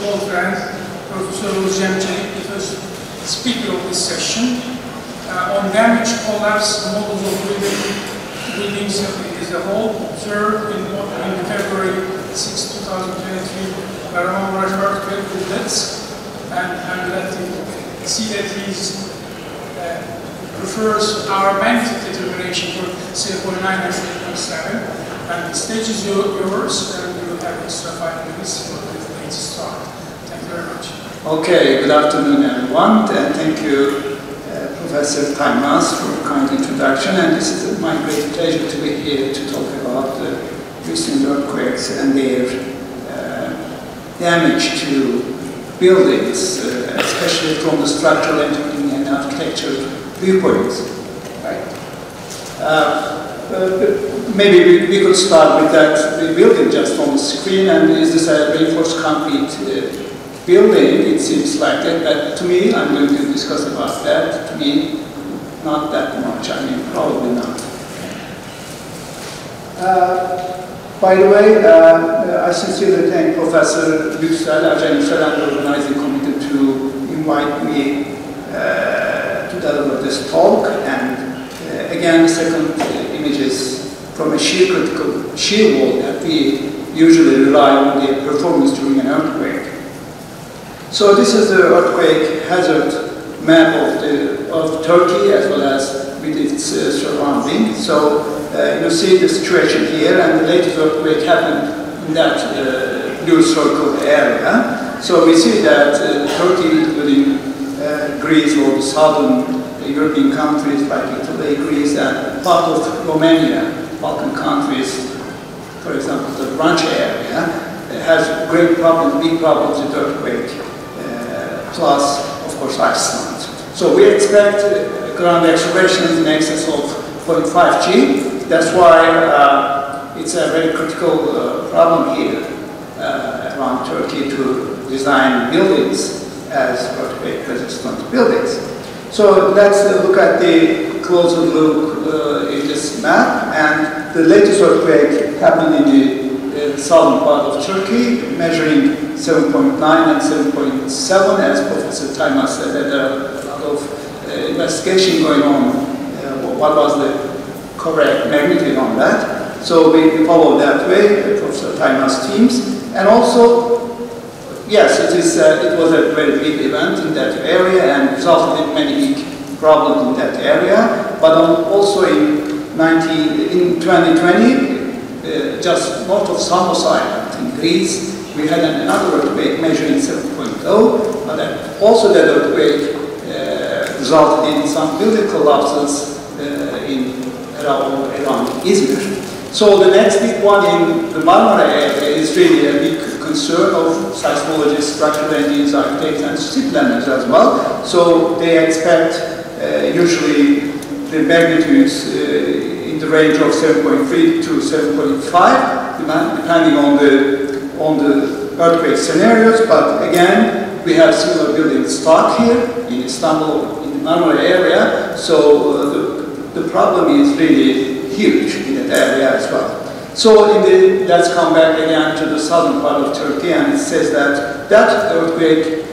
old friend, Professor Cemcelik, the first speaker of this session, on damage, collapse, models of buildings as a whole, observed in February 6, 2023, Kahramanmaraş earthquake with deaths, and I'm glad to see that he prefers our magnitude determination for 0.9 and 0.7. And the stage is yours, and we will have extra 5 minutes for the latest talk. Thank you very much. Okay, good afternoon everyone, and thank you Professor Taymas for a kind introduction, and this is my great pleasure to be here to talk about the recent earthquakes and their damage to buildings, especially from the structural engineering and architecture viewpoints. Right? Maybe we could start with that building just on the screen, and is this a reinforced concrete building? It seems like that, but to me, I'm going to discuss about that. To me, not that much. I mean, probably not. By the way, I sincerely thank Professor Yüksel, and the organizing committee to invite me to deliver this talk. And again, the second image is from a shear critical shear wall that we usually rely on the performance during an earthquake. So this is the earthquake hazard map of Turkey as well as with its surrounding. So you see the situation here, and the latest earthquake happened in that blue circle area. So we see that Turkey, including Greece or the southern European countries like Italy, Greece, and part of Romania, Balkan countries, for example, the branch area, has great problems, big problems with earthquake, plus, of course, Iceland. So we expect ground accelerations in excess of 0.5 G. That's why it's a very critical problem here around Turkey to design buildings as earthquake-resistant buildings. So let's look at the closer look in this map. And the latest earthquake happened in the southern part of Turkey, measuring 7.9 and 7.7, as Professor Taymas said. There are a lot of investigation going on. What was the correct magnitude on that? So we follow that way, Professor Taymas' teams. And also, yes, it was a very big event in that area and resulted in many big problems in that area. But also in 2020, just north of Samos Island in Greece, we had another earthquake measuring 7.0, but also that earthquake resulted in some building collapses around Izmir. So the next big one in the Marmara area is really a big concern of seismologists, structural engineers, architects, and city planners as well. So they expect usually the magnitudes in the range of 7.3 to 7.5, depending on the earthquake scenarios. But again, we have similar building stock here in Istanbul, in the Marmara area. So the problem is really huge in that area as well. So let's come back again to the southern part of Turkey, and it says that earthquake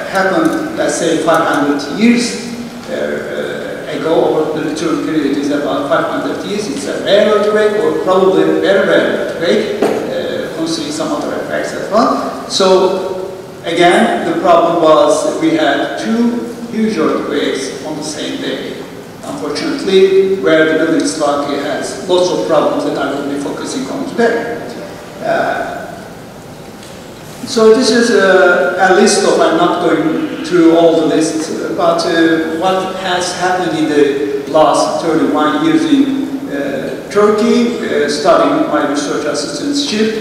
happened, let's say, 500 years ago, or the return period is about 500 years. It's a rare earthquake, or probably a very rare earthquake, considering some other effects as well. So again, the problem was we had two huge earthquakes on the same day. Unfortunately, where the building stock has lots of problems that I will be focusing on today. So this is a list of, I'm not going through all the lists, but what has happened in the last 31 years in Turkey, starting my research assistantship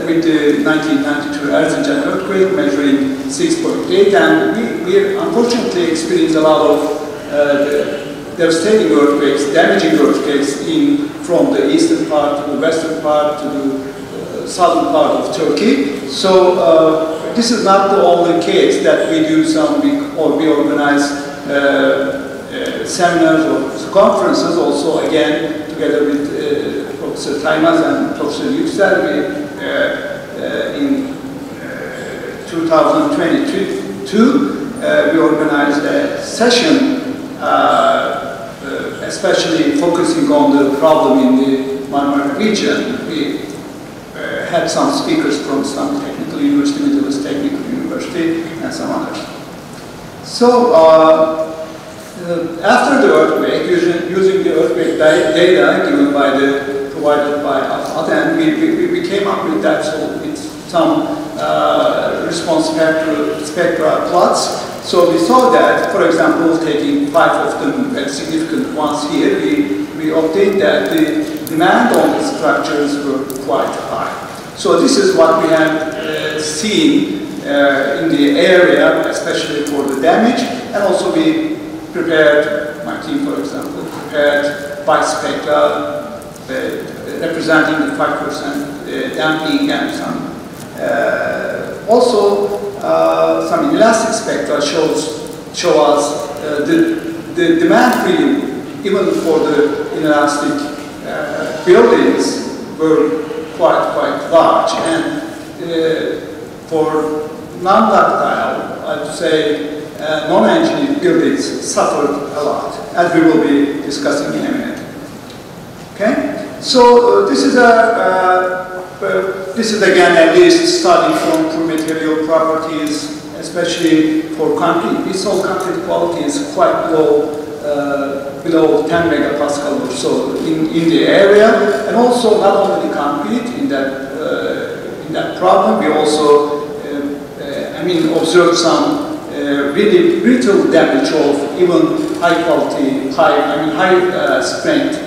with the 1992 Erzincan earthquake measuring 6.8, and we unfortunately experienced a lot of devastating earthquakes, damaging earthquakes from the eastern part to the western part to the southern part of Turkey. So this is not the only case that we do we organize seminars or conferences. Also, again, together with Professor Taymas and Professor Yüksel, in 2022, we organized a session, especially focusing on the problem in the Marmara region. We had some speakers from some technical university, Middle East Technical University, and some others. So, after the earthquake, using the earthquake data given by provided by us, we came up with that, so with some response spectra plots. So we saw that, for example, taking 5 of them significant ones here, we obtained that the demand on the structures were quite high. So this is what we have seen in the area, especially for the damage, and also we prepared, my team for example, prepared bispectra representing the 5% damping and some also some inelastic spectra show us the demand freedom even for the inelastic buildings were quite large, and for non-ductile, I would say non-engineered buildings suffered a lot, as we will be discussing in a minute. Okay, so this is again a list starting from true material properties, especially for concrete. We saw concrete quality is quite low, below 10 megapascal or so in the area, and also not only the concrete in that problem, we also observed some really brittle damage of even high quality, high strength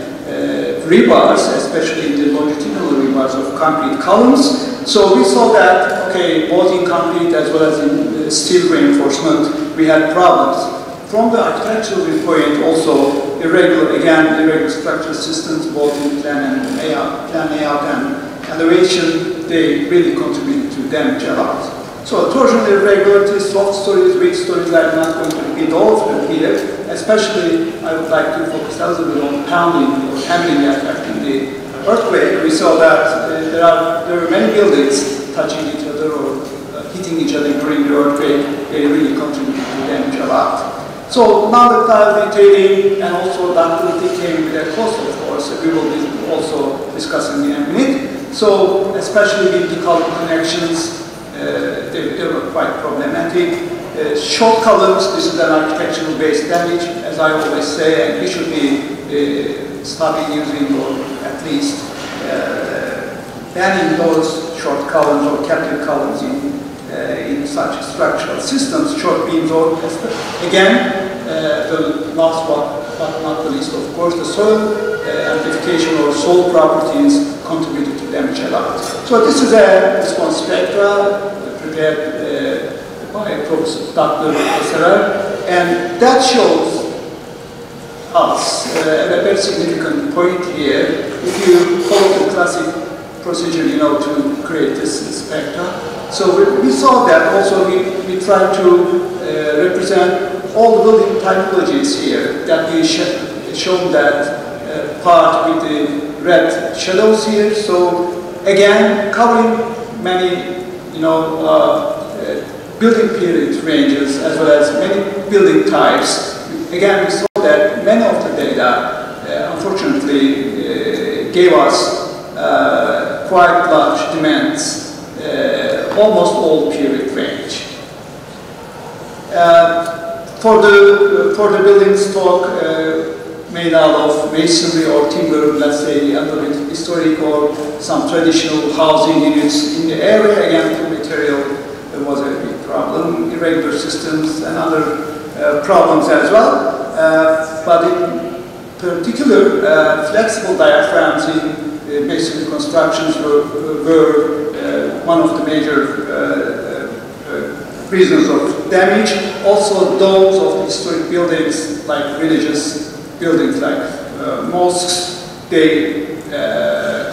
rebars, especially in the longitudinal rebars of concrete columns. So we saw that, okay, both in concrete as well as in steel reinforcement, we had problems. From the architectural viewpoint, also irregular structural systems, both in plan layout and elevation, they really contributed to damage a lot. So torsional irregularities, soft stories, weak stories, I'm not going to repeat all of them here. Especially, I would like to focus a little bit on pounding or hammering effect in the earthquake. We saw that there were many buildings touching each other or hitting each other during the earthquake. They really contributed to damage a lot. So non-ductile detailing and also ductility came with a cost, of course. We will be also discussing in a minute. So especially with the column connections, they were quite problematic. Short columns, this is an architectural based damage, as I always say, and we should be stopping using or at least banning those short columns or captive columns in such structural systems. Short beams, or again, the last but not the least, of course, the soil amplification or soil properties contributed to damage a lot. So this is a response spectra prepared by Professor Dr. and that shows us a very significant point here. If you follow the classic procedure, to create this spectra. So we saw that also we tried to represent all the building typologies here, that we shown that part with the red shadows here. So again, covering many, building period ranges as well as many building types. Again, we saw that many of the data, unfortunately, gave us quite large demands, almost all period range. For the building stock made out of masonry or timber, let's say a little bit historic or some traditional housing units in the area, again, the material was a big problem, irregular systems and other problems as well. But in particular, flexible diaphragms in masonry constructions were one of the major reasons of damage. Also, domes of historic buildings, like religious buildings like mosques, they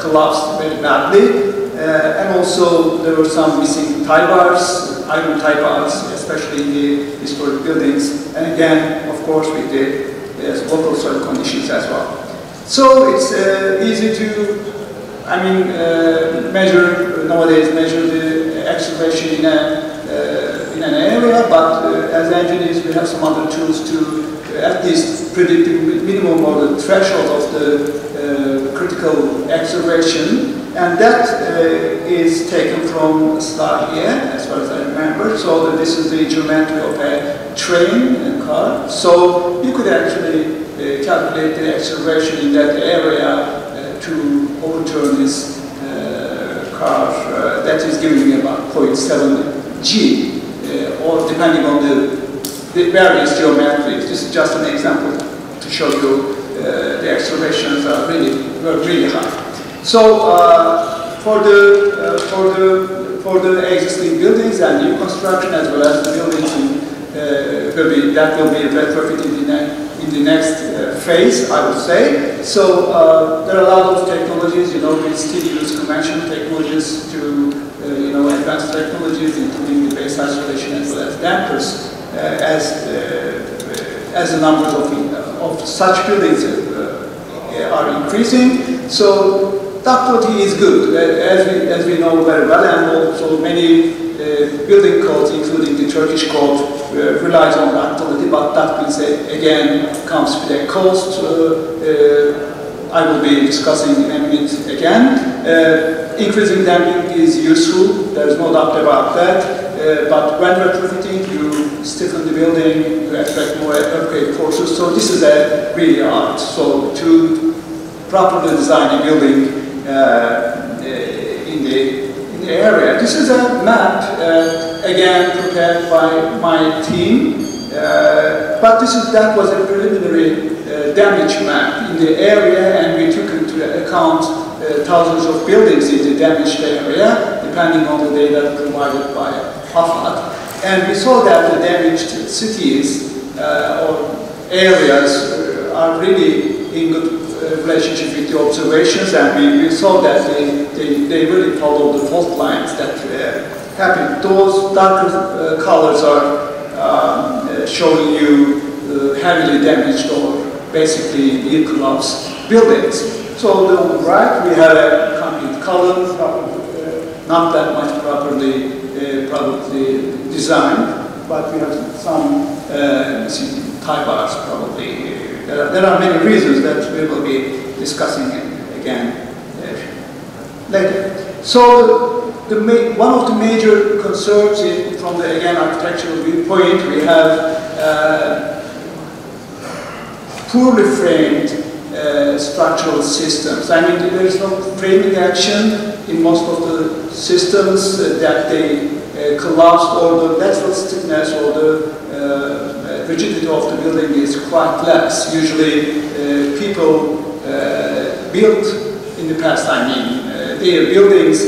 collapsed very badly. And also, there were some missing tie bars, iron tie bars, especially in the historic buildings. And again, of course, with the local soil conditions as well. So it's easy to, measure the acceleration in a area, but as engineers we have some other tools to at least predict the minimum or the threshold of the critical acceleration, and that is taken from a slide here, as far as I remember. So this is the geometry of a train and car. So you could actually calculate the acceleration in that area to overturn this car. That is giving me about 0.7 G, or depending on the various geometries. This is just an example to show you the accelerations are really high. So for the existing buildings and new construction, as well as the buildings that will be retrofitted in the next phase, I would say. So there are a lot of technologies. We still use conventional technologies to advanced technologies, including the base isolation as well as dampers, as the numbers of such buildings are increasing. So ductility is good, as we know very well, and also many building codes, including the Turkish code, relies on ductility, but that means again comes with a cost. I will be discussing in a minute again. Increasing damping is useful, there is no doubt about that, but when retrofitting, you stiffen the building, you attract more earthquake forces, so this is a really art. So to properly design a building in the area. This is a map, again prepared by my team, but that was a preliminary damage map in the area, and we took into account thousands of buildings in the damaged area, depending on the data provided by AFAD. And we saw that the damaged cities or areas are really in good relationship with the observations, and we saw that they really follow the fault lines that happen. Those darker colors are showing you heavily damaged or basically near collapse buildings. So on the right we have a concrete column, not that much properly probably designed, but we have some missing tie bars probably. There are many reasons that we will be discussing again later. So one of the major concerns from the again architectural viewpoint, we have poorly framed structural systems. I mean, there is no framing action in most of the systems that they collapse, or the lateral stiffness or the rigidity of the building is quite less. Usually people built in the past, I mean, their buildings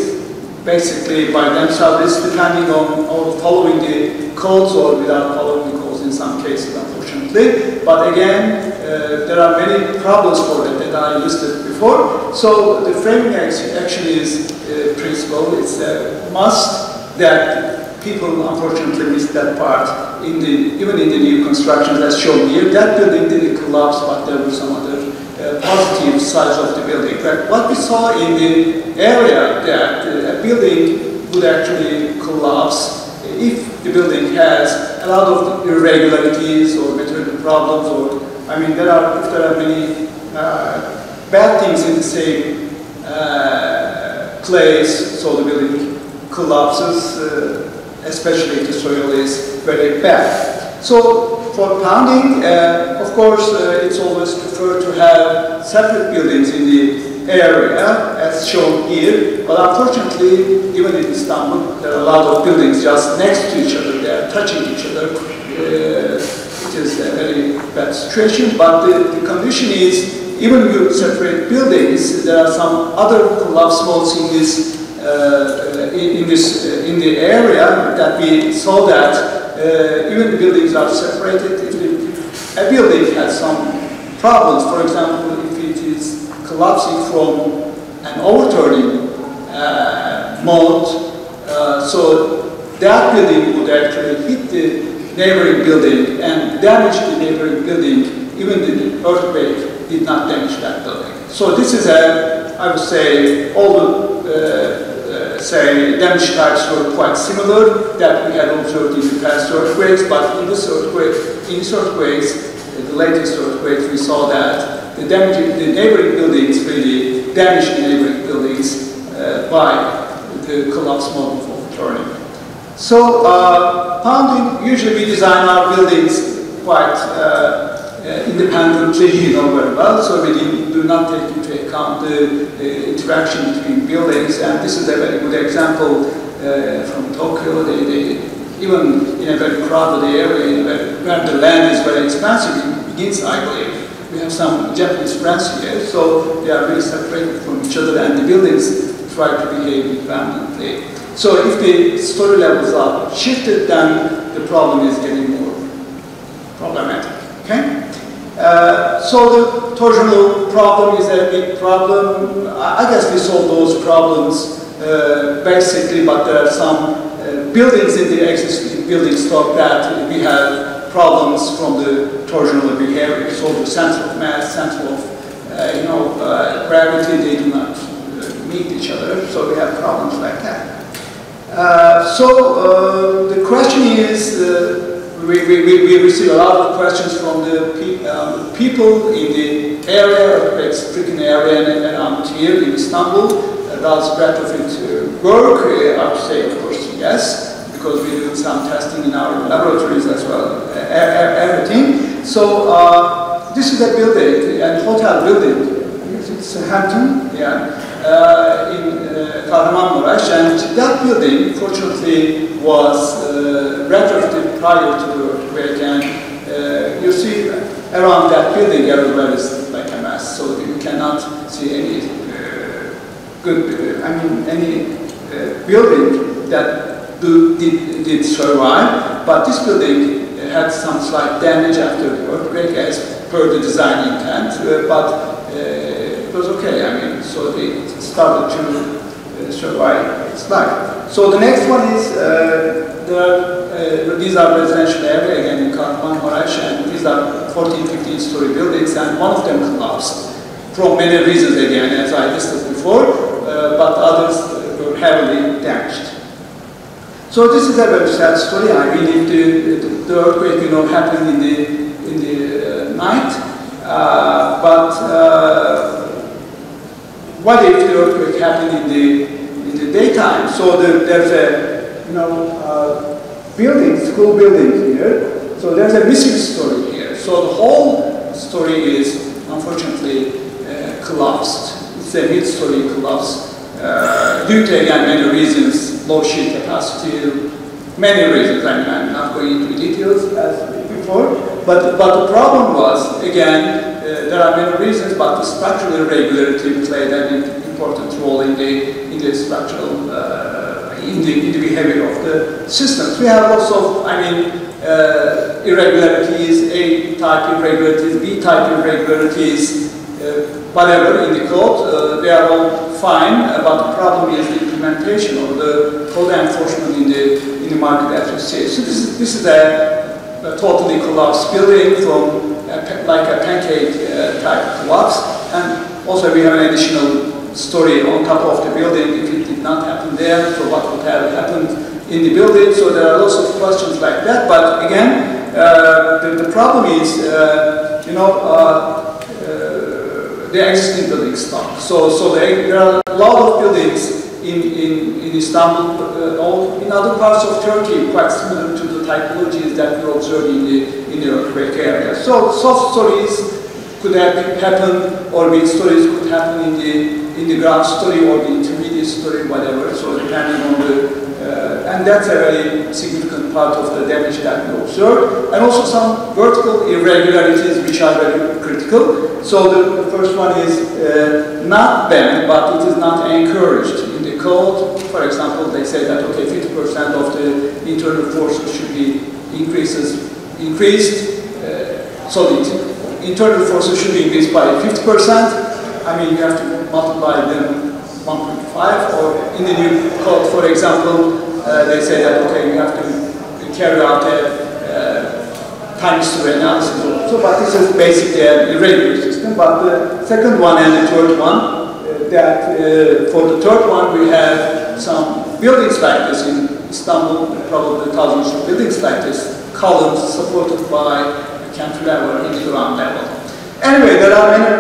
basically by themselves, depending on following the codes or without following the codes in some cases, unfortunately. But again, there are many problems for that I listed before. So the framing action is principle. It's a must that people unfortunately missed that part even in the new constructions as shown here. That building didn't collapse, but there were some other positive sides of the building. But what we saw in the area that a building would actually collapse if the building has a lot of irregularities or material problems, or I mean, if there are many bad things in the same place, so the building collapses, especially if the soil is very bad. So for pounding, of course, it's always preferred to have separate buildings in the area, as shown here. But unfortunately, even in Istanbul, there are a lot of buildings just next to each other. They are touching each other. It is a very bad situation. But the condition is, even if you separate buildings, there are some other collapse modes in the area that we saw that even the buildings are separated. If a building has some problems, for example, if it is collapsing from an overturning mode, so that building would actually hit the neighboring building and damage the neighboring building. Even the earthquake did not damage that building. So this is I would say, all the say, damage types were quite similar that we had observed in the past earthquakes, but in this earthquakes, the latest earthquakes, we saw that the neighboring buildings really damaged the neighboring buildings by the collapse model for turning. So, pounding, usually we design our buildings quite independently, very well, so we do not take into account the interaction between buildings, and this is a very good example from Tokyo. Even in a very crowded area, where the land is very expansive, it begins, I believe. We have some Japanese friends here, so they are very separated from each other, and the buildings try to behave independently. So if the story levels are shifted, then the problem is getting more problematic. Okay? So the torsional problem is a big problem. I guess we solve those problems basically, but there are some buildings in the existing building stock that we have problems from the torsional behavior. So the center of mass, center of gravity, they do not meet each other. So we have problems like that. So the question is, we receive a lot of questions from the people in the area, earthquake-stricken area and around here in Istanbul. Does retrofit work? I would say, of course, yes, because we do some testing in our laboratories as well, everything. So this is a building, a hotel building. It's a Hampton, yeah, in Kahramanmaraş, and that building, fortunately, was retrofitted prior to the earthquake, and you see around that building everywhere is like a mess, so you cannot see any any building that did survive, but this building had some slight damage after the earthquake as per the design intent, but it was okay, so they started to survive its life. So the next one is, these are residential area, again in Kahramanmaraş, and these are 14, 15 story buildings, and one of them collapsed from many reasons again, as I listed before, but others were heavily damaged. So this is a very sad story. I mean, if the earthquake, happened in the night, but what if the earthquake happened in the daytime? So there's a school building here. So there's a missing story here. So the whole story is unfortunately collapsed. It's a mid-story collapse due to again many reasons, low shear capacity, many reasons. I'm not going into details as before. But the problem was again. There are many reasons, but the structural irregularity played an important role in the structural, in the behavior of the systems. We have also, irregularities, A-type irregularities, B-type irregularities, whatever in the code. They are all fine, but the problem is the implementation of the code enforcement in the market as you see. So this is a totally collapsed building from like a pancake type collapse, and also we have an additional story on top of the building. If it did not happen there, so what would have happened in the building? So there are lots of questions like that. But again, the problem is, the existing building stock. So there are a lot of buildings in Istanbul, or in other parts of Turkey, quite similar to the typologies that we observe in the earthquake area. So soft stories could happen, or big stories could happen in the ground story or the intermediate story, whatever. So depending on and that's a very significant part of the damage that we observe. And also some vertical irregularities which are very critical. So the first one is not banned, but it is not encouraged. In the code, for example, they say that, okay, 50% of the internal forces should be increased. So the internal forces should be increased by 50%. You have to multiply them 1.5, or in the new code, for example, they say that, okay, you have to carry out a time series analysis. So, but this is basically an irregular system. But the second one and the third one, for the third one we have some buildings like this in Istanbul, probably thousands of buildings like this, columns supported by cantilever in the ground level. Anyway, there are many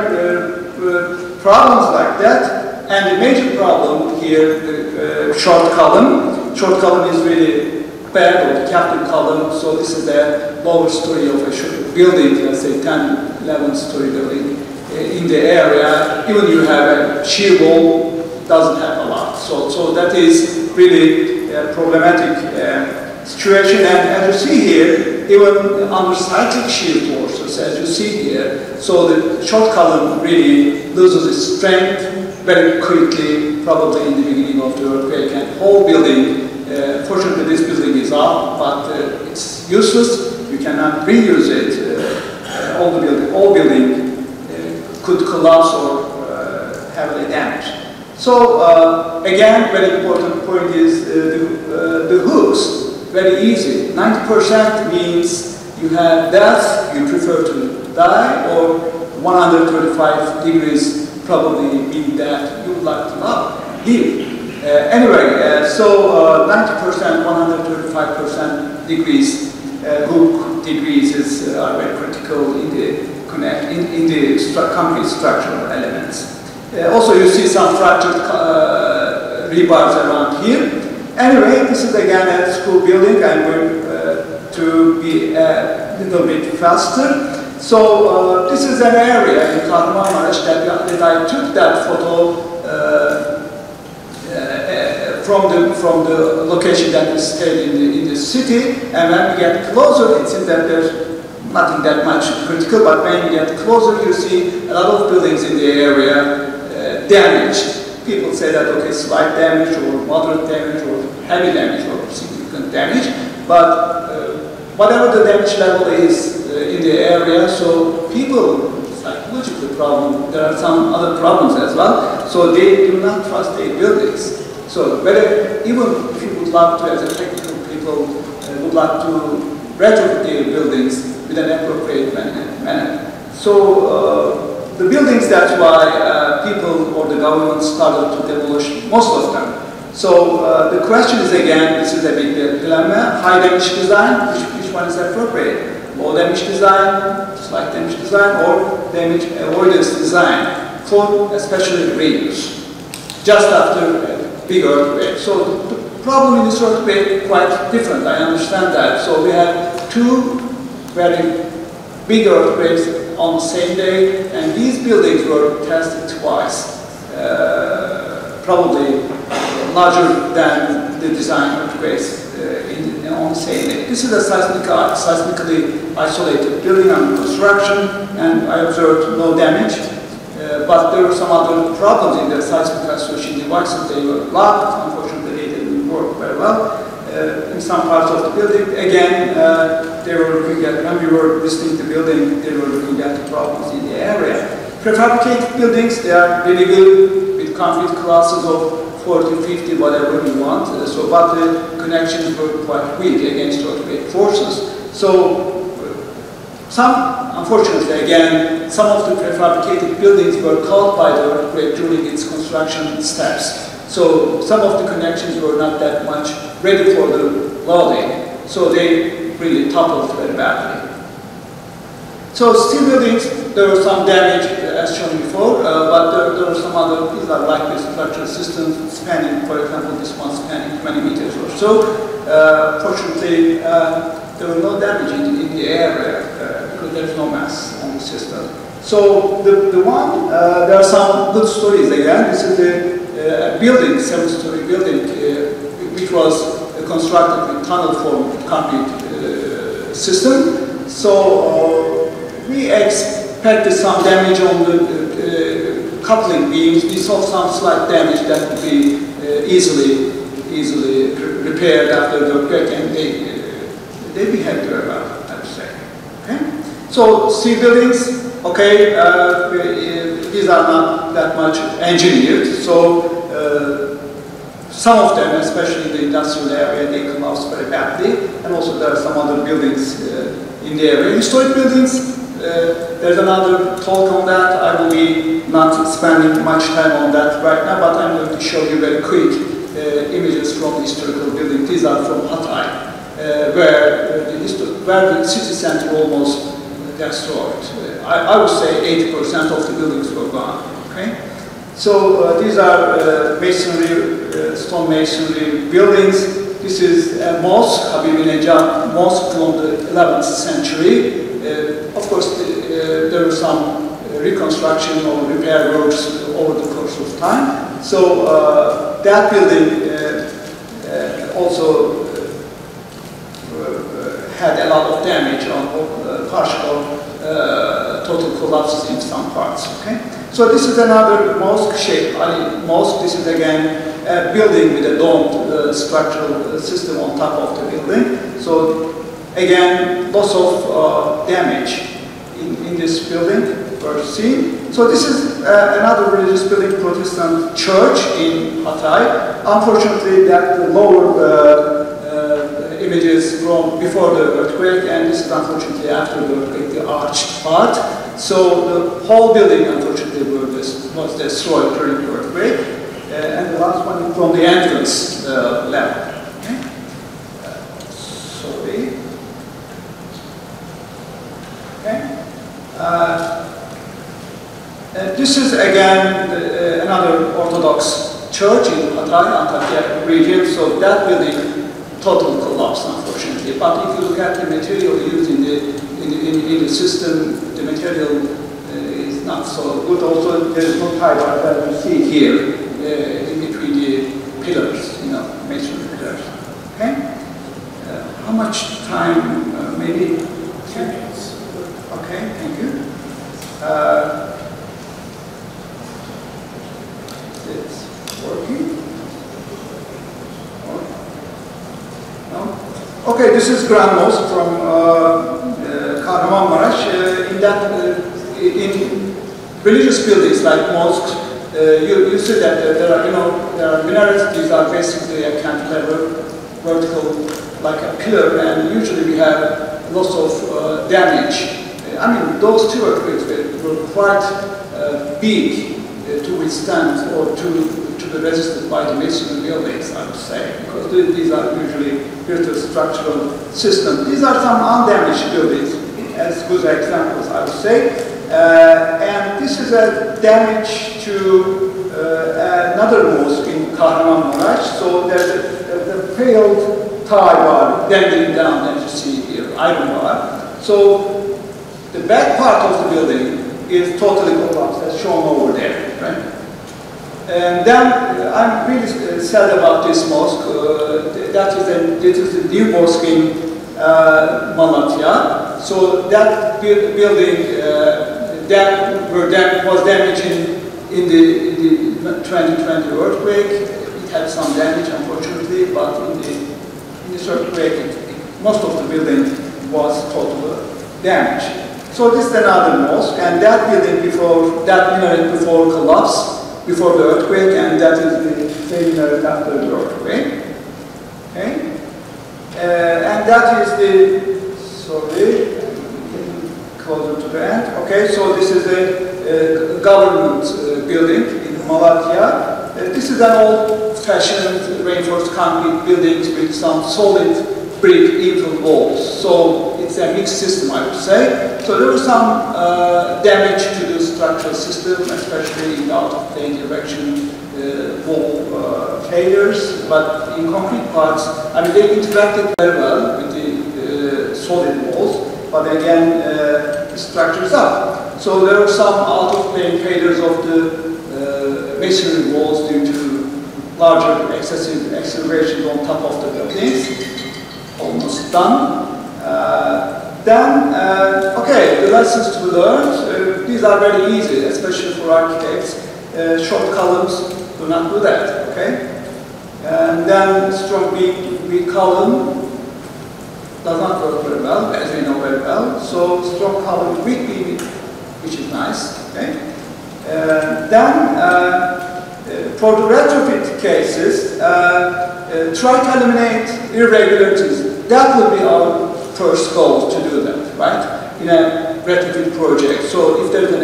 problems like that, and the major problem here, the short column is really bad, or the captain column, so this is the lower story of a building, let's say 10, 11 story building in the area. Even you have a shear wall, doesn't have a lot. So that is really a problematic situation, and as you see here, even under cyclic shear forces, as you see here, so the short column really loses its strength very quickly, probably in the beginning of the earthquake, and whole building, fortunately this building is up, but it's useless, you cannot reuse it, all building could collapse or heavily damaged. So again, very important point is the hooks. Very easy. 90% means you have death, you prefer to die, or 135 degrees probably mean that you would like to live. Anyway, so 90%, 135% degrees, hook degrees are very critical in the concrete structural elements. Also, you see some fractured rebars around here. Anyway, this is again a school building. I'm going to be a little bit faster. So this is an area in Kahramanmaraş that I took that photo from the location that we stayed in the city. And when we get closer, it seems that there's nothing that much critical. But when you get closer, you see a lot of buildings in the area damaged. People say that, okay, slight damage or moderate damage or heavy damage or significant damage, but whatever the damage level is in the area, so people, psychological problem, there are some other problems as well, so they do not trust their buildings. So even if you would like to, as a technical people, would like to retrofit their buildings with an appropriate manner. So the buildings, that's why people or the government started to demolish most of them. So the question is again, this is a big dilemma, high damage design, which one is appropriate? Low damage design, slight damage design, or damage avoidance design for especially reuse, just after a big earthquake. So the problem in this earthquake is quite different, I understand that. So we have two very big earthquakes on the same day, and these buildings were tested twice, probably larger than the design earthquakes on the same day. This is a seismically isolated building under construction, and I observed no damage, but there were some other problems in the seismic isolation devices. They were locked, unfortunately they didn't work very well. In some parts of the building, again, they were looking at, when we were visiting the building, they were looking at the problems in the area. Prefabricated buildings, they are really good with concrete classes of 40, 50, whatever you want. But the connections were quite weak against earthquake forces. So, unfortunately, again, some of the prefabricated buildings were caught by the earthquake during its construction steps. So some of the connections were not that much ready for the loading, so they really toppled very badly. So steel buildings, there was some damage as shown before, but there were some other, these are like the structural systems spanning, for example, this one spanning 20 meters or so. Fortunately, there was no damage in the area because there's no mass on the system. So there are some good stories again. This is the building, 7-story building, which was constructed with tunnel-formed concrete system. So we expected some damage on the coupling beams. We saw some slight damage that could be easily repaired after the earthquake, and they behaved very well, I would say. Okay? So steel buildings, okay, these are not that much engineered, so some of them, especially in the industrial area, they collapse very badly, and also there are some other buildings in the area. Historic buildings, there's another talk on that. I will be not spending much time on that right now, but I'm going to show you very quick images from the historical building. These are from Hatay, where the city center almost destroyed. I would say 80% of the buildings were gone. Okay, so these are masonry, stone masonry buildings. This is a mosque, Habib-i-Nejad mosque from the 11th century. Of course, there were some reconstruction or repair works over the course of time. So that building also had a lot of damage on partial total collapses in some parts. Okay, so this is another mosque-shaped mosque. This is again a building with a domed structural system on top of the building. So again, lots of damage in this building were seen. So this is another religious building, Protestant church in Hatay. Unfortunately, that the lower images from before the earthquake, and this is unfortunately after the earthquake, the arched part. So the whole building, unfortunately, was destroyed during the earthquake. And the last one is from the entrance level. Okay? Sorry. Okay. This is again another Orthodox church in Hatay, Antakya region. So that building totally collapsed, unfortunately. But if you look at the material used in the system, the material is not so good. Also, there is no tie bar that we see here in between the pillars, masonry pillars. Okay. How much time? Maybe 10 minutes. Okay. Thank you. It's working. No? Okay, this is Grand Mosque from Kahramanmaraş. In religious buildings like mosques, you see that there are minarets. These are basically a cantilever, vertical, like a pillar, and usually we have lots of damage. I mean, those two earthquakes were quite big to withstand or to be resisted by the masonry buildings, I would say, because these are usually built a structural system. These are some undamaged buildings, as good examples, I would say. And this is a damage to another mosque in Kahramanmaraş. So there's a failed tie bar dangling down, as you see here, iron bar. So the back part of the building is totally collapsed, as shown over there, right? And then I'm really sad about this mosque. This is the new mosque in Malatya. So that building was damaged in the 2020 earthquake. It had some damage, unfortunately, but in this earthquake, most of the building was totally damaged. So this is another mosque, and that building that minaret before collapse, before the earthquake, and that is the same minaret after the earthquake. Okay, and that is the closer to the end. Okay, so this is a government building in Malatya. This is an old-fashioned reinforced concrete building with some solid brick infill walls. So it's a mixed system, I would say. So there was some damage to the structural system, especially in the out-of-plane direction wall failures. But in concrete parts, I mean, they interacted very well with the solid walls. But again, the structures up. So there were some out-of-plane failures of the masonry walls due to larger excessive accelerations on top of the buildings. Almost done. Okay, the lessons to be learned. These are very easy, especially for architects. Short columns do not do that. Okay, and then strong weak column does not work very well, as we know very well. So strong column, weak beam, which is nice. Okay, for the retrofit cases, try to eliminate irregularities. That will be our first goal, to do that, right? In a retrofit project. So if there's an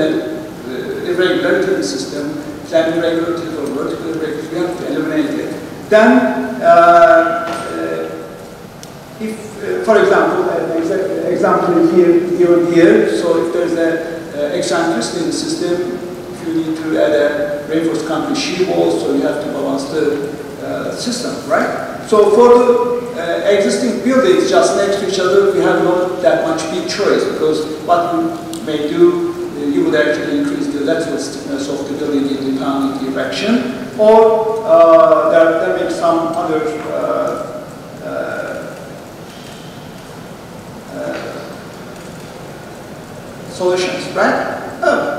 irregularity in the system, then irregularities or vertical irregularities, we have to eliminate it. Then, if, for example, an example is here, so if there's an eccentricity in the system, if you need to add a reinforced concrete shear wall, so you have to balance the system, right? So for the existing buildings just next to each other, we have not that much big choice, because what we may do, you would actually increase the lateral stiffness of the building in the pounding direction, or there may be some other solutions, right?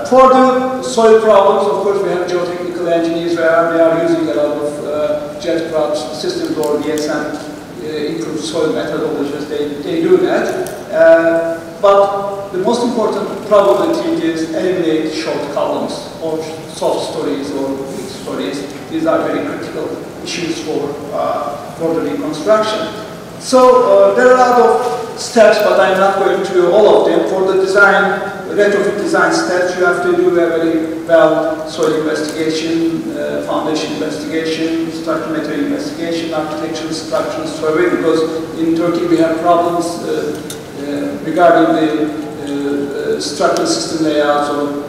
For the soil problems, of course, we have geotechnical engineers where they are using a lot of jet craft systems or DSM improved soil methodologies. They do that. But the most important probability is eliminate short columns or soft stories or weak stories. These are very critical issues for the reconstruction. So there are a lot of steps, but I'm not going to all of them. For the design, retrofit design steps, you have to do a very well soil investigation, foundation investigation, structurometry investigation, architectural structural survey, because in Turkey we have problems regarding the structural system layouts or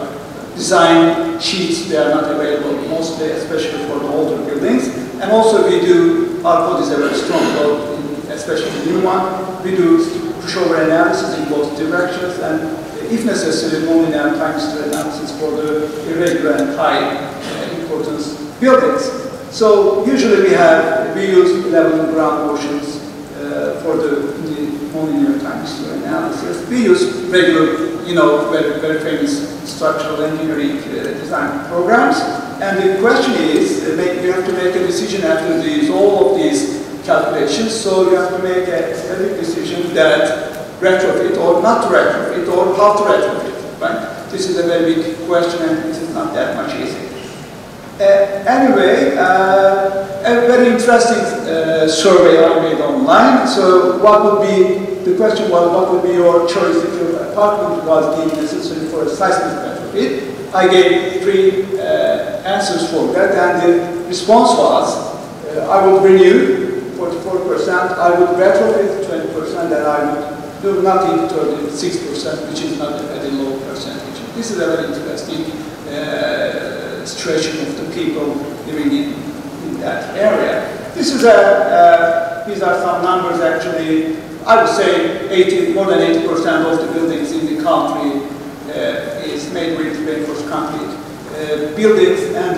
design sheets. They are not available mostly, especially for the older buildings. And also we do, our code is a very strong code, especially the new one. We do pushover analysis in both directions, and if necessary, nonlinear time history analysis for the irregular and high importance buildings. So usually we use level and ground motions for the nonlinear time history analysis. We use regular, very famous structural engineering design programs. And the question is, you have to make a decision after all of these calculations. So you have to make a specific decision that retrofit or not to retrofit, or how to retrofit, right? This is a very big question, and it is not that much easy. Anyway, a very interesting survey I made online. So what would be, the question was, what would be your choice if your apartment was deemed necessary for a seismic retrofit? I gave 3 answers for that, and the response was, I would renew 44%, I would retrofit 20%, and I would do nothing 36%, which is not a very low percentage. This is a very interesting situation of the people living in that area. This is these are some numbers actually. I would say more than 80% of the buildings in the country is made with reinforced concrete buildings, and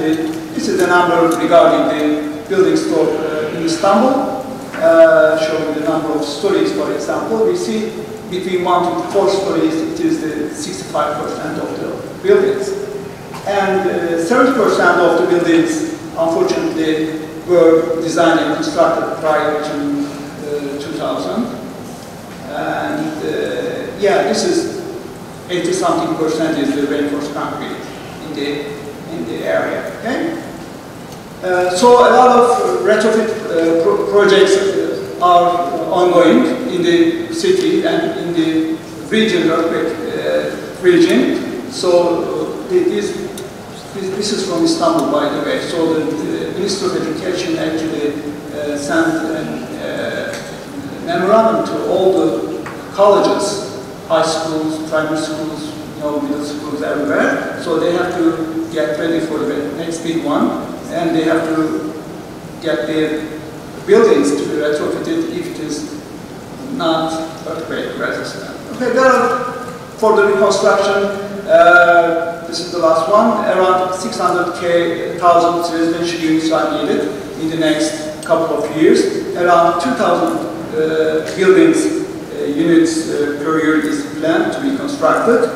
this is the number regarding the building stock in Istanbul. Showing the number of stories, for example, we see between 1 to 4 stories, it is the 65% of the buildings. And 70% of the buildings, unfortunately, were designed and constructed prior to 2000. And yeah, this is 80-something% is the reinforced concrete in the area. Okay? So a lot of retrofit projects are ongoing in the city and in the region, earthquake region. So this is from Istanbul, by the way. So the Ministry of Education actually sent a memorandum to all the colleges, high schools, primary schools, middle schools, everywhere. So they have to get ready for the next big one. And they have to get their buildings to be retrofitted if it is not earthquake resistant. Okay, there are, for the reconstruction, this is the last one, around 600,000 residential units are needed in the next couple of years. Around 2,000 buildings, units per year is planned to be constructed.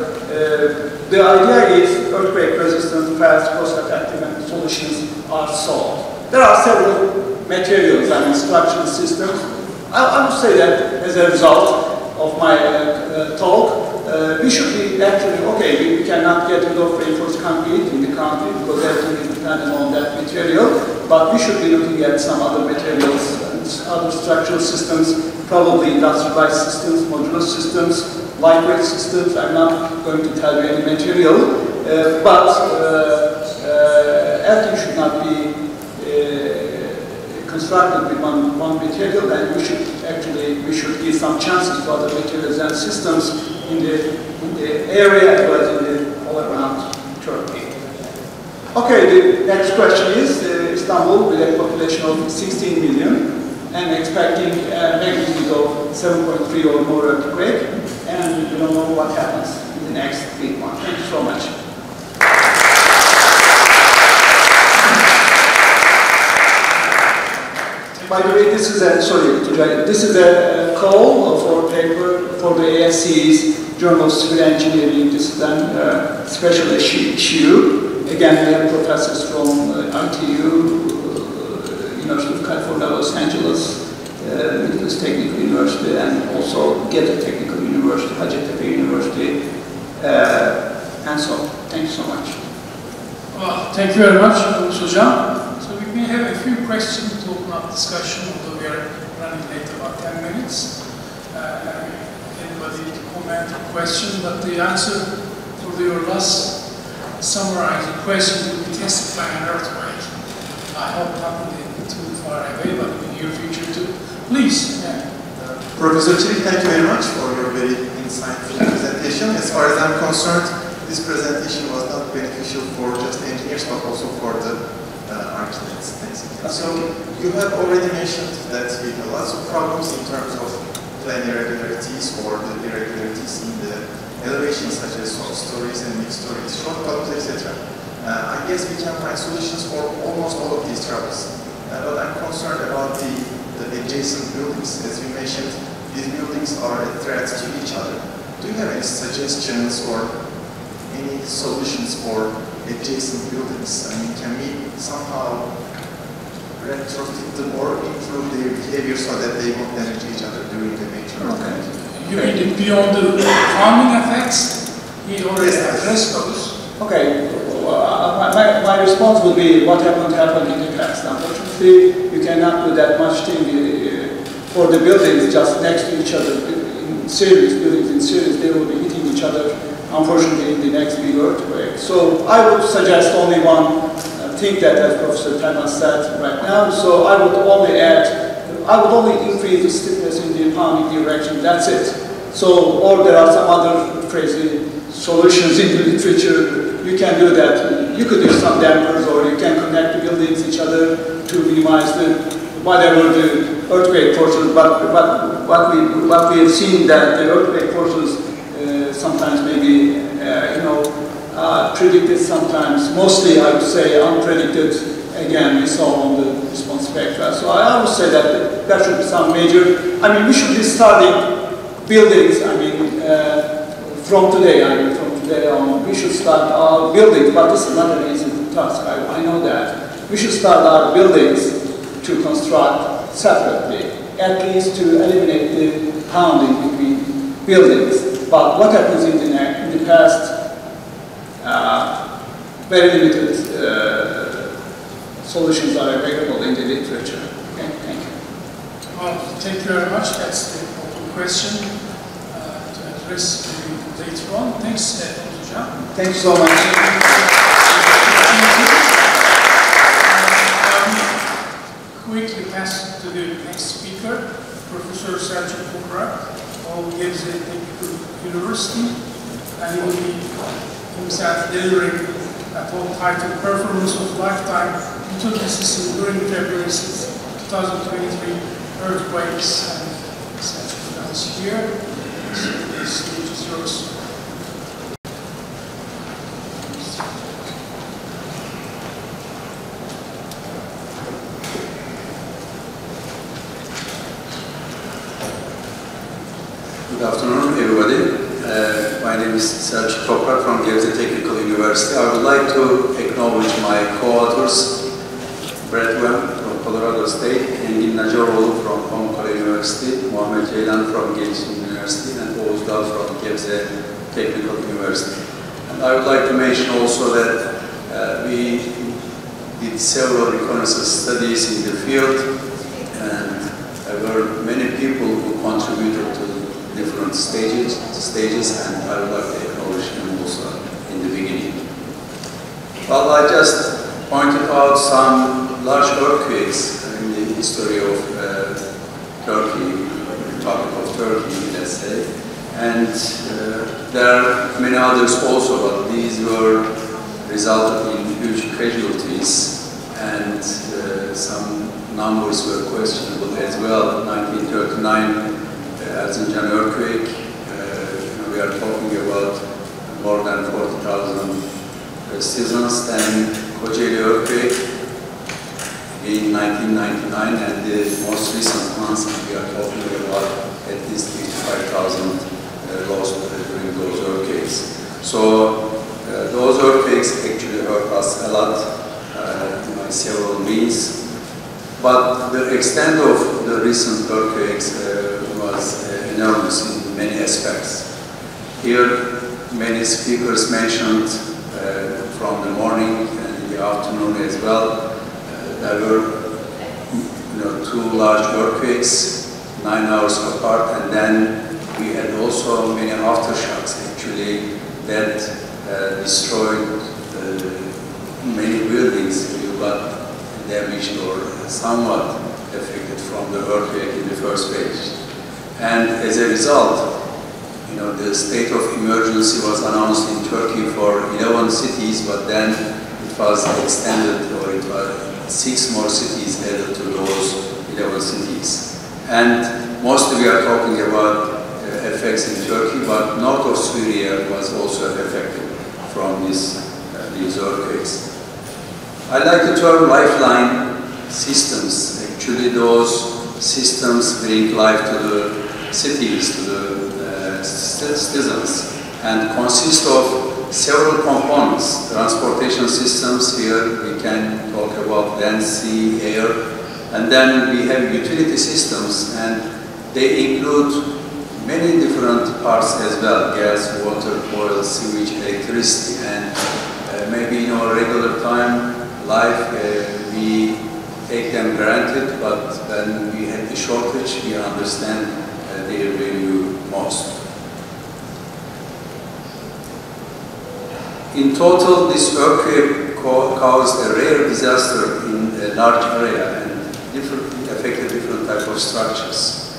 The idea is earthquake-resistant, fast, cost-effective, and solutions are solved. There are several materials and structural systems. I would say that as a result of my talk, we should be actually, okay, we cannot get rid of reinforced concrete in the country because everything is dependent on that material, but we should be looking at some other materials and other structural systems, probably industrialized systems, modular systems, lightweight systems. I'm not going to tell you any material, but everything should not be constructed with one material, then we should give some chances to other materials and systems in the area as well as all around Turkey. Okay, the next question is Istanbul with a population of 16 million and expecting a magnitude of 7.3 or more earthquake, and we don't know what happens in the next big one. Thank you so much. By the way, this is a call for paper for the ASC's Journal of Civil Engineering. This is a special issue. Again, we have professors from ITU, University of California, Los Angeles, Midwest Technical University, and also Getty Technical University, Hacettepe University, and so on. Thank you so much. Well, thank you very much, Hocam. So we may have a few questions to open up discussion, although we are running late about 10 minutes. Anybody comment or question? But the answer for your last summarized question will be tested by an earthquake. I hope not too far away, but in the near future too. Please. Yeah. Professor Çelik, thank you very much for your very insightful presentation. As far as I'm concerned, this presentation was not beneficial for just engineers, but also for the architects. So you have already mentioned that we have lots of problems in terms of plan irregularities or the irregularities in the elevations such as soft stories and mid stories, short columns, etc. I guess we can find solutions for almost all of these troubles. But I'm concerned about the adjacent buildings. As you mentioned, these buildings are a threat to each other. Do you have any suggestions or any solutions for adjacent buildings? I mean, can we somehow retrofit them or improve their behavior so that they won't damage each other during the major event? You mean beyond the harming effects? He already addressed those. Okay, my response would be what happened in the past. Unfortunately, you cannot do that much thing for the buildings just next to each other. In series, buildings in series, they will be hitting each other, unfortunately, in the next big earthquake. So I would suggest only one thing that, as Professor Tamas said right now, so I would only increase the stiffness in the harming direction, that's it. So, or there are some other crazy solutions in the literature. You can do that. You could use some dampers, or you can connect the buildings each other to minimize whatever the earthquake forces. But what we have seen that the earthquake forces sometimes maybe predicted, sometimes mostly I would say unpredicted. Again, we saw on the response spectra. So I would say that there should be some major. I mean, we should be starting buildings. I mean, from today. I mean, from today on, we should start our buildings. But this is not an easy task. I know that we should start our buildings to construct separately, at least to eliminate the pounding between buildings. But what happens in the past? Very limited. Solutions are available in the literature. Okay, thank you. Well, thank you very much. That's the important question to address later on. Thanks, Hocam. Thank you so much. Quickly pass to the next speaker, Professor Selçuk Toprak, of Gebze Technical University, and he will be himself delivering a talk titled Performance of Lifetime Utility System during February 2023 Earthquakes, and Selçuk is here. So the stage is yours. Good afternoon, everybody. My name is Selçuk Toprak from Gebze Technical University. I would like to acknowledge my co-authors, Brett Wem from Colorado State, Engin Nacaroğlu from Pamukkale University, Muhammed Ceylan from Gelişmelerin University, and Oğuz Dal from Gebze Technical University. And I would like to mention also that we did several reconnaissance studies in the field, and there were many people who contributed to different stages, and I would like to acknowledge them also in the beginning. Well, I just pointed out some large earthquakes in the history of Turkey, Republic of Turkey, let's say. And there are many others also, but these were resulted in huge casualties, and some numbers were questionable as well. 1939, Erzincan earthquake, we are talking about more than 40,000 citizens. Then Kocaeli earthquake in 1999, and the most recent months we are talking about at least 55,000 lost during those earthquakes. So those earthquakes actually hurt us a lot by several means. But the extent of the recent earthquakes was enormous in many aspects. Here, many speakers mentioned from the morning and in the afternoon as well, there were two large earthquakes, 9 hours apart, and then we had also many aftershocks actually that destroyed many buildings. You got damaged or somewhat affected from the earthquake in the first phase. And as a result, the state of emergency was announced in Turkey for 11 cities, but then it was extended, or it was 6 more cities added to those 11 cities. And mostly we are talking about effects in Turkey, but north of Syria was also affected from these earthquakes. I like the term lifeline systems. Actually, those systems bring life to the cities, to the citizens, and consist of several components. Transportation systems, here we can talk about land, sea, air, and then we have utility systems, and they include many different parts as well: gas, water, oil, sewage, electricity, and maybe in our regular time life we take them granted, but when we have the shortage, we understand their value most. In total, this earthquake caused a rare disaster in a large area and affected different types of structures.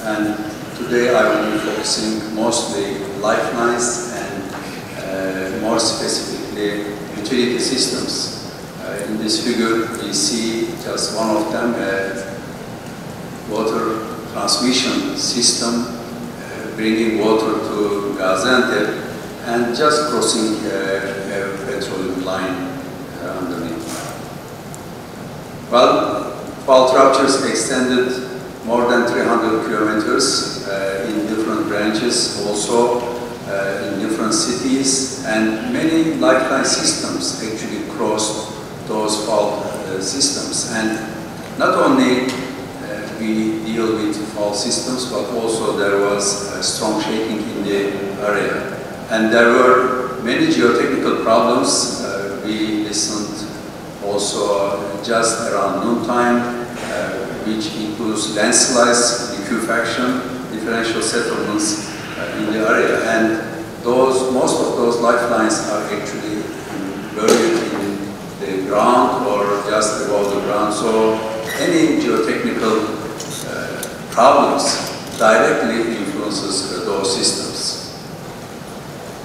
And today I will be focusing mostly lifelines and more specifically utility systems. In this figure we see just one of them, a water transmission system bringing water to Gaziantep and just crossing a petroleum line underneath. Well, fault ruptures extended more than 300 kilometers in different branches, also in different cities, and many lifeline systems actually crossed those fault systems. And not only we deal with fault systems, but also there was strong shaking in the area. And there were many geotechnical problems. We listened also just around noontime, which includes landslides, liquefaction, differential settlements in the area. And most of those lifelines are actually buried in the ground or just above the ground. So any geotechnical problems directly influences those systems.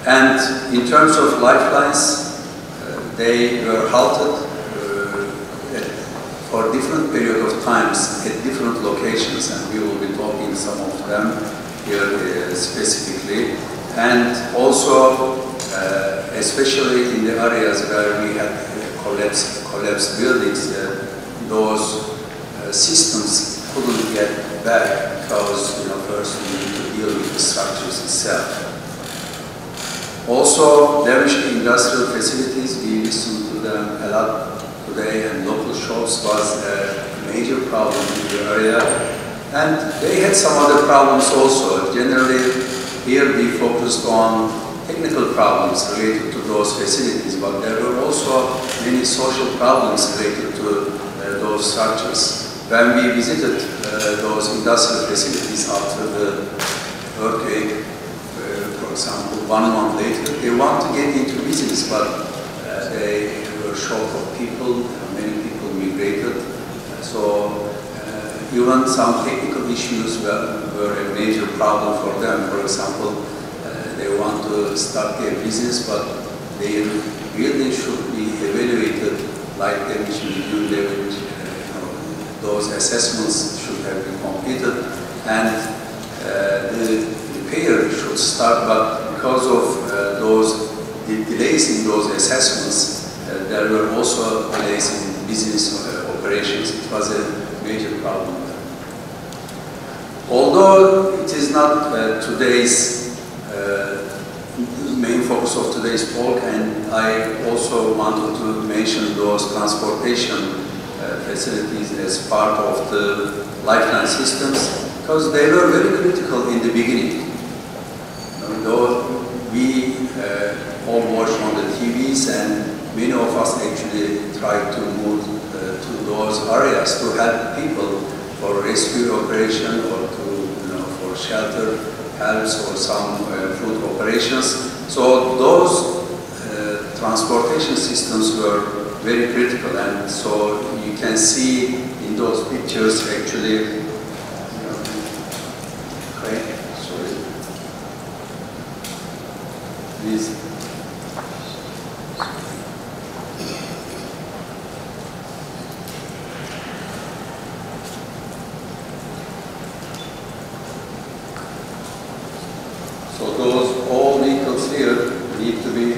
And in terms of lifelines, they were halted for different period of times at different locations, and we will be talking some of them here specifically. And also, especially in the areas where we had collapsed buildings, those systems couldn't get back because, first we need to deal with the structures itself. Also, damaged industrial facilities, we listened to them a lot today, and local shops was a major problem in the area. And they had some other problems also. Generally, here we focused on technical problems related to those facilities, but there were also many social problems related to those structures. When we visited those industrial facilities after the earthquake, for example, 1 month later, they want to get into business, but they were short of people. Many people migrated. So even some technical issues were a major problem for them. For example, they want to start their business, but they really should be evaluated like damage review level. Those assessments should have been completed, and the repair should start, but because of those delays in those assessments, there were also delays in business operations. It was a major problem. Although it is not today's main focus of today's talk, and I also wanted to mention those transportation facilities as part of the lifeline systems, because they were very critical in the beginning. Though we all watched on the TVs, and many of us actually tried to move to those areas to help people for rescue operation or to, for shelter helps or some food operations. So those transportation systems were very critical, and so you can see in those pictures actually. These. So those all vehicles here need to be,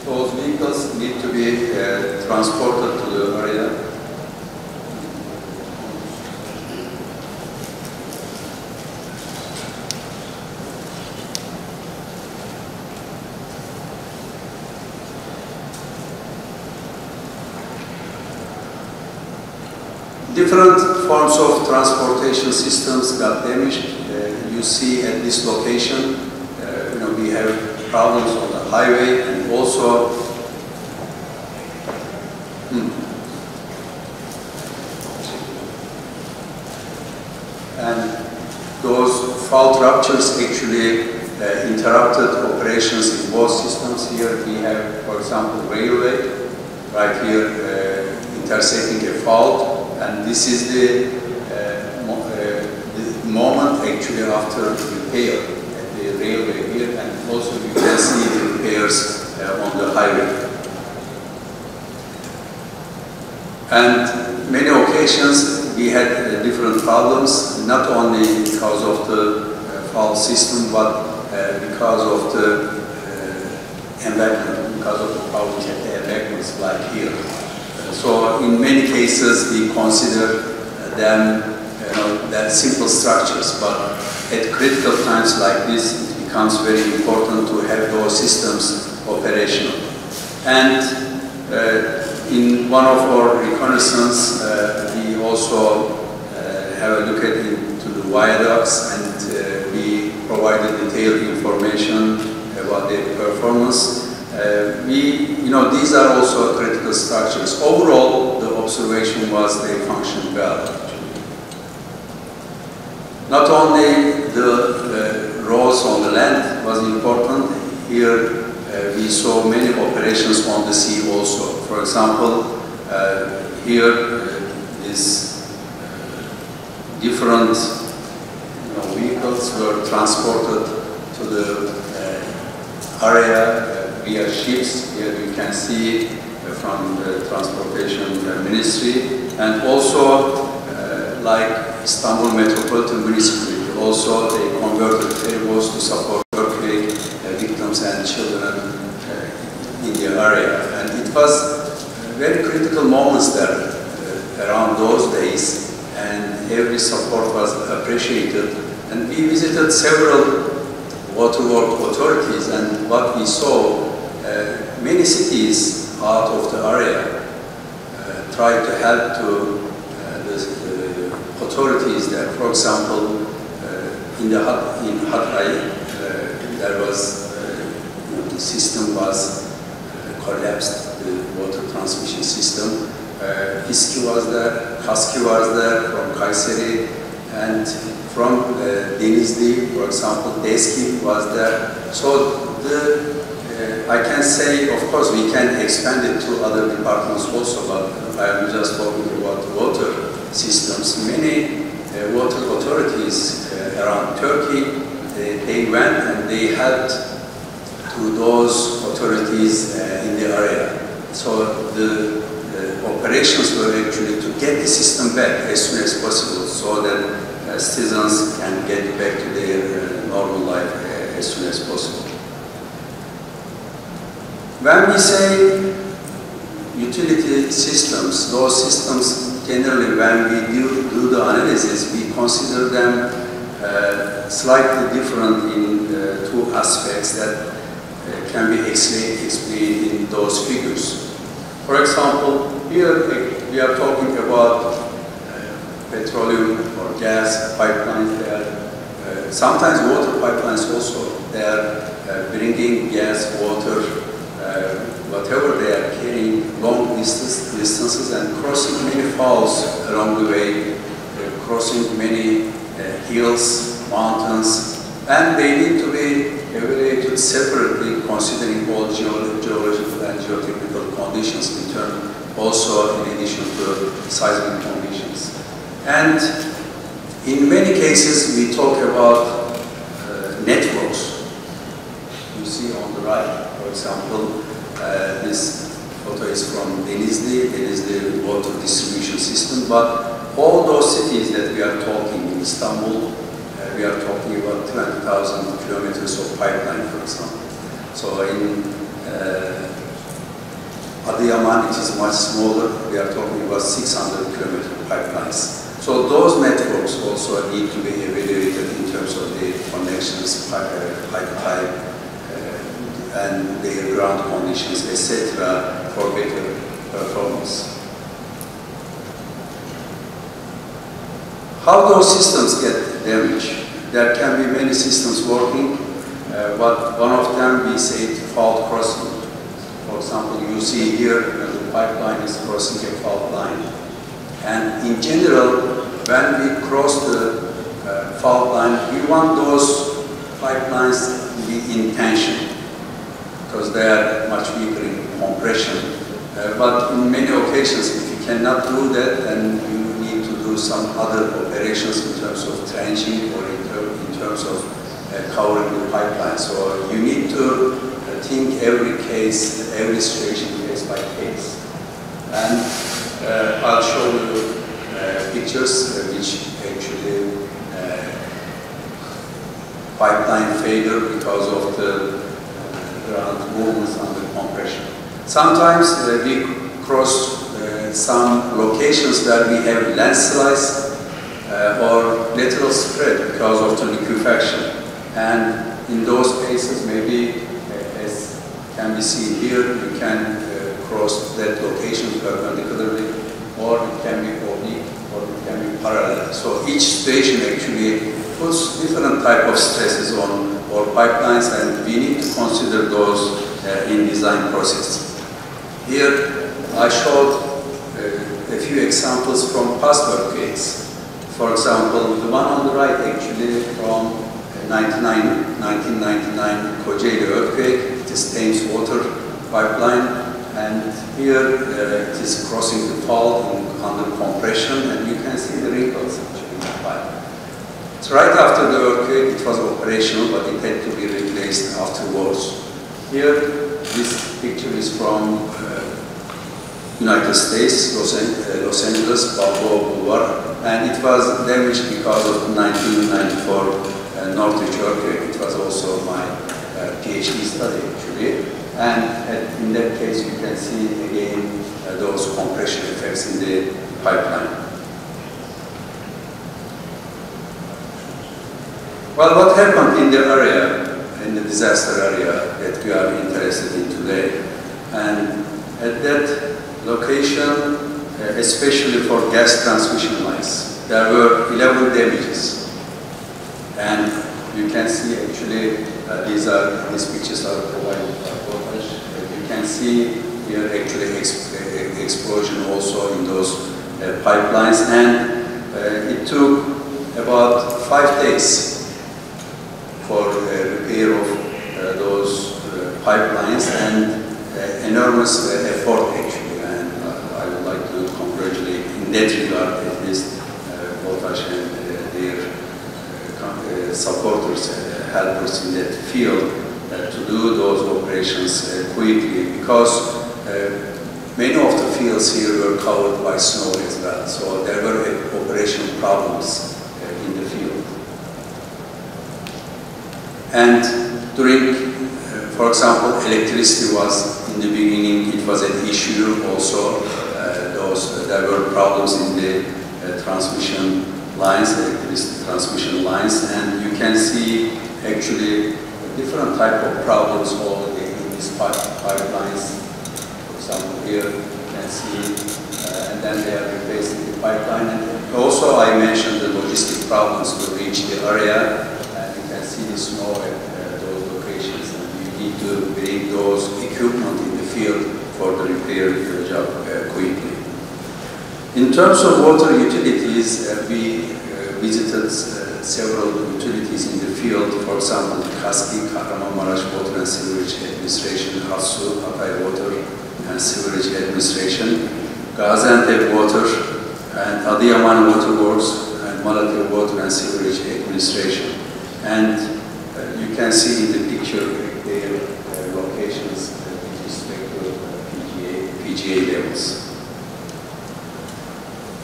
those vehicles need to be transported to the area. Different forms of transportation systems got damaged. You see at this location, we have problems on the highway, and also and those fault ruptures actually interrupted operations in both systems. Here we have, for example, railway right here intersecting a fault. And this is the moment actually after repair at the railway here, and also you can see the repairs on the highway. And many occasions we had different problems, not only because of the fault system, but because of the embankment, because of the problems at the embankments like here. So in many cases we consider them that simple structures, but at critical times like this it becomes very important to have those systems operational. And in one of our reconnaissance we also have a look into the viaducts, and we provided detailed information about their performance. These are also critical structures. Overall, the observation was they functioned well. Not only the roads on the land was important, here we saw many operations on the sea also. For example, here is different vehicles were transported to the area via ships. Here you can see from the Transportation Ministry, and also like Istanbul Metropolitan Municipality, also they converted ferryboats to support earthquake victims and children in the area. And it was very critical moments there around those days, and every support was appreciated. And we visited several waterwork authorities, and what we saw, many cities out of the area tried to help to the authorities there. For example, in Hatay, there was the system was collapsed, the water transmission system. İSKİ was there, KASKİ was there from Kayseri, and from Denizli, for example, DESKİ was there. So the I can say, of course, we can expand it to other departments also, but I am just talking about water systems. Many water authorities around Turkey, they went and they helped to those authorities in the area. So the operations were actually to get the system back as soon as possible, so that citizens can get back to their normal life as soon as possible. When we say utility systems, those systems generally, when we do the analysis, we consider them slightly different in two aspects that can be explained in those figures. For example, here we are talking about petroleum or gas pipelines. Sometimes water pipelines also. They are bringing gas, water, whatever they are carrying long distances and crossing many falls along the way, crossing many hills, mountains, and they need to be evaluated separately, considering all geological and geotechnical conditions in turn, also in addition to seismic conditions. And in many cases, we talk about networks. You see on the right, for example, this photo is from Denizli water distribution system, but all those cities that we are talking in Istanbul, we are talking about 20,000 kilometers of pipeline, for example. So in Adıyaman, it is much smaller, we are talking about 600 kilometer pipelines. So those networks also need to be evaluated in terms of the connections, pipe type, and their ground conditions, etc., for better performance. How those systems get damaged? There can be many systems working, but one of them we say fault crossing. For example, you see here the pipeline is crossing a fault line. And in general, when we cross the fault line, we want those pipelines to be in tension, because they are much weaker in compression. But in many occasions, if you cannot do that, then you need to do some other operations in terms of trenching or in terms of covering the pipeline. So you need to think every case, every situation case by case. And I'll show you pictures which actually pipeline failure because of the ground movements under compression. Sometimes we cross some locations where we have landslides or lateral spread because of the liquefaction. And in those cases, maybe as can be seen here, you can cross that location perpendicularly, or it can be oblique, or it can be parallel. So each station actually puts different type of stresses on our pipelines, and we need to consider those in design process. Here I showed a few examples from past earthquakes. For example, the one on the right actually from 1999 Kocaeli earthquake. It is Thames water pipeline, and here it is crossing the fault under compression, and you can see the wrinkles actually in the pipe. So right after the earthquake, it was operational, but it had to be replaced afterwards. Here, this picture is from United States, Los Angeles, Balboa Boulevard, and it was damaged because of the 1994 Northwich earthquake. It was also my PhD study actually, and in that case you can see again those compression effects in the pipeline. Well, what happened in the area, in the disaster area that we are interested in today? And at that location, especially for gas transmission lines, there were 11 damages. And you can see actually, these pictures are provided by photos. You can see here actually explosion also in those pipelines, and it took about 5 days for repair of those pipelines and enormous effort actually, and I would like to congratulate in that regard at least Voltash and their supporters, helpers in that field to do those operations quickly, because many of the fields here were covered by snow as well, so there were operational problems in the field. And during, for example, electricity was in the beginning, it was an issue also. There were problems in the transmission lines, electricity transmission lines, and you can see actually different type of problems already in these pipelines. For example, here you can see, and then they are replacing the pipeline. And also I mentioned the logistic problems to reach the area, and you can see the snow at those locations, and you need to bring those equipment in the field for the repair job quickly. In terms of water utilities, we visited several utilities in the field. For example, Kahramanmaraş Water and Sewerage Administration, HASU, Hatay Water and Sewerage Administration, Gaziantep Water and Adıyaman Water Works, and Malatya Water and Sewerage Administration. And you can see in the picture their locations with respect to PGA levels.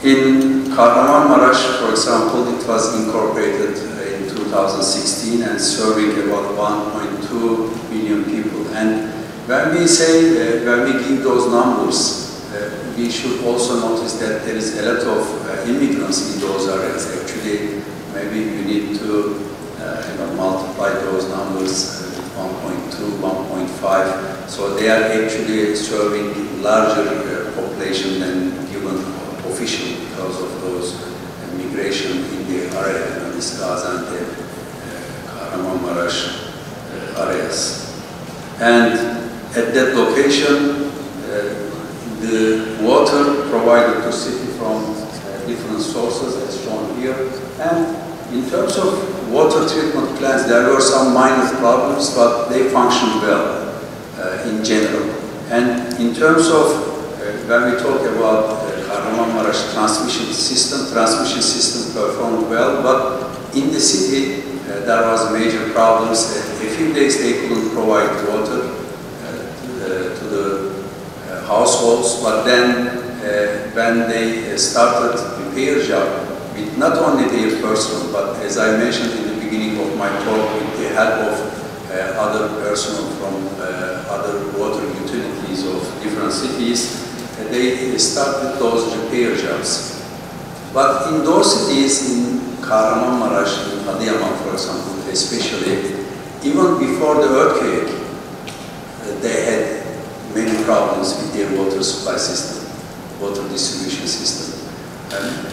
In Kahramanmaraş, for example, it was incorporated in 2016 and serving about 1.2 million people. And when we say, when we give those numbers, we should also notice that there is a lot of immigrants in those areas. Actually, maybe you need to multiply those numbers with 1.2, 1.5. So they are actually serving larger population than given officially because of those migration in the area, this Gaziantep, Kahramanmaraş areas. And at that location, the water provided to city from different sources as shown here. And in terms of water treatment plants, there were some minor problems, but they functioned well in general. And in terms of when we talk about Kahramanmaraş transmission system performed well, but in the city there was major problems. A few days they couldn't provide water to the households, but then when they started repair job with not only their personnel, but as I mentioned in the beginning of my talk, with the help of other personnel from other water utilities of different cities, they started those repair jobs. But in those cities, in Kahramanmaraş, in Adıyaman, for example, especially, even before the earthquake, they had many problems with their water supply system, water distribution system. And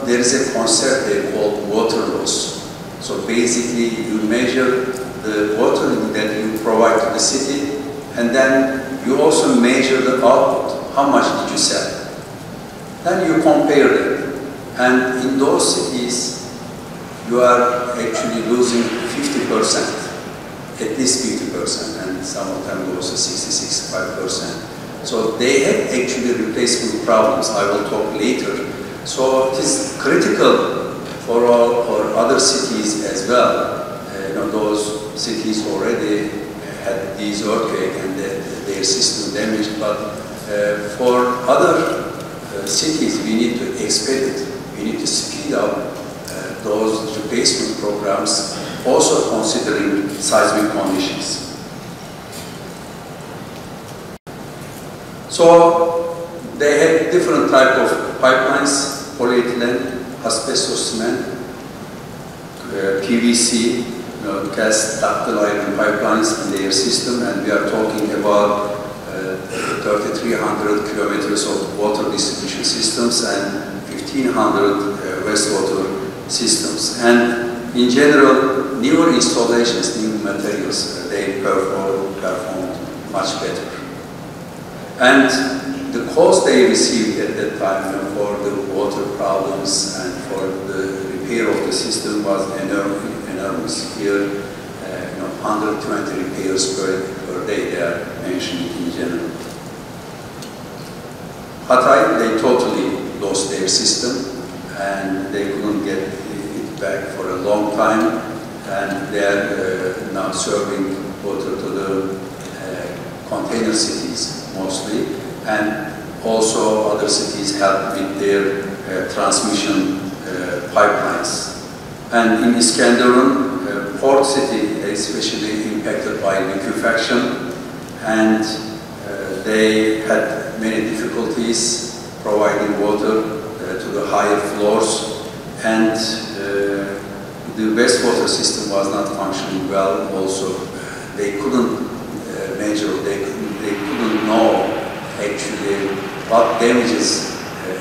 there is a concept they call water loss. So basically, you measure the water that you provide to the city, and then you also measure the output. How much did you sell? Then you compare it. And in those cities, you are actually losing 50%, at least 50%, and some of them also 60–65%. So they have actually replacement problems. I will talk later. So it is critical for all or other cities as well. Those cities already had these earthquakes and their system damaged, but for other cities we need to expedite it. We need to speed up those replacement programs, also considering seismic conditions. So they had different type of pipelines: polyethylene, asbestos cement, PVC, cast ductile iron pipelines in their system, and we are talking about 3,300 kilometers of water distribution systems and 1,500 wastewater systems. And in general, newer installations, new materials, they performed much better. And the cost they received at that time for the water problems and for the repair of the system was enormous. Here, 120 repairs per day. They are mentioned in general. Hatay, they totally lost their system and they couldn't get it back for a long time, and they are now serving water to the container cities mostly, and also other cities help with their transmission pipelines. And in Iskenderun, port city, especially impacted by liquefaction, and they had many difficulties providing water to the higher floors, and the wastewater system was not functioning well. Also, they couldn't measure, they couldn't know actually what damages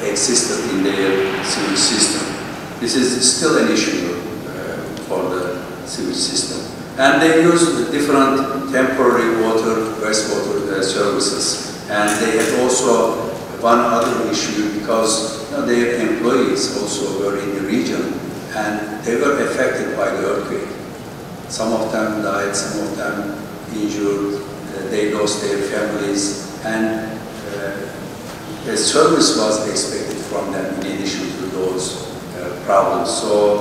existed in their sewage system. This is still an issue for the sewage system. And they use different temporary water, wastewater services. And they had also one other issue, because their employees also were in the region and they were affected by the earthquake. Some of them died, some of them injured, they lost their families, and a service was expected from them in addition to those problems. So,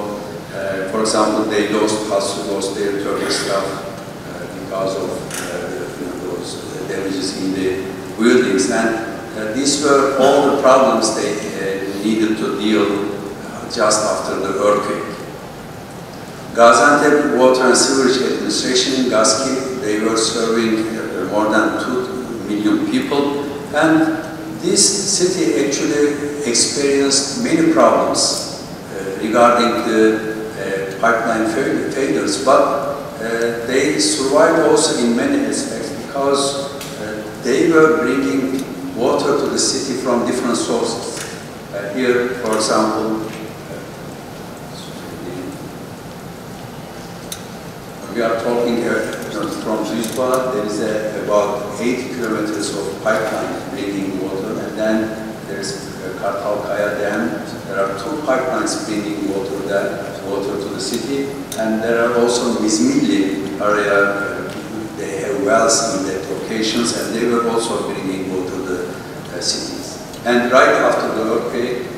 for example, they lost their Turkish staff because of those damages in the buildings, and these were all the problems they needed to deal just after the earthquake. Gaziantep Water and Sewerage Administration, GASKI, they were serving more than 2 million people, and this city actually experienced many problems regarding the pipeline failures, but they survived also in many aspects because they were bringing water to the city from different sources. Here, for example, we are talking from Şubat, there is about 80 kilometers of pipeline bringing water, and then there is Kartalkaya Dam. There are 2 pipelines bringing water to the city, and there are also Mizmilli area. They have wells in that locations, and they were also bringing water to the cities. And right after the earthquake,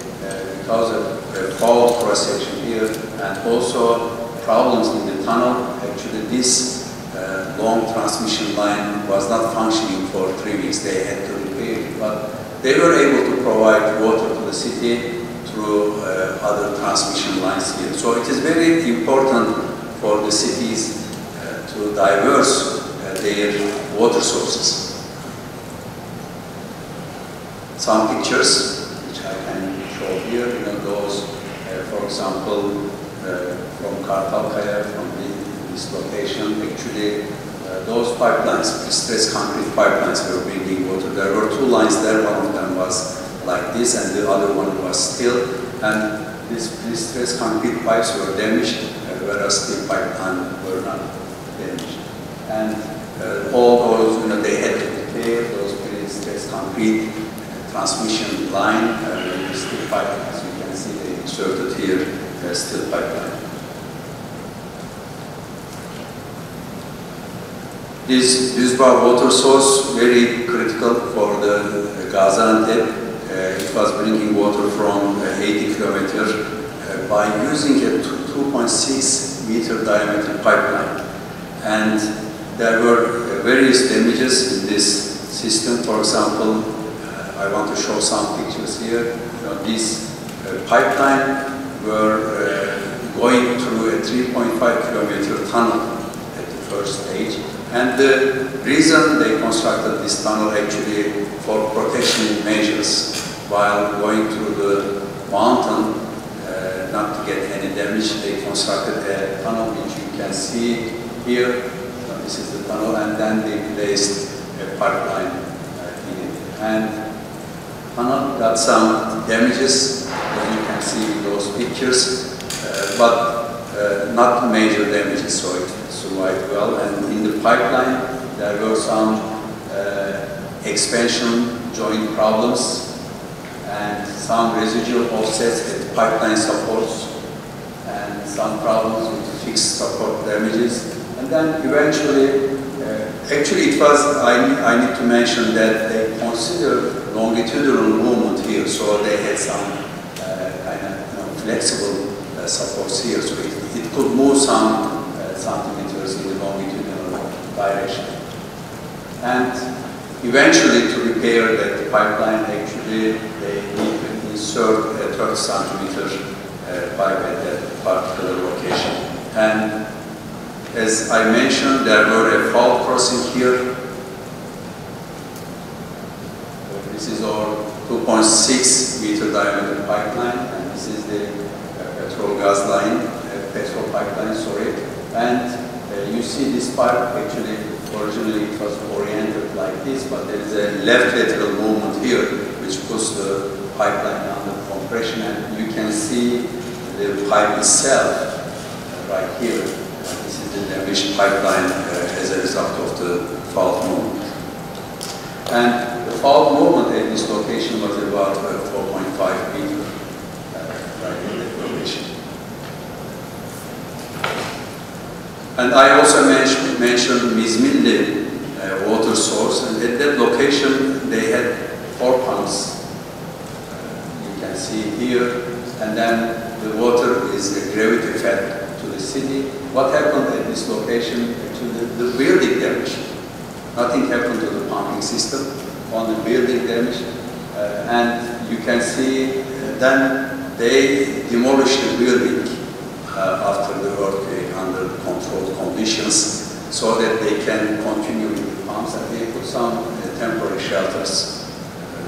because of a fault cross-section here, and also problems in the tunnel, actually this long transmission line was not functioning for 3 weeks. They had to repair it, but they were able to provide water to the city through other transmission lines here. So it is very important for the cities to diverse their water sources. Some pictures which I can show here, those, for example, from Kartalkaya, from this location, actually those pipelines, stress concrete pipelines, were bringing water. There were 2 lines there, one of them was like this and the other one was steel, and these stress concrete pipes were damaged, whereas the pipeline were not damaged. And all those, they had to repair those stress concrete transmission line, steel pipe, as you can see, they inserted here steel pipeline. This Düzba water source, very critical for the Gaziantep. It was bringing water from 80 kilometers by using a 2.6 meter diameter pipeline. And there were various damages in this system. For example, I want to show some pictures here. This pipeline were going through a 3.5 kilometer tunnel at the first stage. And the reason they constructed this tunnel actually for protection measures while going through the mountain, not to get any damage. They constructed a tunnel which you can see here. This is the tunnel, and then they placed a pipeline in it. And tunnel got some damages, as you can see in those pictures, but not major damages, so it survived well. And in the pipeline, there were some expansion joint problems and some residual offsets at pipeline supports and some problems with fixed support damages. And And then eventually, actually it was, I need to mention that they considered longitudinal movement here, so they had some kind of flexible supports here, so it could move some centimeters in the longitudinal direction. And eventually, to repair that pipeline, actually they need to insert a 30 centimeter pipe at that particular location. And as I mentioned, there were a fault crossing here. This is our 2.6 meter diameter pipeline, and this is the petrol gas line, petrol pipeline, sorry. And you see this pipe, actually, originally it was oriented like this, but there is a left lateral movement here, which puts the pipeline under compression, and you can see the pipe itself right here. This is the damaged pipeline as a result of the fault movement. And the fault movement at this location was about 4.5 meters right in that location. And I also mentioned Mizmilli water source, and at that location they had 4 pumps. You can see here, and then the water is gravity fed to the city. What happened at this location? Actually, the building damage. Nothing happened to the pumping system, on the building damage, and you can see then they demolished the building after the earthquake under controlled conditions, so that they can continue with the pumps, and they put some temporary shelters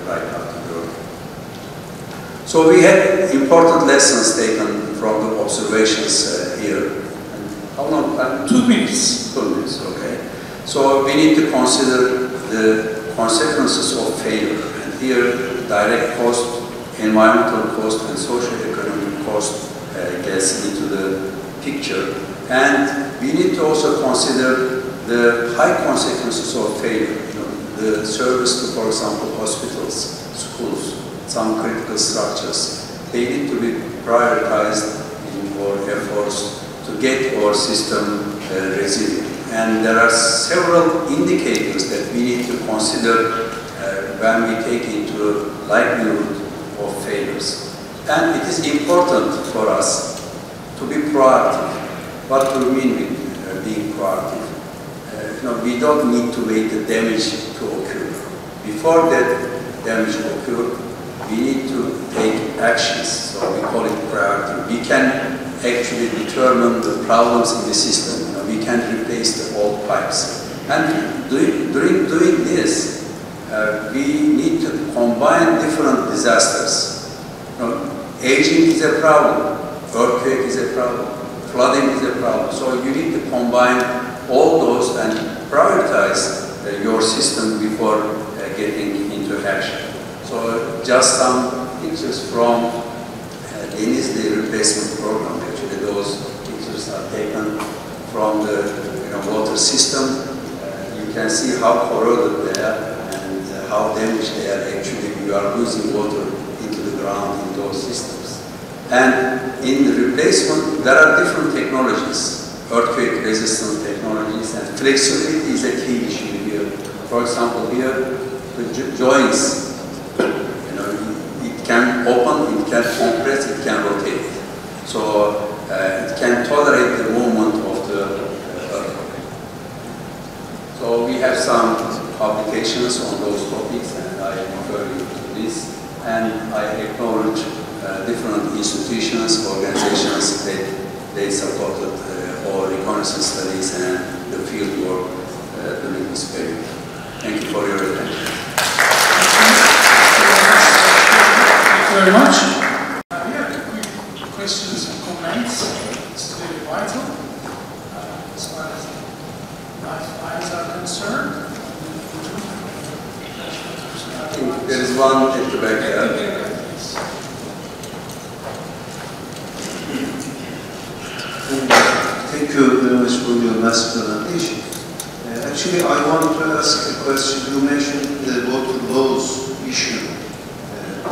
right after the earthquake. So we had important lessons taken from the observations here. And how long time? 2 minutes. 2 minutes, okay. So we need to consider the consequences of failure, and here direct cost, environmental cost, and socio-economic cost gets into the picture. And we need to also consider the high consequences of failure. You know, the service to, for example, hospitals, schools, some critical structures. They need to be prioritized in our efforts to get our system resilient. And there are several indicators that we need to consider when we take into likelihood of failures. And it is important for us to be proactive. What do we mean with being proactive? We don't need to wait the damage to occur. Before that damage occurs, we need to take actions, so we call it proactive. We can actually determine the problems in the system. We can replace the old pipes. And during doing this, we need to combine different disasters. Aging is a problem, earthquake is a problem, flooding is a problem. So you need to combine all those and prioritize your system before getting into action. So just some pictures from Denizli replacement program. Actually, those pictures are taken from the water system. You can see how corroded they are and how damaged they are. Actually, you are losing water into the ground in those systems. And in the replacement, there are different technologies, earthquake-resistant technologies, and flexibility is a key issue here. For example, here, the joints, it can open, it can compress, it can rotate. So it can tolerate the movement of the earthquake. So we have some publications on those topics, and I refer you to this. And I acknowledge different institutions, organizations that they supported our reconnaissance studies and the field work during this period. Thank you for your attention. Thank you very much. We have quick questions and comments. It's very vital as far as lifelines are concerned. There is one at the back there. Thank you very much for your nice presentation. Actually, I want to ask a question. You mentioned the water laws issue,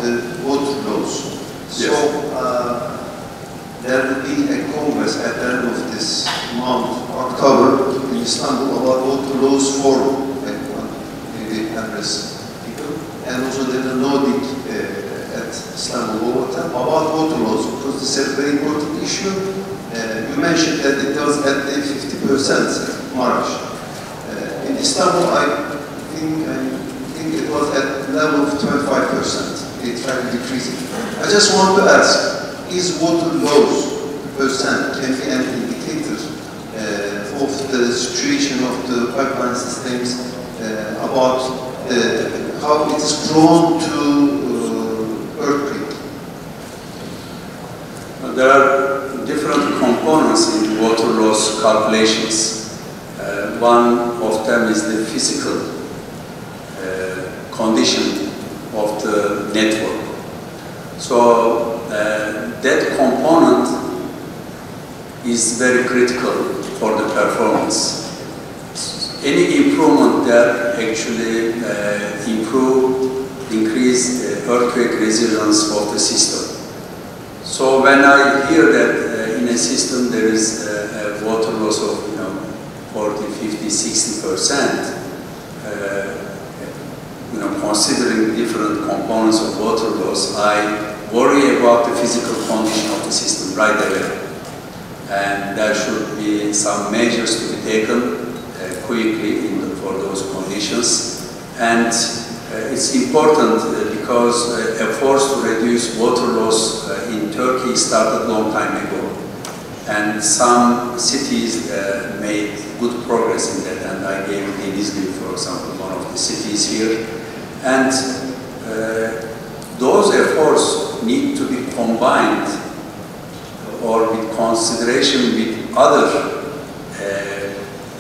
the water laws. Yes. So, there will be a congress at the end of this month, October, in Istanbul about water laws forum, maybe address people, and also the Nordic at Istanbul about water laws, because this is a very important issue. You mentioned that it was at the 50% March. In Istanbul, I think it was at level of 25%. It tried decreasing. I just want to ask, is water laws percent can be an indicator of the situation of the pipeline systems about how it is prone to earthquake? There are different components in water loss calculations. One of them is the physical condition of the network. So that component is very critical for the performance. Any improvement there actually increase earthquake resilience of the system. So when I hear that in a system there is a water loss of 40, 50, 60%, considering different components of water loss, I worry about the physical condition of the system right away. And there should be some measures to be taken quickly for those conditions. And it's important because efforts to reduce water loss in Turkey started a long time ago. And some cities made good progress in that, and I gave Denizli, for example, one of the cities here. And those efforts need to be combined or with consideration with other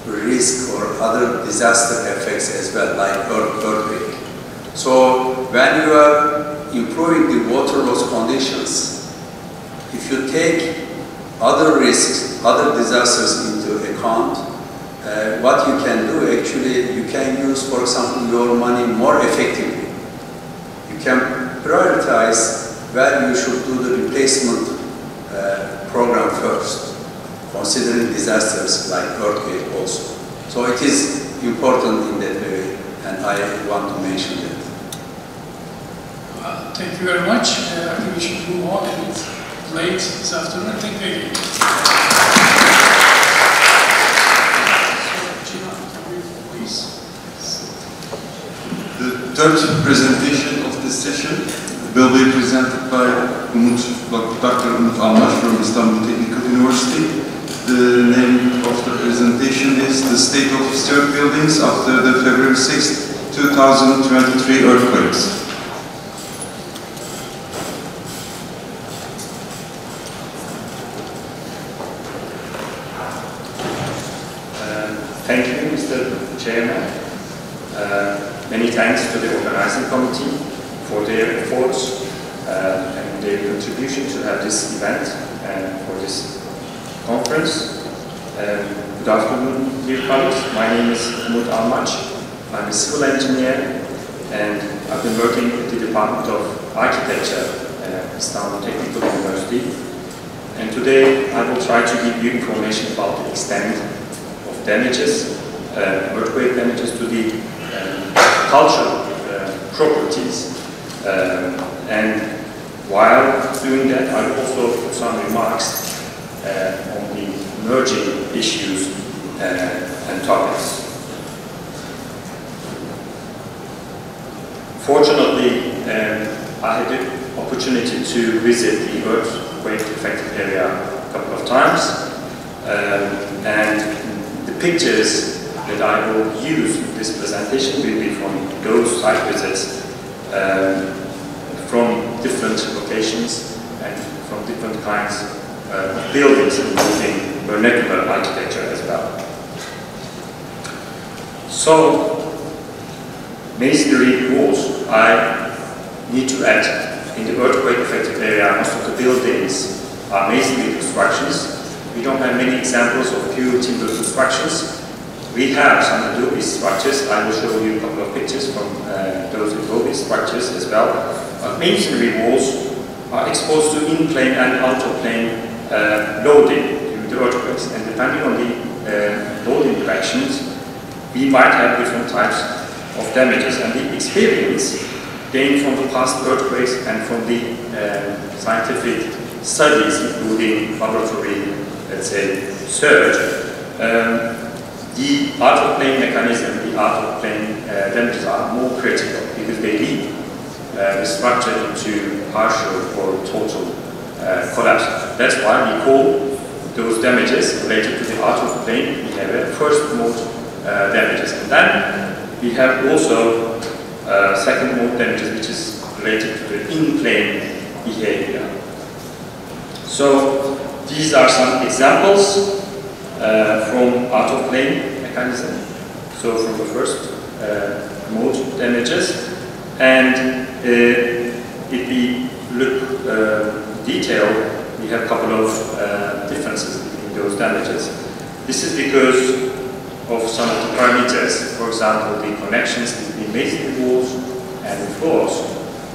risk or other disaster effects as well, like earthquake. So when you are improving the water loss conditions, if you take other risks, other disasters into account, what you can do actually, you can use, for example, your money more effectively. You can prioritize where you should do the replacement program first, considering disasters like earthquake also. So it is important in that way, and I want to mention that. Thank you very much. I think we should move on a bit late this afternoon. Thank you. The third presentation of this session will be presented by Dr. Umut Almaç from Istanbul Teknik Üniversitesi. The name of the presentation is The State of Historic Buildings After the February 6, 2023 Earthquakes. Thank you, Mr. Chairman. Many thanks to the organizing committee for their efforts and their contribution to have this event and for this conference. Good afternoon, dear colleagues. My name is Umut Almaç. I'm a civil engineer and I've been working at the Department of Architecture at Istanbul Teknik Üniversitesi. And today I will try to give you information about the extent of damages, earthquake damages to the cultural properties. And while doing that, I will also put some remarks on the emerging issues and topics. Fortunately, I had the opportunity to visit the earthquake-affected area a couple of times, and the pictures that I will use in this presentation will be from those site visits from different locations and from different kinds of buildings, including vernacular architecture as well. So, masonry walls, I need to add, in the earthquake-affected area, most of the buildings are masonry constructions. We don't have many examples of pure timber constructions. We have some adobe structures. I will show you a couple of pictures from those adobe structures as well. But masonry walls are exposed to in-plane and out-of-plane loading during the earthquakes, and depending on the loading directions, we might have different types of damages. And the experience gained from the past earthquakes and from the scientific studies, including laboratory, let's say, research, the out-of-plane mechanism, the out-of-plane damages are more critical because they lead the structure into partial or total collapse. That's why we call those damages related to the out-of-plane, we have a first mode damages. And then we have also second mode damages, which is related to the in-plane behavior. So these are some examples from out-of-plane mechanism. So from the first mode damages, and if we look detail, we have a couple of differences between those damages. This is because of some of the parameters, for example, the connections between masonry walls and the floors,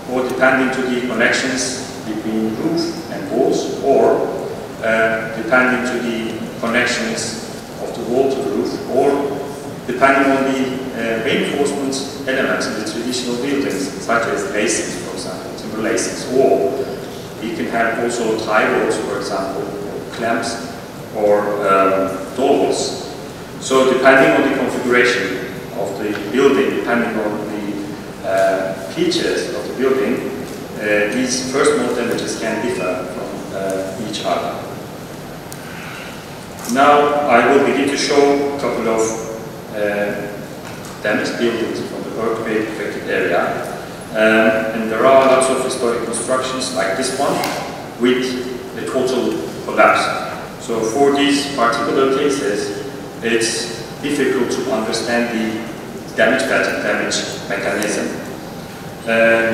or depending to the connections between roof and walls, or depending to the connections of the wall to the roof, or depending on the reinforcement elements in the traditional buildings, such as lacings, for example, timber lacings, or you can have also tie walls, for example, or clamps, or doors. So depending on the configuration of the building, depending on the features of the building, these first mode damages can differ from each other. Now I will begin to show a couple of damaged buildings from the earthquake affected area. And there are lots of historic constructions like this one with a total collapse. So for these particular cases, it's difficult to understand the damage pattern, damage mechanism.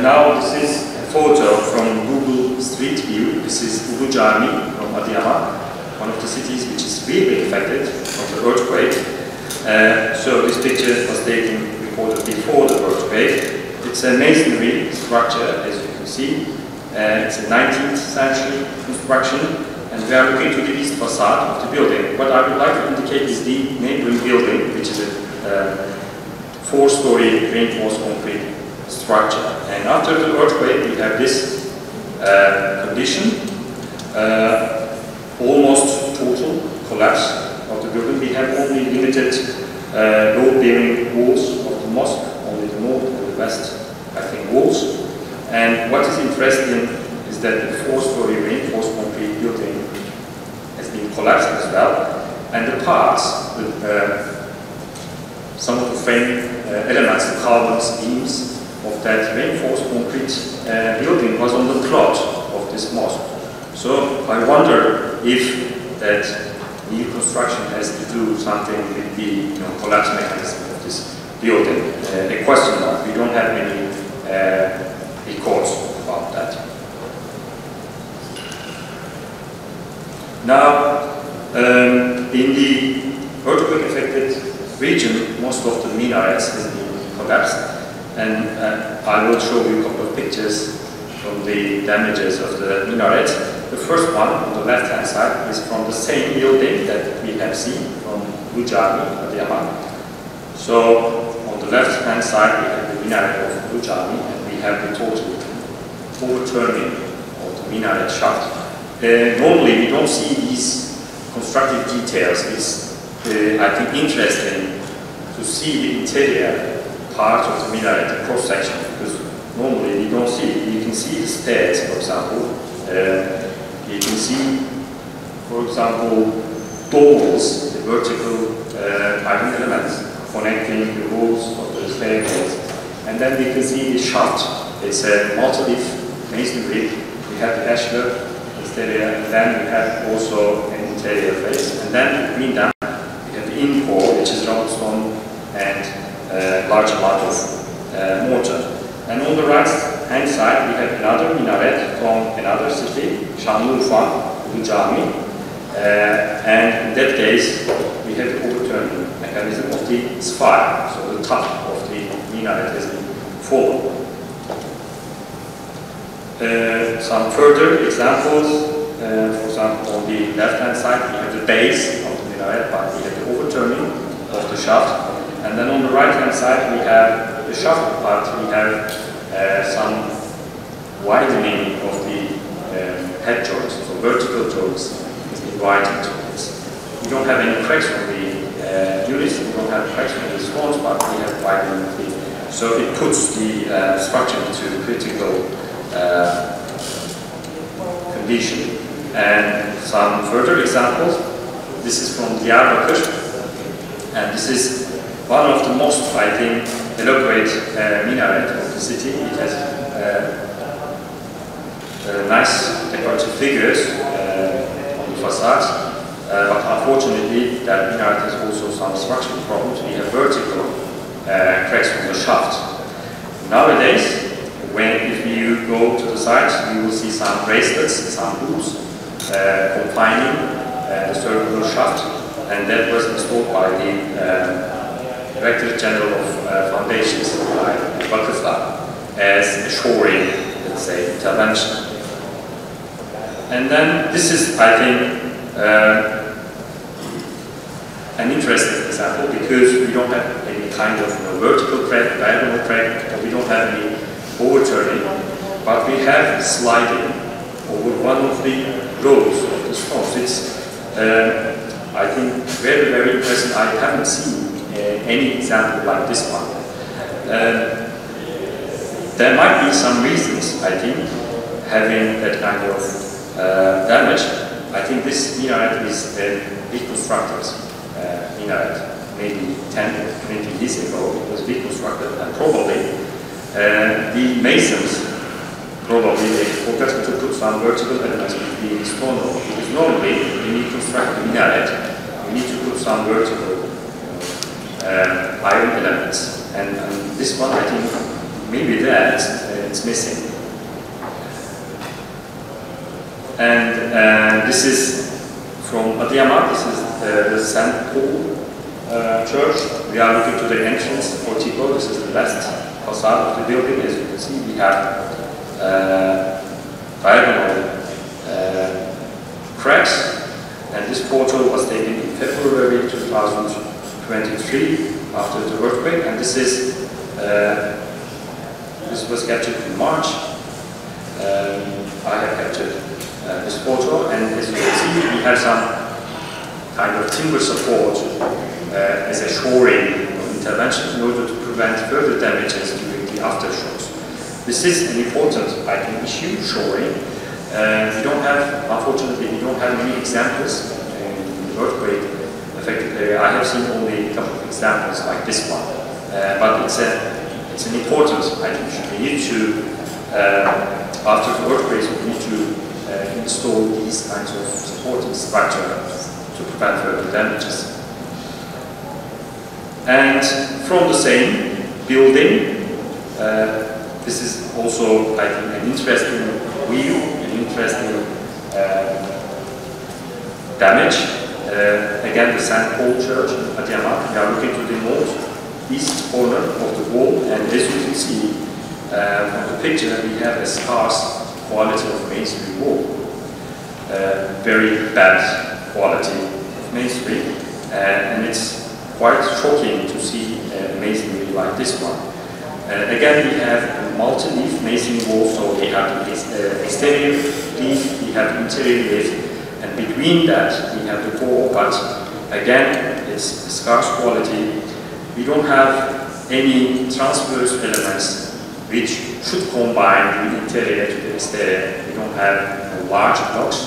Now this is a photo from Google Street View. This is Ulu Cami from Adıyaman, one of the cities which is really affected from the earthquake. So this picture was taken, recorded before the earthquake. It's a masonry structure, as you can see. It's a 19th century construction. And we are looking to the east facade of the building. What I would like to indicate is the neighboring building, which is a 4-story reinforced concrete structure. And after the earthquake, we have this condition, almost total collapse of the building. We have only limited load-bearing walls of the mosque, only the north and the west, I think, walls. And what is interesting is that the 4-story reinforced concrete building has been collapsed as well, and the parts with some of the frame elements, the columns, beams of that reinforced concrete building was on the plot of this mosque. So I wonder if that new construction has to do something with the collapse mechanism of this building. A question mark. We don't have any records about that. Now, in the earthquake-affected region, most of the minarets has been collapsed, and I will show you a couple of pictures from the damages of the minarets. The first one on the left-hand side is from the same building that we have seen from Ulu Cami, Adıyaman. So, on the left-hand side, we have the minaret of Ulu Cami, and we have the total overturning of the minaret shaft. Normally, we don't see these constructive details. It's, I think, interesting to see the interior part of the minaret, the cross-section, because normally we don't see it. You can see the stairs, for example. You can see, for example, doors, the vertical iron elements connecting the walls of the staircase. And then we can see the shaft. It's a multi-leaf masonry. We have the ashlar, and then we have also an interior face, and then between them we have the in core, which is rubble stone and large amount of mortar. And on the right hand side we have another minaret from another city, Şanlıurfa, Ulu Cami, and in that case we have the overturning mechanism of the spire, so the top of the minaret has been fallen. Some further examples For example, on the left-hand side, we have the base of the minaret, but we have the overturning of the shaft. And then on the right-hand side, we have the shaft part. We have some widening of the head joints, so vertical joints is widened to this. We don't have any cracks on the units, we don't have cracks on the stones, but we have widening of the. So it puts the structure into critical condition. And some further examples. This is from Diyarbakir, and this is one of the most, I think, elaborate minaret of the city. It has nice decorative figures on the facade, but unfortunately that minaret has also some structural problems. We have vertical cracks from the shaft. Nowadays, if you go to the site, you will see some bracelets, some hoops confining the circular shaft, and that was installed by the Director General of Foundations, by Vakıflar, as a shoring, let's say, intervention. And then this is, I think, an interesting example because we don't have any kind of vertical crack, diagonal crack, or we don't have any overturning, but we have sliding over one of the rows of the stones. It's, I think, very, very impressive. I haven't seen any example like this one. There might be some reasons, I think, having that kind of damage. I think this minaret is a reconstructed minaret. Maybe 10, 20 years ago it was reconstructed, and probably the masons, probably they forgot to put some vertical elements between the stone wall. Because normally, when you construct a minaret, you need to put some vertical iron elements. And this one, I think, maybe that it's missing. And this is from Adıyaman. This is the St. Paul church. We are looking to the entrance portico. This is the last facade of the building. As you can see, we have diagonal cracks, and this photo was taken in February 2023 after the earthquake, and this is this was captured in March. I have captured this photo, and as you can see, we have some kind of timber support as a shoring intervention in order to prevent further damages during the aftershocks. This is an important, I think, issue, shoring. We don't have, unfortunately, we don't have many examples in the earthquake affected area. I have seen only a couple of examples like this one, but it's an important, I think, we need to, after the earthquakes, we need to install these kinds of supporting structure to prevent further damages. And from the same building, this is also, I think, an interesting view, an interesting damage. Again, the St. Paul Church in Adıyaman. We are looking to the northeast corner of the wall, and as you can see from the picture, we have a scarce quality of masonry wall. Very bad quality of masonry, and it's quite shocking to see masonry like this one. Again, we have multi-leaf masonry walls, so we have the exterior leaf, we have the interior leaf, and between that we have the core, but again, it's scarce quality. We don't have any transverse elements which should combine the interior to the exterior. We don't have large blocks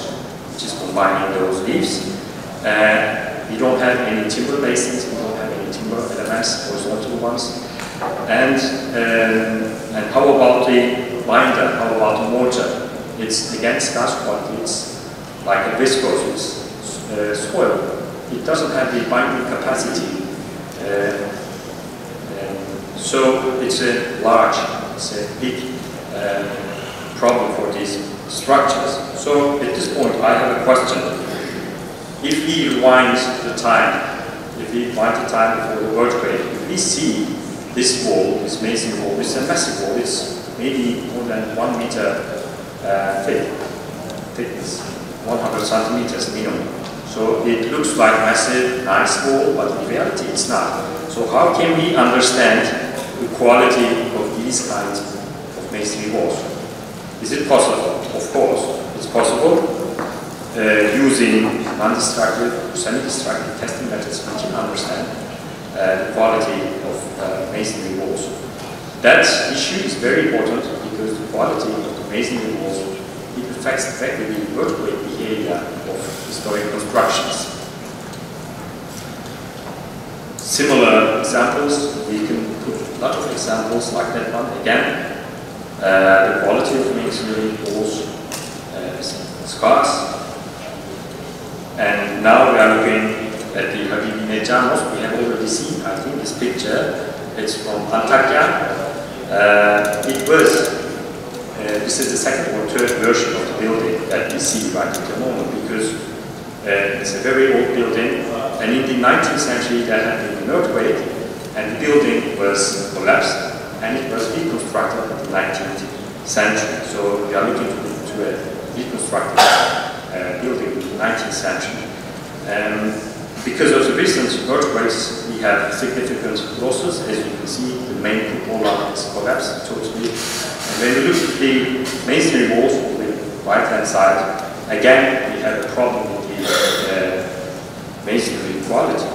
which is combining those leaves. We don't have any timber masons, we don't have any timber elements, horizontal ones. And how about the binder, how about the mortar? It's again scarce quality, it's like a viscose, it's soil. It doesn't have the binding capacity. So it's a big problem for these structures. So at this point I have a question. If we rewind the time, before the earthquake, if we see this wall, this masonry wall, it's a massive wall, it's maybe more than 1 meter thickness. 100 centimeters minimum. So it looks like massive, nice wall, but in reality it's not. So how can we understand the quality of these kinds of masonry walls? Is it possible? Of course, it's possible. Using non-destructive, semi-destructive testing methods, we can understand the quality of masonry walls. That issue is very important because the quality of the masonry walls, it affects directly the earthquake behavior of historic constructions. Similar examples, we can put a lot of examples like that one. Again, the quality of masonry walls is scarce. And now we are looking at the Habibi Mosque. We have already seen, I think, this picture. It's from Antakya. This is the second or third version of the building that we see right at the moment, because it's a very old building, and in the 19th century there had been an earthquake, and the building was collapsed, and it was reconstructed in the 19th century. So we are looking to a reconstructed building in the 19th century. Because of the recent earthquakes, we have significant losses. As you can see, the main cupola is collapsed totally. And when we look at the masonry walls on the right-hand side, again, we have a problem with the masonry quality.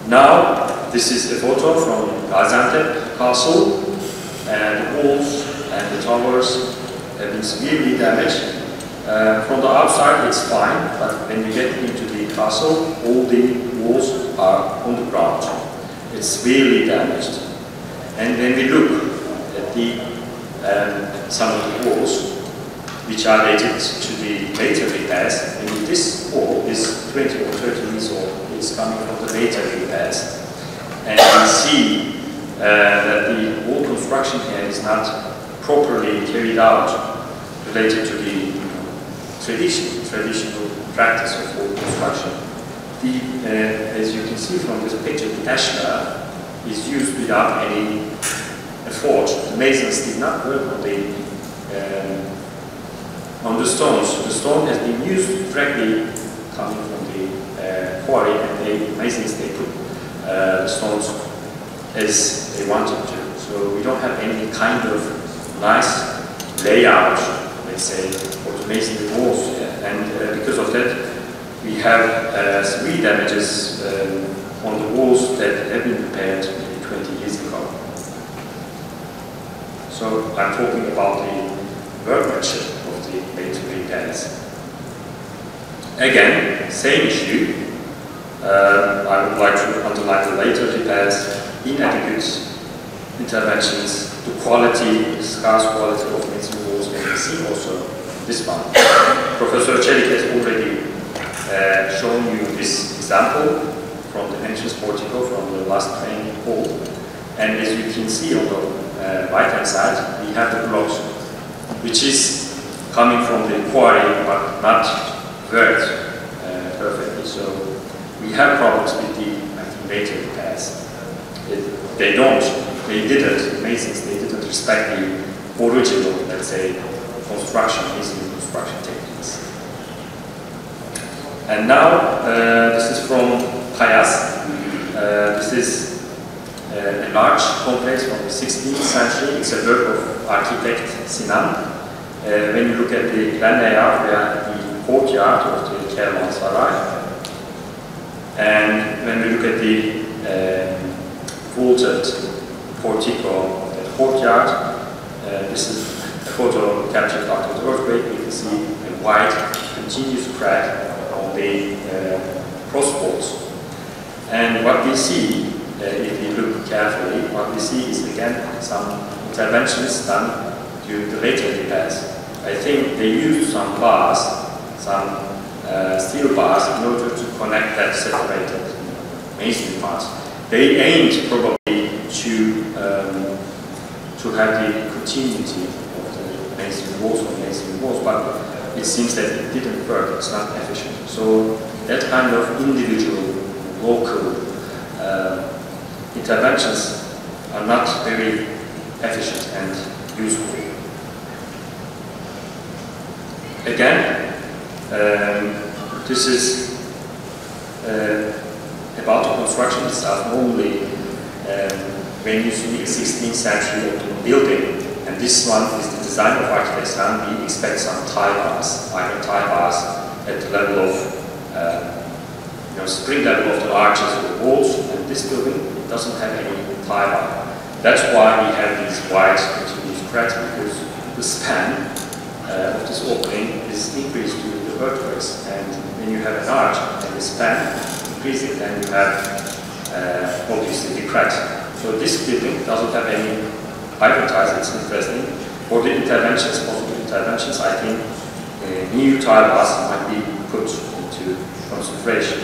Now, this is a photo from Gaziantep Castle, and the walls and the towers have been severely damaged. From the outside it's fine, but when you get into the castle, all the walls are on the ground. It's severely damaged. And when we look at the some of the walls, which are dated to the later repairs, and this wall is 20 or 30 years old, it's coming from the later repairs. And we see that the wall construction here is not properly carried out related to the traditional practice of wall construction. As you can see from this picture, the ashlar is used without any effort. The masons did not work on the stones. The stone has been used directly coming from the quarry, and the masons, they put the stones as they wanted to. So we don't have any kind of nice layout, let's say, for the masonry walls, and because of that, we have severe damages on the walls that have been repaired maybe 20 years ago. So I'm talking about the workmanship of the masonry repairs. Again, same issue. I would like to underline the later repairs, inadequate interventions, the quality, the scarce quality of masonry walls, and you see also this one. Professor Çelik has already shown you this example from the entrance portico from the last training hall. And as you can see on the right-hand side, we have the blocks, which is coming from the quarry but not worked perfectly. So we have problems with the later repairs. They didn't, the masons, they didn't respect the original, let's say, masonry construction techniques. And now, this is from Kayas. This is a large complex from the 16th century. It's a work of architect Sinan. When you look at the plan layout, we are the courtyard of the Kahramanmaraş. And when we look at the vaulted portico of the courtyard, this is a photo captured after the earthquake. You can see a wide, continuous crack on the cross walls. And what we see, if you look carefully, what we see is again some interventions done during the later repairs. I think they used some bars, some steel bars, in order to connect that separated masonry parts. They aimed probably to have the continuity of the masonry walls, but it seems that it didn't work. It's not efficient. So that kind of individual, local interventions are not very efficient and useful. again, this is about the construction itself. Normally, when you see a 16th century building, and this one is the design of architects, and we expect some tie bars, iron tie bars at the level of spring level of the arches of the walls, and this building doesn't have any tie bar. That's why we have these wide continuous cracks, because the span of this opening is increased during the earthquakes, and when you have an arch and the span increases, then you have obviously the cracks. So this building doesn't have any iron ties. It's interesting. For the interventions, possible interventions, I think new tie bars might be put into consideration.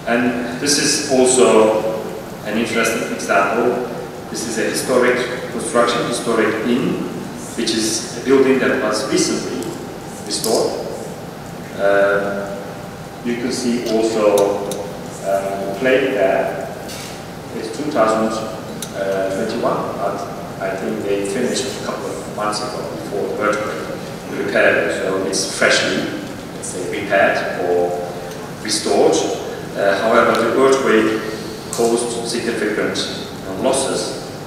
And this is also an interesting example. This is a historic construction, historic inn, which is a building that was recently restored. You can see also the plate there. It's 2021, but I think they finished a couple of months ago before the earthquake repaired, so it's freshly, let's say, repaired or restored. However, the earthquake caused significant losses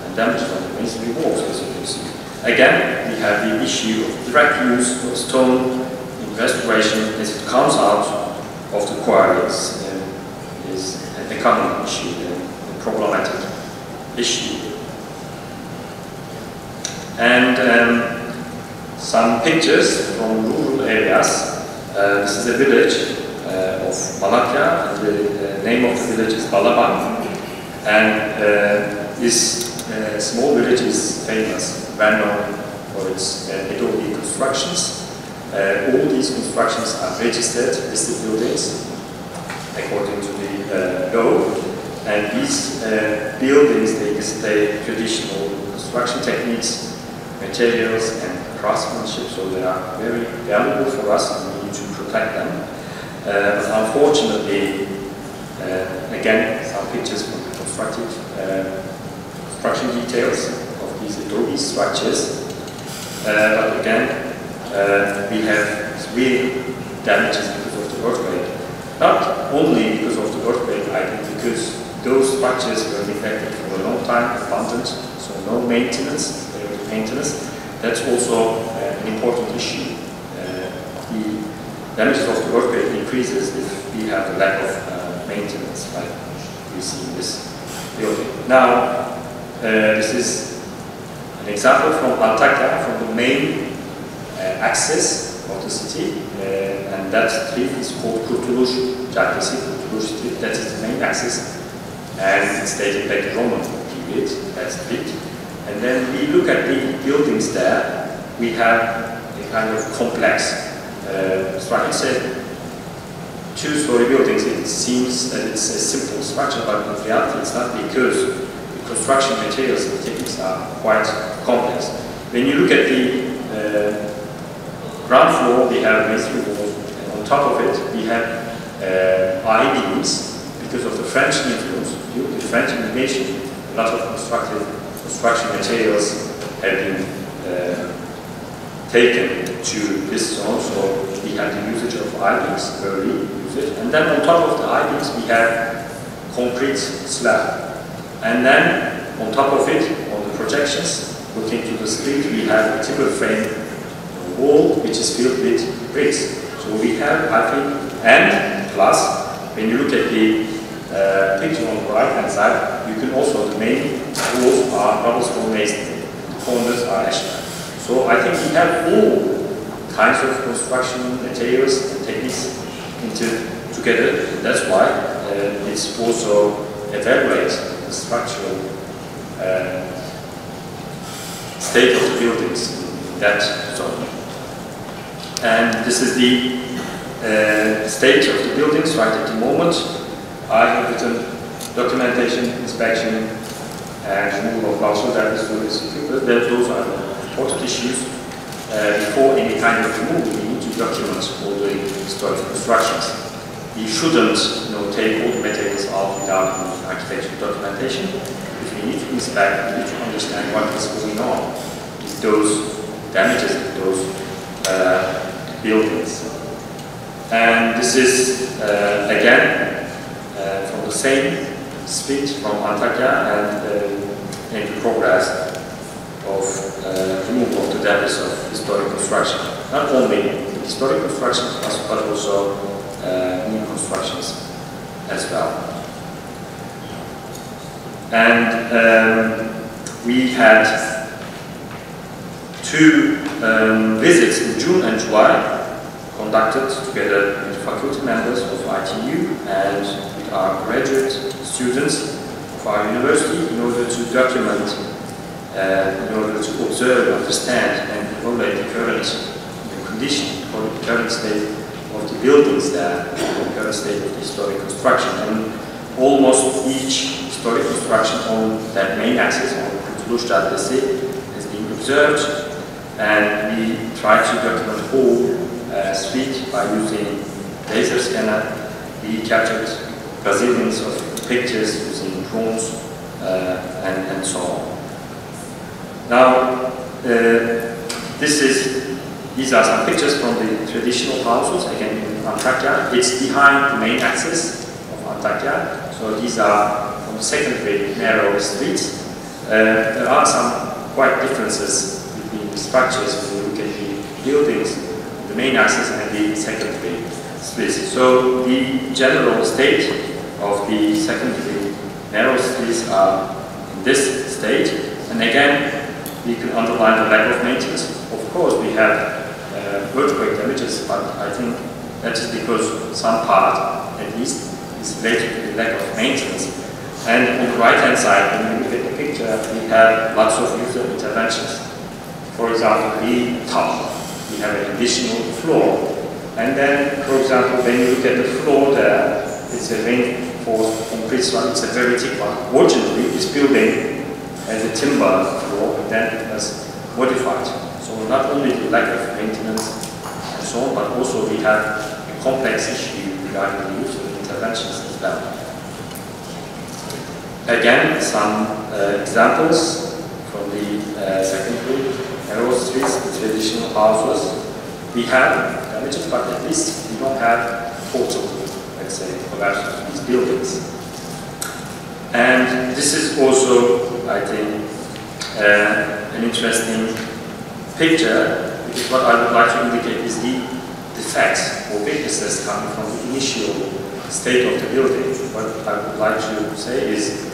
and damages on the masonry walls, as you can see. Again, we have the issue of direct use of stone in restoration as it comes out of the quarries is an economic issue, a problematic issue. And some pictures from rural areas. This is a village of Malatya, and the name of the village is Balaban, and this small village is famous, well known for its adobe constructions. All these constructions are registered, listed buildings, according to the law, and these buildings, they display traditional construction techniques, materials, and craftsmanship, so they are very valuable for us, and we need to protect them. But unfortunately, again, some pictures from the construction details of these adobe structures. But again, we have severe damages because of the earthquake. Not only because of the earthquake, I think because those structures were neglected for a long time, abandoned, so no maintenance. That's also an important issue. The damages of the earthquake increases if we have a lack of maintenance, like we see in this building. Now, this is an example from Antakya, from the main axis of the city, and that street is called Kurulduğu Street. That is the main axis, and it's dating back to Roman period, that street. And then we look at the buildings there, we have a kind of complex structure. It's a two-story buildings. It seems that it's a simple structure, but in reality it's not, because the construction materials and techniques are quite complex. When you look at the ground floor, we have masonry walls, and on top of it we have I-beams. Because of the French influence, due to the French invasion, a lot of construction materials have been taken to this zone, so we have the usage of I-beams, early usage, and then on top of the I-beams we have concrete slab, and then on top of it, on the projections, looking to the street, we have a timber frame wall which is filled with bricks. So we have, I think, and plus, when you look at the picture on the right hand side, you can also, the main walls are cobblestone masonry, the corners are ashlar. So I think we have all kinds of construction materials and techniques together. That's why it's also evaluates the structural state of the buildings in that zone. And this is the state of the buildings right at the moment. I have written documentation, inspection, and removal of cultural damage. Those are important issues. Before any kind of removal, we need to document all the historic constructions. We shouldn't, take all the materials out without architectural documentation. If we need to inspect, we need to understand what is going on. If those damages, if those buildings. And this is again from the same speech from Antakya and in the progress of removal of the debris of historic construction. Not only historic constructions, but also new constructions as well. And we had two visits in June and July conducted together with faculty members of ITU and with our graduate students of our university in order to document, in order to observe, understand and evaluate the current condition or the current state of the buildings there, the current state of the historic construction. And almost each historic construction on that main axis, on Kurtuluş Caddesi, has been observed, and we try to document the whole street by using laser scanner. We captured gazillions of pictures using drones and so on. Now, these are some pictures from the traditional houses, again in Antakya. It's behind the main axis of Antakya, so these are from secondary narrow streets. There are some quite differences between the structures when you look at the buildings, the main axis and the secondary streets. So the general state of the secondary narrow streets are in this state, and again we can underline the lack of maintenance. Of course we have earthquake damages, but I think that is because some part, at least, is related to the lack of maintenance. And on the right-hand side, when you look at the picture, we have lots of user interventions. For example, the top, we have an additional floor. And then, for example, when you look at the floor there, it's a reinforced concrete slab, it's a very thick one. Fortunately, this building has a timber floor, and then it was modified. So not only the lack of maintenance and so on, but also we have a complex issue regarding the use of interventions as well. Again, some examples from the second group, narrow streets, the traditional houses. We have damages, but at least we don't have total, let's say, collapse of these buildings. And this is also, I think, an interesting picture, because what I would like to indicate is the defects or weaknesses coming from the initial state of the building. What I would like to say is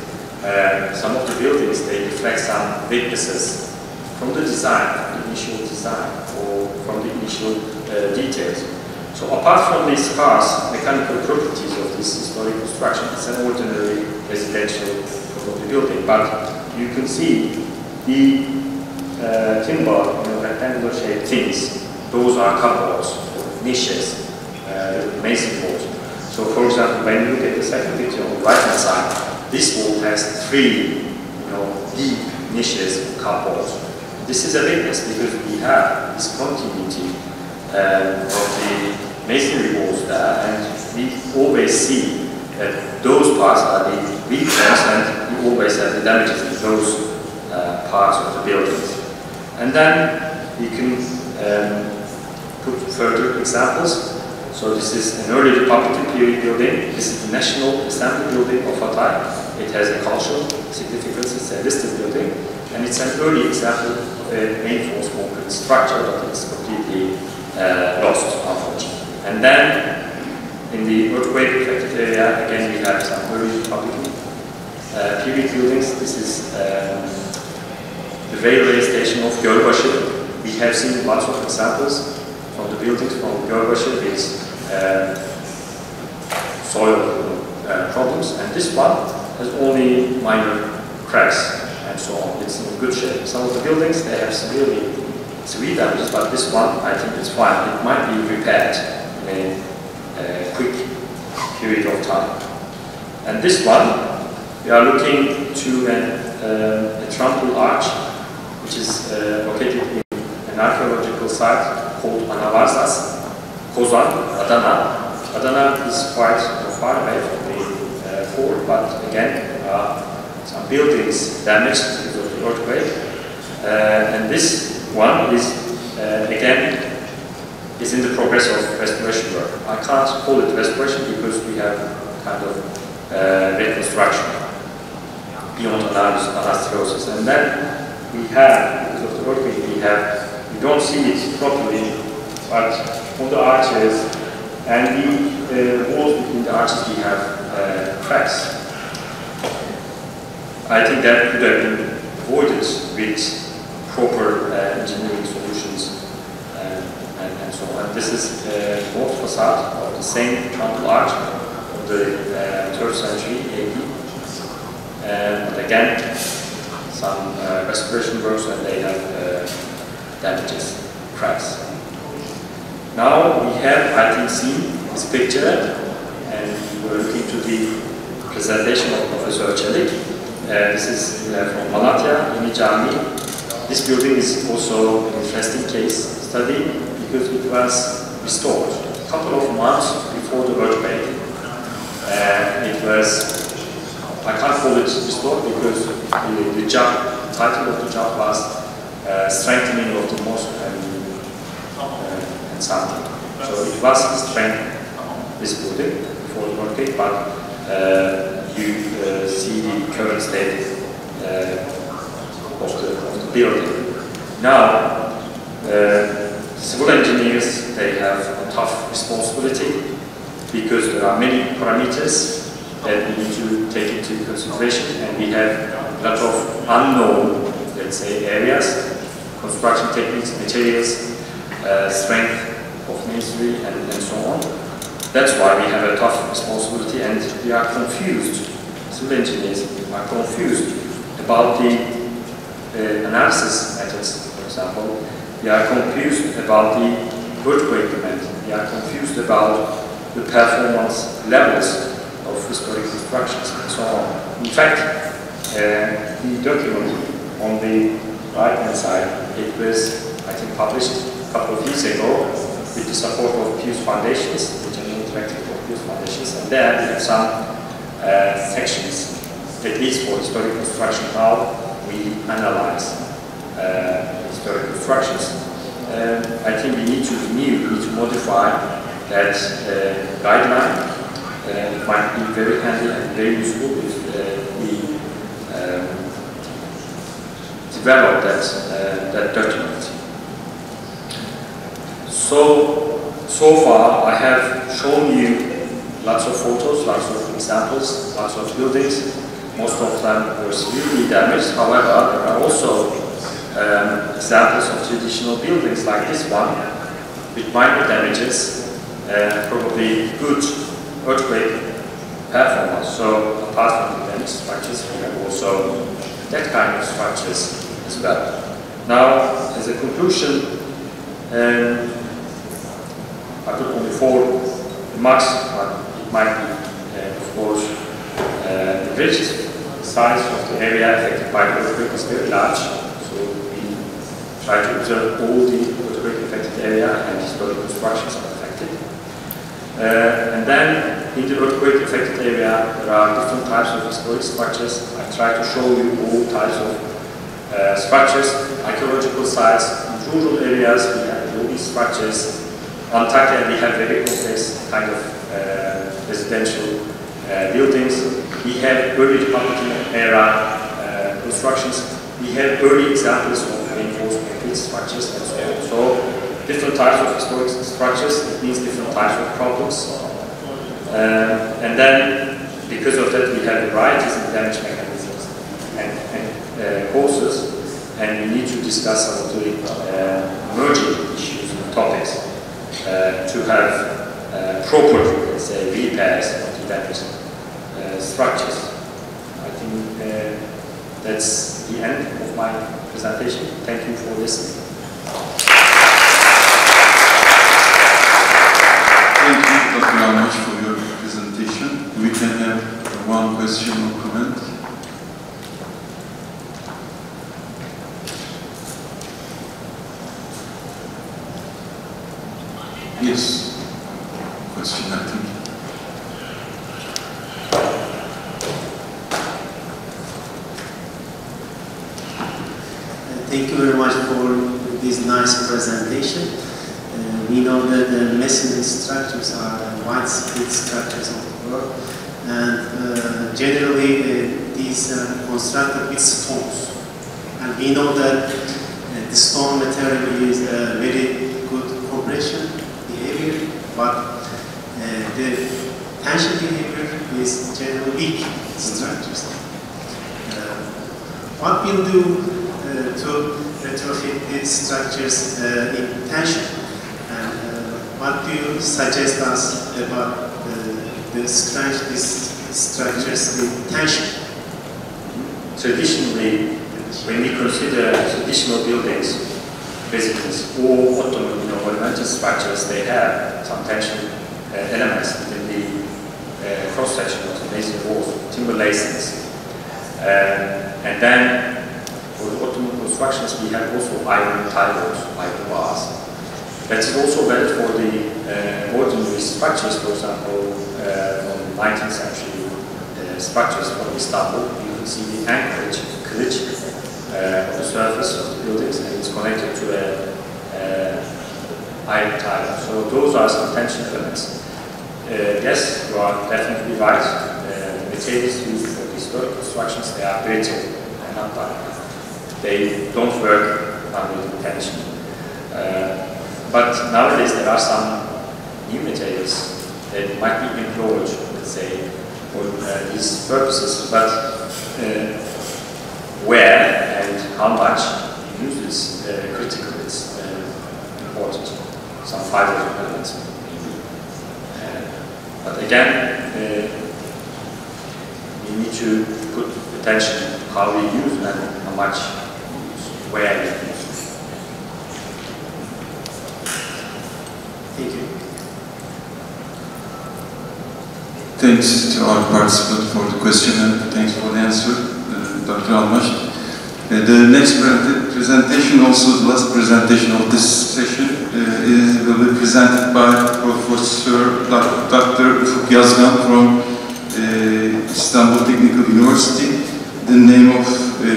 some of the buildings, they reflect some weaknesses from the design, the initial design, or from the initial details. So apart from the scarce mechanical properties of this historic construction, it's an ordinary residential building, but you can see the timber, rectangular shaped things. Those are cupboards, niches, mason walls. So for example, when you look at the second picture on the right hand side, this wall has three, deep niches, cupboards. This is a weakness because we have this continuity of the masonry walls there, and we always see that those parts are the weak ones, and we always have the damages in those parts of the buildings. And then we can put further examples. So this is an early Republican period building. This is the National Assembly building of Hatay. It has a cultural significance. It's a listed building, and it's an early example of a reinforced concrete structure, but it's completely lost, unfortunately. And then in the earthquake affected area, again we have some early Republican period buildings. This is the railway station of Gölbaşı. We have seen lots of examples from the buildings from Gölbaşı with soil problems, and this one has only minor cracks and so on. It's in good shape. Some of the buildings, they have severe damages, but this one, I think it's fine. It might be repaired in a quick period of time. And this one, we are looking to a triumphal arch, which is located in an archaeological site called Anavarsas, Kozan, Adana. Adana is quite far away from the fort, but again, some buildings damaged because of the earthquake. And this one is, again, is in the progress of restoration work. I can't call it restoration because we have kind of reconstruction beyond anastomosis. And then we have, because of the earthquake, we don't see it properly, but on the arches and the walls between the arches we have cracks. I think that could have been avoided with proper engineering solutions and so on. This is both facade of the same frontal arch of the 3rd century AD. And again, some restoration works when they have damages, cracks. Now we have, I think, seen this picture, and we're looking to the presentation of Professor Çelik. This is from Malatya, Yeni Cami. This building is also an interesting case study because it was restored a couple of months before the earthquake. It was, I can't call it restored because the job, title of the job was strengthening of the mosque and something. So it was strengthened, this building, before the earthquake, but you see the current state of the building. Now, civil engineers, they have a tough responsibility because there are many parameters that we need to take into consideration, and we have a lot of unknown, let's say, areas, construction techniques, materials, strength of masonry, and so on. That's why we have a tough responsibility, and we are confused. Civil engineers are confused about the analysis methods, for example. We are confused about the earthquake event. We are confused about the performance levels of historic constructions, and so on. In fact, the document on the right-hand side, it was, I think, published a couple of years ago with the support of Pews Foundations, foundations, and there we have some sections, at least for historic construction, how we analyze historic constructions. I think we need to renew, we need to modify that guideline. It might be very handy and very useful if we develop that document. So far, I have shown you lots of photos, lots of examples, lots of buildings. Most of them were severely damaged. However, there are also examples of traditional buildings like this one, with minor damages, probably good earthquake performance. So, apart from the damaged structures, we have also that kind of structures as well. Now, as a conclusion, I put only 4 remarks, but it might be, of course, enriched. The size of the area affected by the earthquake is very large, so we try to observe all the earthquake-affected area and historic constructions are affected. And then, in the earthquake-affected area, there are different types of historic structures. I try to show you all types of structures, archaeological sites. In rural areas, we have all these structures. On Antakya, we have very complex kind of residential buildings. We have early Republican era constructions. We have early examples of reinforced concrete structures and so on. So, different types of historic structures, it means different types of problems. And then, because of that, we have varieties in damage mechanisms and causes, and we need to discuss some of the emerging issues and topics. To have proper, let's say, repairs of the damaged structures. I think that's the end of my presentation. Thank you for listening. Thank you, Dr. Almash, for your presentation. We can have one question or comment. Yes, question, I think. Thank you very much for this nice presentation. We know that the masonry structures are widespread structures of the world, and generally these are constructed with stones. And we know that the stone material is a very good compression behavior, but the tension behavior is generally weak structures. What we'll do to retrofit these structures in tension, and what do you suggest us about the strength these structures in tension? Traditionally, when we consider traditional buildings, buildings, or Ottoman monumental structures, they have some tension elements within the cross-section of the masonry walls, timber lacings. And then, for the Ottoman constructions, we have also iron tie-walls, iron bars. That is also valid for the ordinary structures, for example, from 19th century structures from Istanbul. You can see the anchorage, kılıç, on the surface of the buildings, and it's connected to an iron tie. So those are some tension elements. Yes, you are definitely right. Materials used for these work constructions, they are brittle and not ductile. They don't work under tension. But nowadays there are some new materials that might be employed, let's say, for these purposes, but where and how much you use is critical, it's important. Some fiber elements. But again, we need to put attention to how we use and how much we use, where we use. Thank you. Thanks to our participant for the question and thanks for the answer, Dr. Almash. The next presentation, also the last presentation of this session, will be presented by Professor Dr. Ufuk Yazgan from Istanbul Teknik Üniversitesi. The name of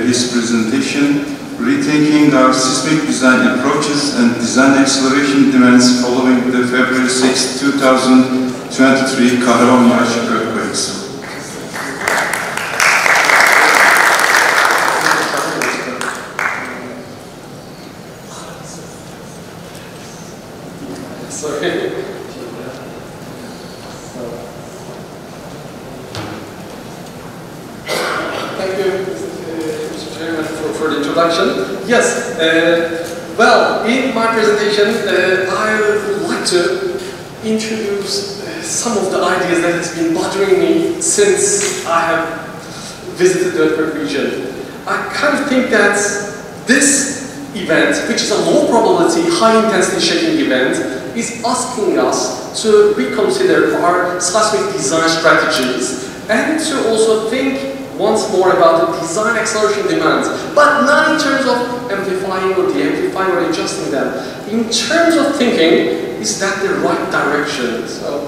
his presentation, Rethinking Our Seismic Design Approaches and Design Acceleration Demands Following the February 6, 2023 Kahramanmaraş Earthquakes. Yes, well, in my presentation, I would like to introduce some of the ideas that has been bothering me since I have visited the earthquake region. I kind of think that this event, which is a low probability, high intensity shaking event, is asking us to reconsider our seismic design strategies and to also think once more about the design acceleration demands, but not in terms of amplifying or de-amplifying or adjusting them. In terms of thinking, is that the right direction? So,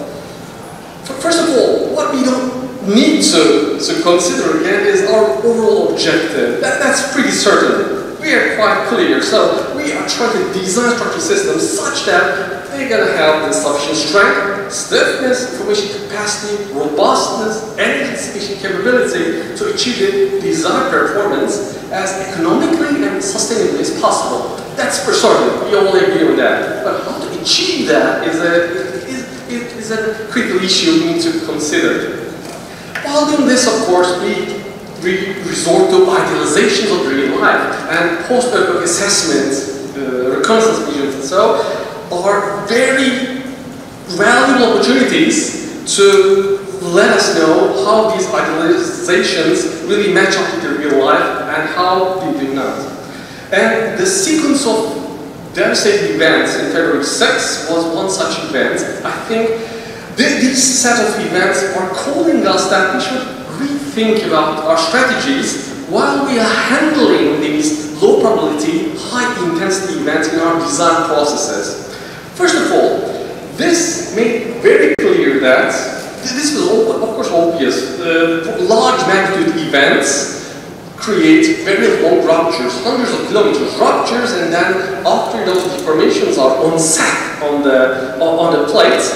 first of all, what we don't need to consider again is our overall objective. That's pretty certain. We are quite clear. So we are trying to design structural systems such that they're going to have the sufficient strength, stiffness, information capacity, robustness, energy dissipation capability to achieve the desired performance as economically and sustainably as possible. That's for certain. We all agree on that. But how to achieve that is a critical issue we need to consider. While doing this, of course, we resort to idealizations of real life and post-earthquake assessment, reconnaissance missions, and so are very valuable opportunities to let us know how these idealizations really match up with the real life and how they do not. And the sequence of devastating events in February 6 was one such event. I think this set of events are calling us that we should rethink about our strategies while we are handling these low probability, high intensity events in our design processes. First of all, this made very clear that this was, of course, obvious. Large magnitude events create very long ruptures, hundreds of kilometers ruptures, and then after those deformations are onset on the plates,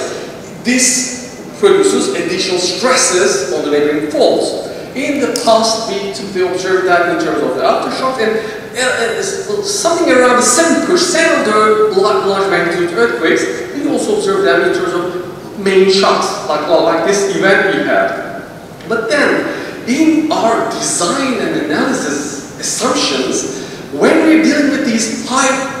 this produces additional stresses on the neighboring faults. In the past, we observed that in terms of the aftershocks, and something around 7% of the large magnitude earthquakes, we also observed them in terms of main shocks, like this event we had. But then, in our design and analysis assumptions, when we're dealing with these high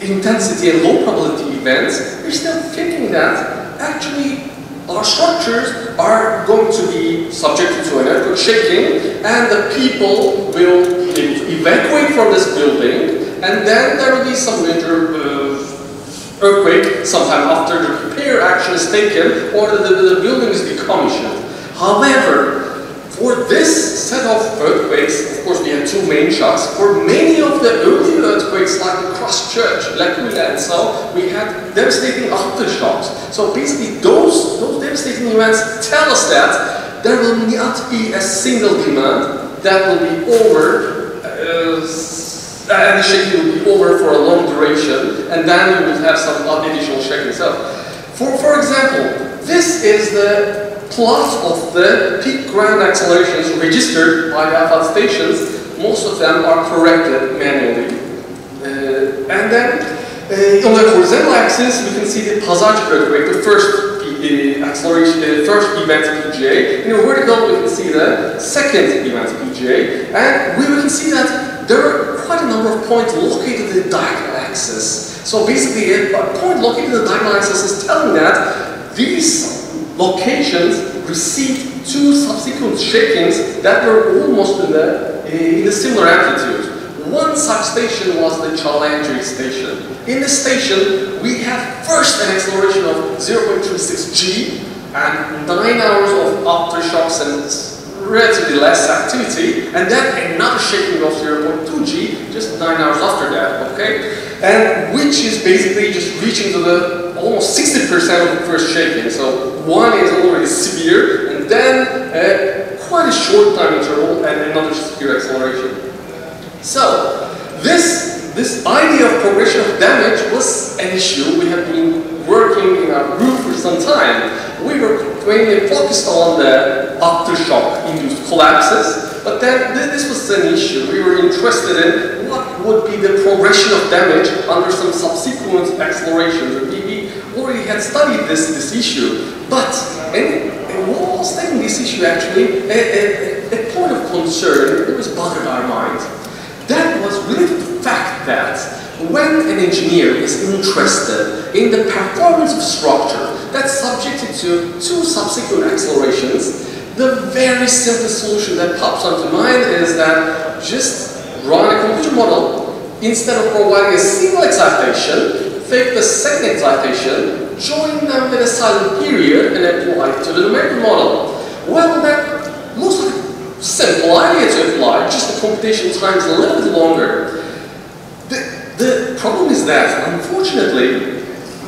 intensity and low probability events, we're still thinking that actually our structures are going to be subjected to an earthquake shaking, and the people will be able to evacuate from this building, and then there will be some major earthquake sometime after the repair action is taken or the building is decommissioned. However, for this set of earthquakes, of course we had two main shocks. For many of the early earthquakes like the Christchurch, L'Aquila, and so, we had devastating aftershocks. So basically those devastating events tell us that there will not be a single demand that will be over, and the shaking will be over for a long duration, and then we will have some additional shaking. So, for example, this is the plot of the peak ground accelerations registered by the AFAD stations. Most of them are corrected manually. And then on the horizontal axis, we can see the Pazarcık earthquake, the first acceleration, the first event PGA. In the vertical, we can see the second event PGA. And we can see that there are quite a number of points located in the diagonal axis. So basically, a point located in the diagonal axis is telling that these locations received two subsequent shakings that were almost in a similar amplitude. One such station was the Çağlayan station. In this station, we had first an acceleration of 0.36 G and 9 hours of aftershocks and relatively less activity, and then another shaking of 0.2 G just 9 hours after that, okay? And which is basically just reaching to the almost 60% of the first shaking. So one is already severe, and then quite a short time interval and another severe acceleration. So this idea of progression of damage was an issue we have been working in our group for some time. We were mainly focused on the aftershock-induced collapses, but then this was an issue. We were interested in what would be the progression of damage under some subsequent accelerations. We already had studied this issue, but while studying this issue, actually, a point of concern that was bothered our mind. That was related to the fact that when an engineer is interested in the performance of structure that's subjected to two subsequent accelerations, the very simple solution that pops onto mind is that just run a computer model. Instead of providing a single excitation, take the second excitation, join them with a silent period, and apply it to the numerical model. Well, that looks like a simple idea to apply, just the computation time is a little bit longer. The problem is that, unfortunately,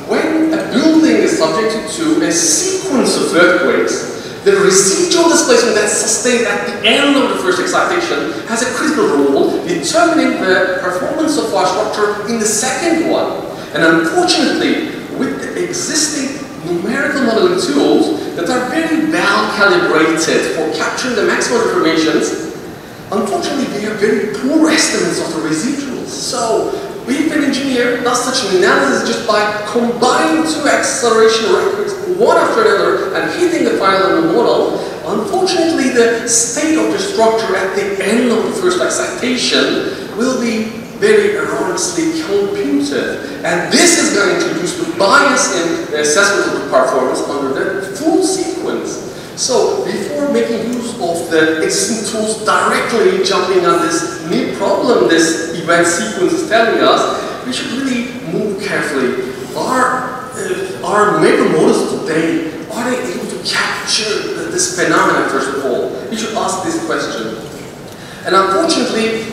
when a building is subjected to a sequence of earthquakes, the residual displacement that's sustained at the end of the first excitation has a critical role determining the performance of our structure in the second one. And unfortunately, with the existing numerical modeling tools that are very well calibrated for capturing the maximum informations, unfortunately they are very poor estimates of the residuals. So we've been engineered not such an analysis just by combining two acceleration records one after another and hitting the final in the model. Unfortunately, the state of the structure at the end of the first excitation will be very erroneously computed. And this is going to introduce the bias in the assessment of the performance under the full sequence. So before making use of the existing tools directly jumping on this new problem this event sequence is telling us, we should really move carefully. Are numerical models today, are they able to capture this phenomenon first of all? We should ask this question. And unfortunately,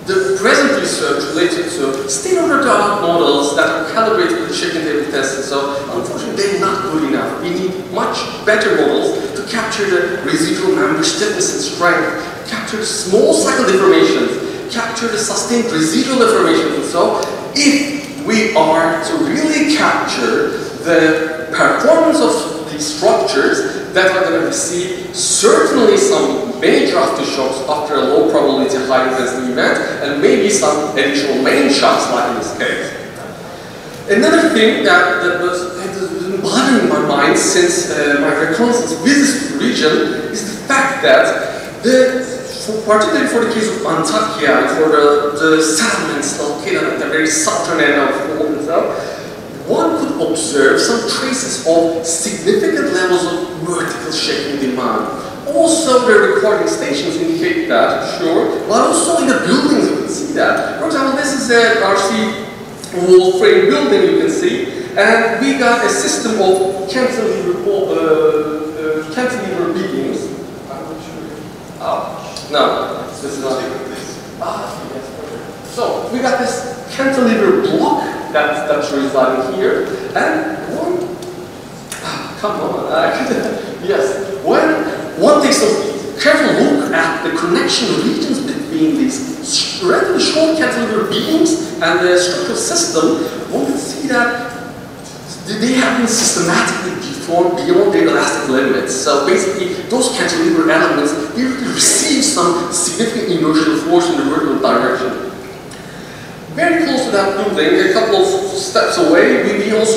the present research related to state-of-the-art models that are calibrated with the shaking table testing, so unfortunately they're not good enough. We need much better models to capture the residual member stiffness and strength capture small cycle deformations, capture the sustained residual deformations. And so, if we are to really capture the performance of these structures that are going to receive certainly some major aftershocks after a low probability high intensity event, and maybe some additional main shocks like in this case. Another thing that has been bothering my mind since my reconnaissance visits to the region is the fact that, particularly for the case of Antakya and for the settlements located at the very southern end of the world itself, one could observe some traces of significant levels of vertical shaking demand. Also, the recording stations indicate that, sure, but also in the buildings you can see that. For example, this is an RC wall frame building you can see, and we got a system of cantilever beams. I'm not sure. Oh, no, this is not. Yes. So we got this cantilever block that's residing here, and come on, yes, when one takes a careful look at the connection regions between these relatively short cantilever beams and the structural system, one can see that they have been systematically deformed beyond their elastic limits. So basically, those cantilever elements, they really receive some significant inertial force in the vertical direction. Very close to that building, a couple of steps away, we also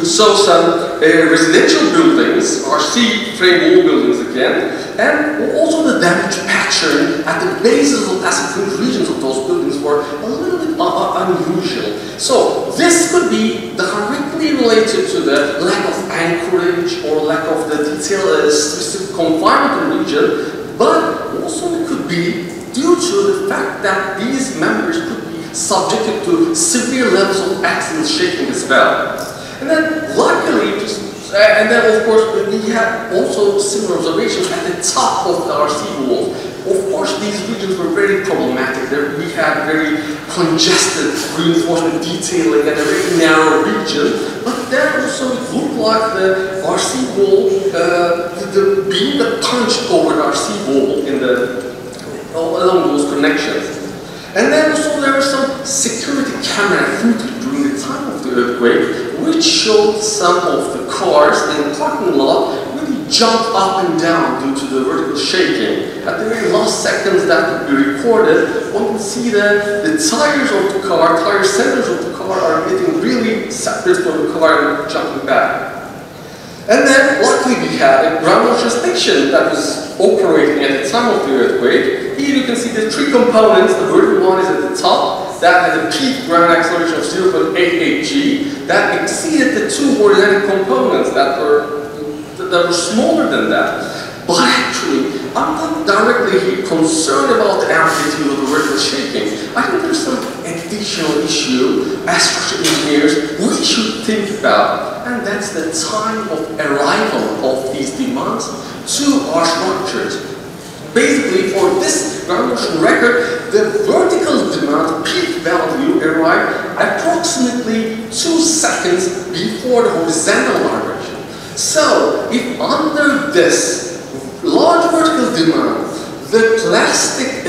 saw some residential buildings, RC frame wall buildings again, and also the damage pattern at the bases of plastic regions of those buildings were a little bit unusual. So this could be directly related to the lack of anchorage or lack of the detailed specific confinement in the region, but also it could be due to the fact that these members could be subjected to severe levels of axial shaking as well. And then luckily, and then of course we had also similar observations at the top of the RC walls. Of course these regions were very problematic. We had very congested reinforcement detailing and a very narrow region, but then also it looked like the RC wall, the beam that punched over the RC wall along those connections. And then also there was some security camera footage during the time of the earthquake, which showed some of the cars in the parking lot really jump up and down due to the vertical shaking. At the very last seconds that could be recorded, one can see that the tires of the car, tire centers of the car are getting really separate from the car and jumping back. And then, luckily, we had a ground motion station that was operating at the time of the earthquake. Here you can see the three components. The vertical one is at the top. That had a peak ground acceleration of 0.88 g. That exceeded the two horizontal components that were smaller than that. But actually, I'm not directly concerned about the amplitude of the vertical shaking. I think there's some additional issue as structural engineers we should think about, and that's the time of arrival of these demands to our structures. Basically, for this ground motion record, the vertical demand peak value arrived approximately 2 seconds before the horizontal vibration. So, if under this large vertical demand, the elastic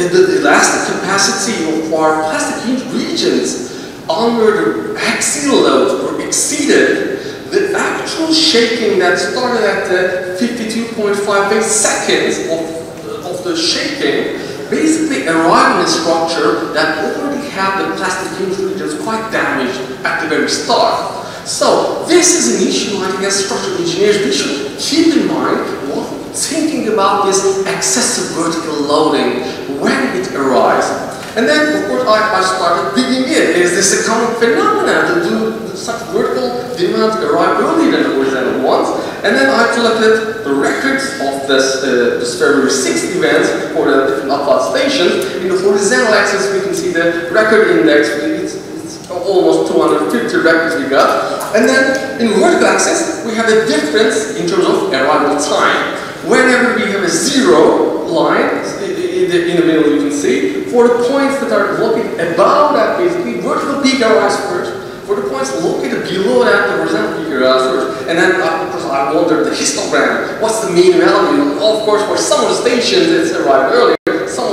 capacity of our plastic regions under the axial loads were exceeded, the actual shaking that started at the 52.58 seconds of the shaking basically arrived in a structure that already had the plastic regions quite damaged at the very start. So this is an issue I think as structural engineers we should keep in mind while thinking about this excessive vertical loading when it arrives. And then, of course, I started digging in. Is this a common phenomenon to do such vertical demand arrive earlier than the horizontal ones? And then I collected the records of this February 6th events recorded at different upload stations. In the horizontal axis, we can see the record index. It's almost 250 records we got. And then in the vertical axis, we have a difference in terms of arrival time. Whenever we have a zero line, in the middle you can see, for the points that are located above that, basically, vertical peak arrives first. For the points located below that, the horizontal peak arrives first. And then, of course, I wondered the histogram. What's the mean value? Of course, for some of the stations, it's arrived earlier. Some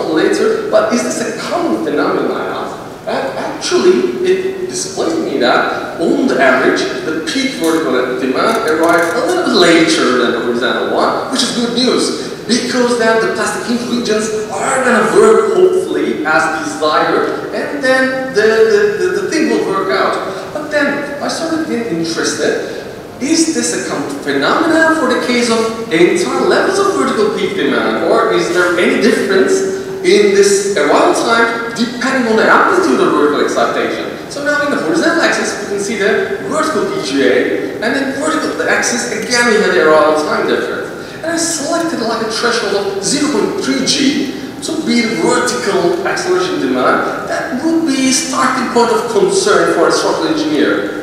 displayed me that, on the average, the peak vertical demand arrived a little bit later than the horizontal one, which is good news, because then the plastic ink regions are going to work, hopefully, as desired, and then the thing will work out. But then, I started getting interested. Is this a phenomenon for the case of entire levels of vertical peak demand, or is there any difference in this arrival time depending on the amplitude of vertical excitation? So now in the horizontal axis we can see the vertical PGA, and then vertical axis again we have the arrival time difference. And I selected like a threshold of 0.3 G to be the vertical acceleration demand. That would be a starting point of concern for a structural engineer.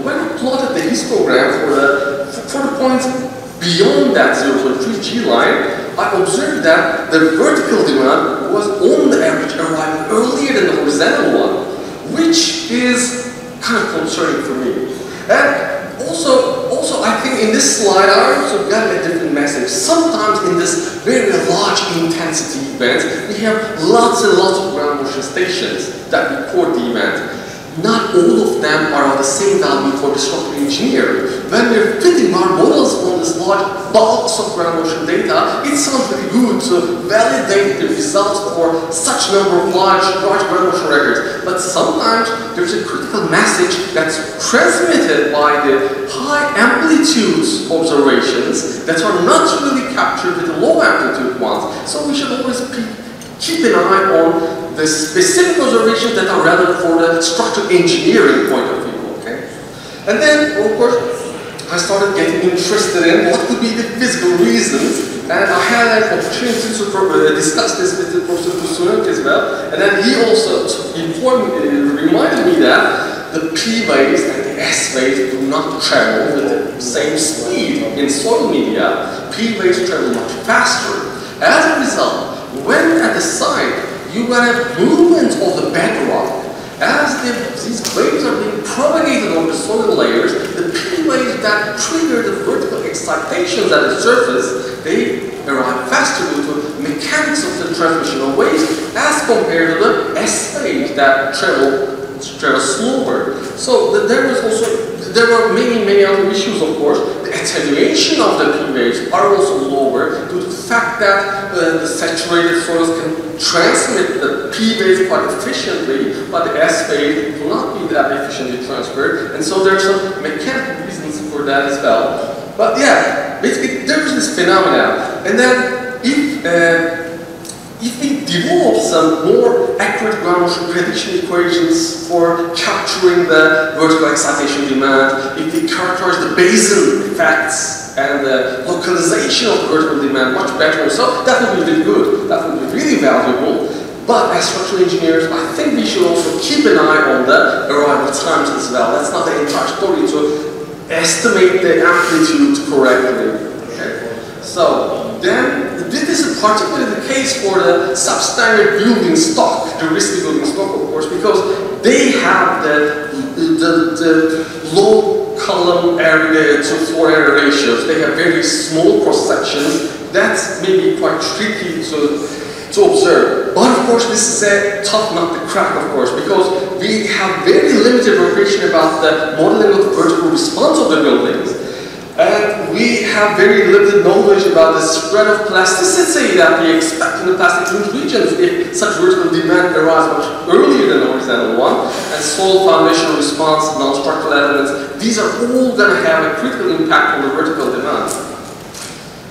When I plotted the histogram for the points beyond that 0.3 G line, I observed that the vertical demand was on the average arriving earlier than the horizontal one, which is kind of concerning for me. And also I think in this slide I also got a different message. Sometimes in this very large intensity event, we have lots and lots of ground motion stations that record the event. Not all of them are of the same value for the structural engineer. When we're fitting our models on this large bulks of ground motion data, it sounds very good to validate the results for such number of large ground motion records. But sometimes there's a critical message that's transmitted by the high amplitude observations that are not really captured with the low amplitude ones. So we should always keep an eye on the specific observations that are relevant for the structural engineering point of view, okay? And then, of course, I started getting interested in what could be the physical reasons, and I had an opportunity to discuss this with Professor Kusunak as well, and then he also reminded me that the P waves and the S waves do not travel with the same speed in soil media. P waves travel much faster. As a result, when at the site you will have movement of the bedrock. As these waves are being propagated over the soil layers, the P waves that trigger the vertical excitations at the surface, they arrive faster due to mechanics of the transmission of waves as compared to the S waves that travel slower. So there were many other issues, of course. The attenuation of the P waves are also lower due to the fact that the saturated soils can transmit the P waves quite efficiently, but the S waves do not be that efficiently transferred, and so there are some mechanical reasons for that as well. But yeah, basically there is this phenomenon, and then if we develop some more accurate ground motion prediction equations for capturing the vertical excitation demand, if we characterize the basin effects and the localization of the vertical demand much better, so that would be really good, that would be really valuable. But as structural engineers, I think we should also keep an eye on the arrival times as well. That's not the entire story to estimate the amplitude correctly. Okay? So then, this is particularly the case for the substandard building stock, the risky building stock, of course, because they have the low column area to floor area ratios. They have very small cross sections. That's maybe quite tricky to observe. But of course, this is a tough nut to crack, of course, because we have very limited information about the modeling of the vertical response of the buildings. And we have very limited knowledge about the spread of plasticity that we expect in the plastic ink regions if such vertical demand arrives much earlier than the horizontal one. And soil foundational response, non-structural elements, these are all going to have a critical impact on the vertical demand.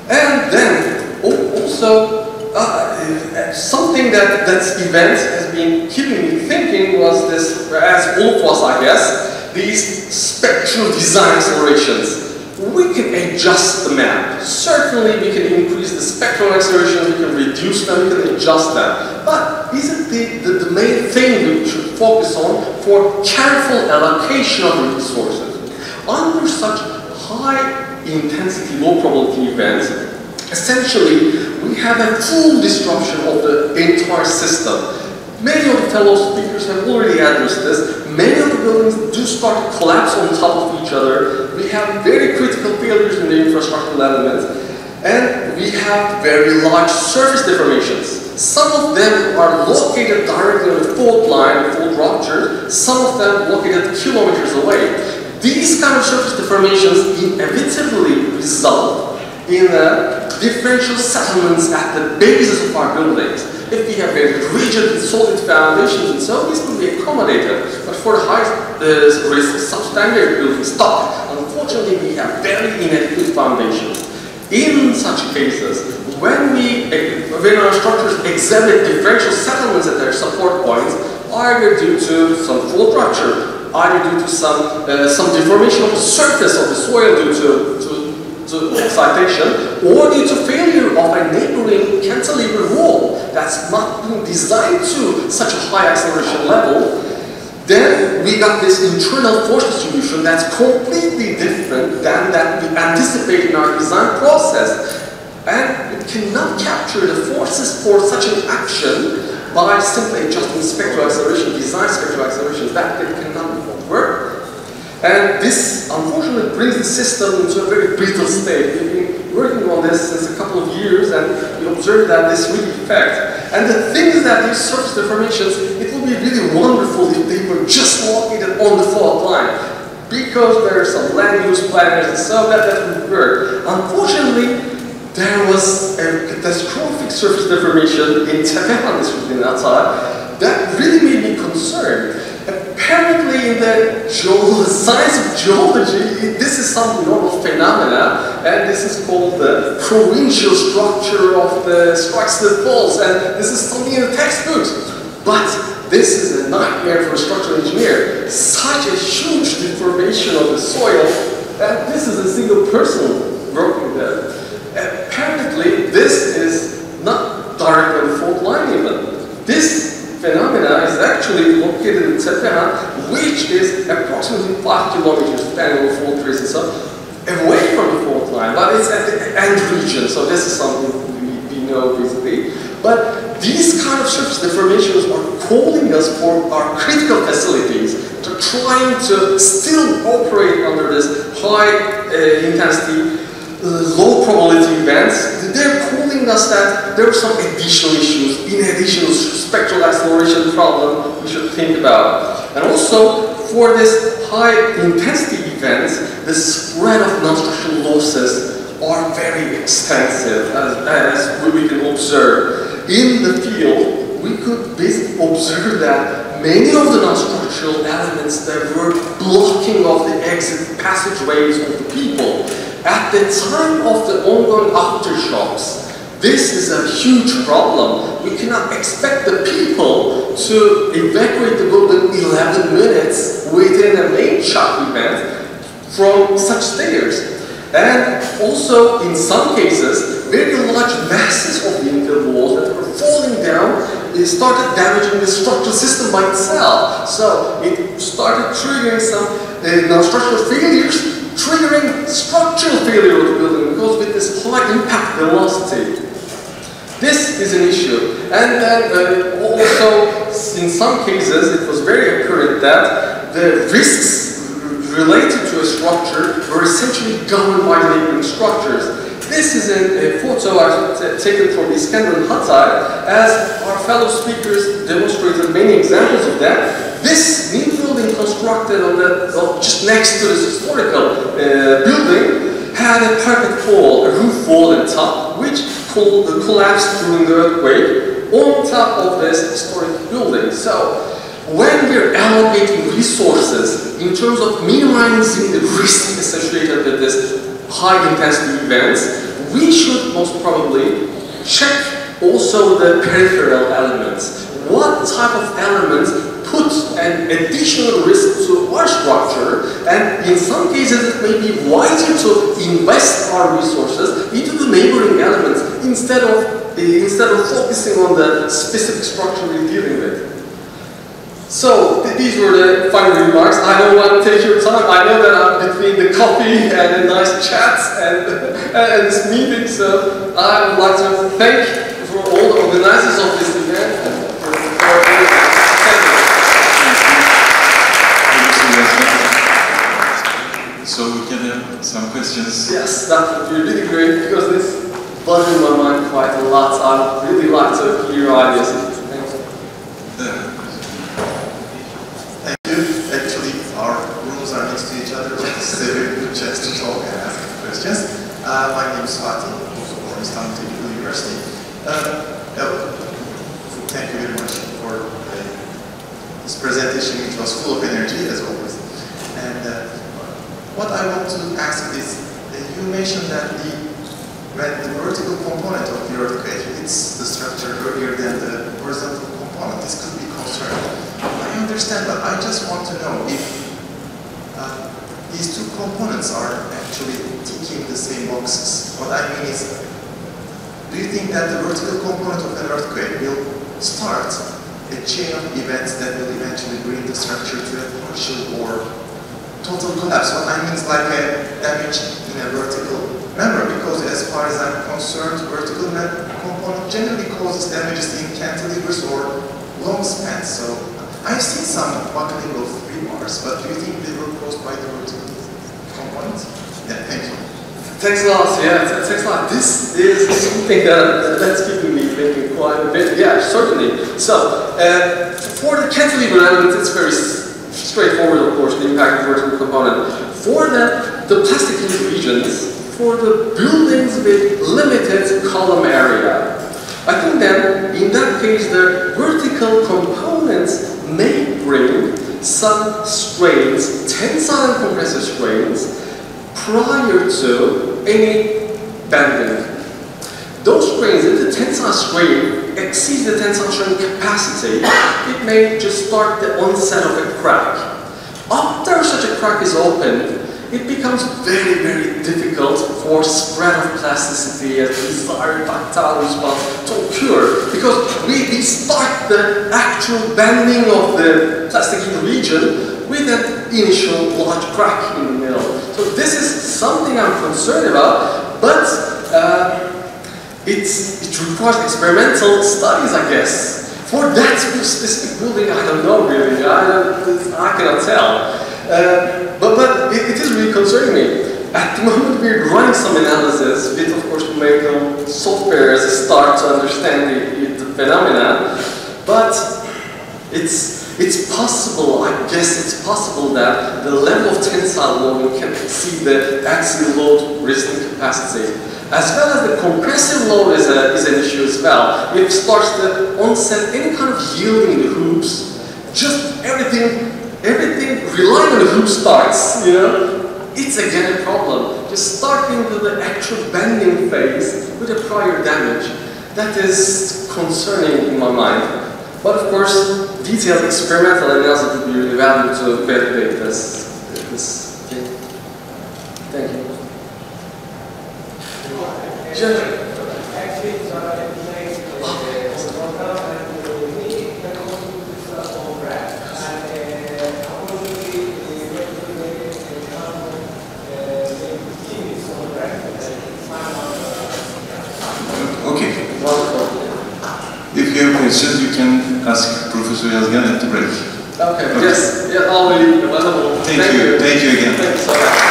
And then also something that event has been keeping me thinking was this, as all of us I guess, these spectral design accelerations. We can adjust the map. Certainly we can increase the spectral accelerations, we can reduce them, we can adjust them. But isn't the main thing we should focus on for careful allocation of resources? Under such high intensity, low probability events, essentially we have a full disruption of the entire system. Many of the fellow speakers have already addressed this. Many of the buildings do start to collapse on top of each other. We have very critical failures in the infrastructural elements. And we have very large surface deformations. Some of them are located directly on the fault line, fault rupture, some of them located kilometers away. These kind of surface deformations inevitably result in differential settlements at the bases of our buildings. If we have very rigid and solid foundations and so, this will be accommodated. But for the high risk substandard building stock, unfortunately we have very inadequate foundations. In such cases, when our structures exhibit differential settlements at their support points, either due to some fault rupture, either due to some deformation of the surface of the soil due to excitation, or due to failure of a neighboring cantilever wall that's not been designed to such a high acceleration level, then we got this internal force distribution that's completely different than that we anticipate in our design process. And we cannot capture the forces for such an action by simply adjusting spectral acceleration, design spectral accelerations. That cannot work. And this, unfortunately, brings the system into a very brittle state. We've been working on this since a couple of years, and we observed that this really affects. And the thing is that these surface deformations, it would be really wonderful if they were just located on the fault line, because there are some land use planners and so that would work. Unfortunately, there was a catastrophic surface deformation in Tepehan district in Hatay that really made me concerned. Apparently, in the science of geology, this is some normal phenomena, and this is called the provincial structure of the strikes the faults, and this is something in the textbooks. But this is a nightmare for a structural engineer. Such a huge deformation of the soil, and this is a single person working there. Apparently, this is not directly on the fault line even. This phenomena is actually located in Tepehan, which is approximately 5 kilometers, depending on the fault trace and so away from the fault line, but it's at the end region, so this is something we know basically. But these kind of surface deformations are calling us for our critical facilities, to trying to still operate under this high intensity, low probability events. They're calling us that there are some additional issues, in addition to spectral acceleration problem we should think about. And also, for this high intensity events, the spread of non-structural losses are very extensive, as we can observe. In the field, we could basically observe that many of the non-structural elements that were blocking of the exit passageways of the people. At the time of the ongoing aftershocks, this is a huge problem. We cannot expect the people to evacuate the building 11 minutes within a main shock event from such stairs. And also, in some cases, very large masses of the infill walls that were falling down, it started damaging the structural system by itself. So it started triggering some non-structural failures, triggering structural failure of the building because with this high impact velocity. This is an issue. And then also, in some cases, it was very apparent that the risks related to a structure were essentially governed by the neighboring structures. This is a photo I've taken from Iskender and Hatay, as our fellow speakers demonstrated many examples of that. This new building constructed on just next to this historical building had a parapet wall, a roof wall on top, which collapsed during the earthquake on top of this historic building. So, when we're allocating resources in terms of minimizing the risk associated with this high-intensity events, we should most probably check also the peripheral elements. What type of elements put an additional risk to our structure, and in some cases it may be wiser to invest our resources into the neighboring elements instead of focusing on the specific structure we're dealing with. So, these were the final remarks. I don't want to take your time. I know that I'm between the coffee and the nice chats and this meeting, so I would like to thank for all the organizers of this event. And So we can have some questions. Yes, that would be really great because this bothering my mind quite a lot. I'd really like to hear your ideas. Thanks. Thank you. Actually, our rooms are next to each other, but this is a very good chance to talk and ask questions. My name is Fatih, also from İstanbul Teknik Üniversitesi. Thank you very much for this presentation, which was full of energy, as always. And what I want to ask is, you mentioned that when the vertical component of the earthquake hits the structure earlier than the horizontal component, this could be concerning. I understand, but I just want to know if these two components are actually ticking the same boxes. What I mean is, do you think that the vertical component of an earthquake will start a chain of events that will eventually bring the structure to a partial or total collapse? What I mean is like a damage in a vertical member, because as far as I'm concerned, vertical component generally causes damages in cantilevers or long spans. So I've seen some buckling of rebars, but do you think they were caused by the vertical component? Yeah, thank you. Thanks a lot, yeah, thanks a lot. This is something that's keeping me thinking quite a bit. Yeah, certainly. So, for the cantilever element, it's very straightforward, of course, the impact of vertical component. For the plastic regions, for the buildings with limited column area, I think then, in that case, the vertical components may bring some strains, tensile and compressive strains, prior to any bending. Those strains, if the tensile strain exceeds the tensile strain capacity, it may just start the onset of a crack. After such a crack is opened, it becomes very, very difficult for spread of plasticity and desired tactile response to occur, because we start the actual bending of the plastic region with an initial large crack in the middle. So this is something I'm concerned about, but it requires experimental studies, I guess. For that specific building, I don't know really, I cannot tell. But it is really concerning me. At the moment we're running some analysis with, of course, numerical software as a start to understand the phenomena, but it's possible, I guess it's possible that the level of tensile loading can exceed the axial load resisting capacity. As well as the compressive load is an issue as well. If it starts to onset any kind of yielding in the hoops, just everything relying on the hoop starts, you know, it's again a problem. Just starting with the actual bending phase with a prior damage, that is concerning in my mind. But of course, detailed experimental analysis would be really valuable to validate this thing. Thank you. Okay. If you have questions, you can ask Professor Yazgan at the break. Okay. Yes. Yeah. I'll be available. Thank you. Thank you again. Thank you so much.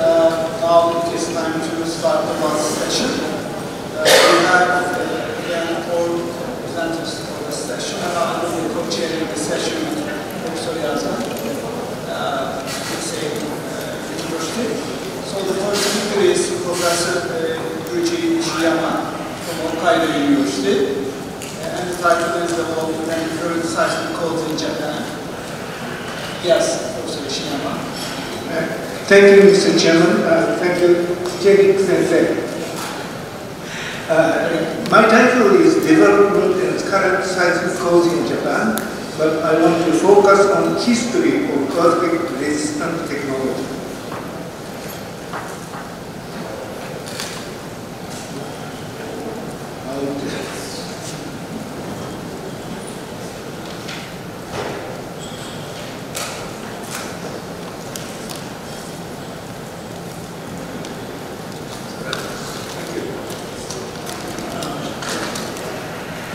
now it is time to start the last session. We have again all presenters for the session, and I will be co-chairing the session with Professor Yazan, University. So the first speaker is Professor Yuji Ishiyama from Hokkaido University, and the title is Development and Current Seismic Codes in Japan. Yes, Professor Ishiyama. Thank you, Mr. Chairman. Thank you, Jake Sensei. My title is Development and Current Seismic Codes in Japan, but I want to focus on history of earthquake-resistant technology.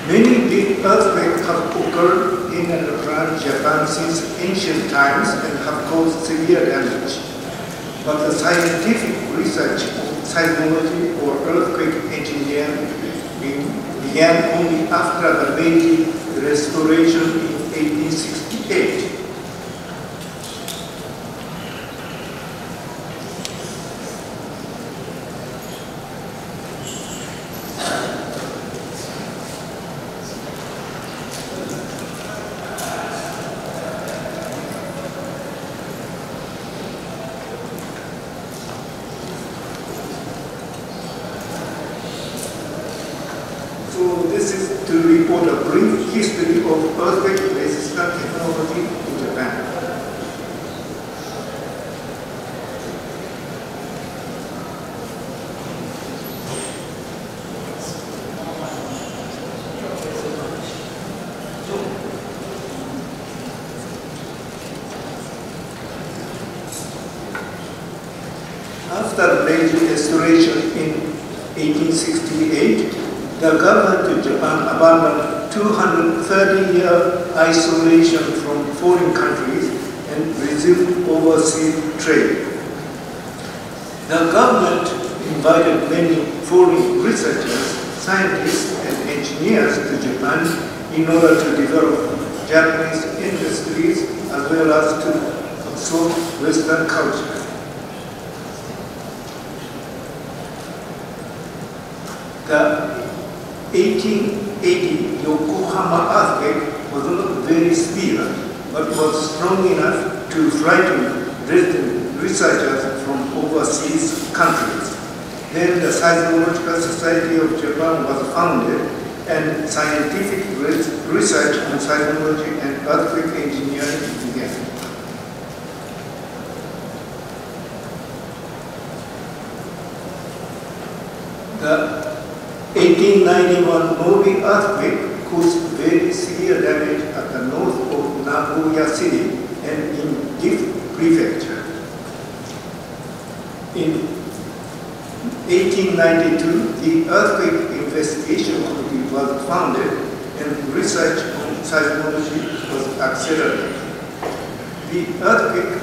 Many big earthquakes have occurred in and around Japan since ancient times and have caused severe damage. But the scientific research of seismology or earthquake engineering began only after the Meiji Restoration in 1868. So this is to report a brief history of earthquake-resistant technology in Japan. After Meiji Restoration in 1868, the government of Japan abandoned 230-year isolation from foreign countries and resumed overseas trade. The government invited many foreign researchers, scientists, and engineers to Japan in order to develop Japanese industries as well as to absorb Western culture. The 1880 Yokohama earthquake was not very severe, but was strong enough to frighten resident researchers from overseas countries. Then the Seismological Society of Japan was founded, and scientific research on seismology and earthquake engineering began. The 1891 Nobi earthquake caused very severe damage at the north of Nagoya City and in Gifu Prefecture. In 1892, the Earthquake Investigation Committee was founded and research on seismology was accelerated. The Earthquake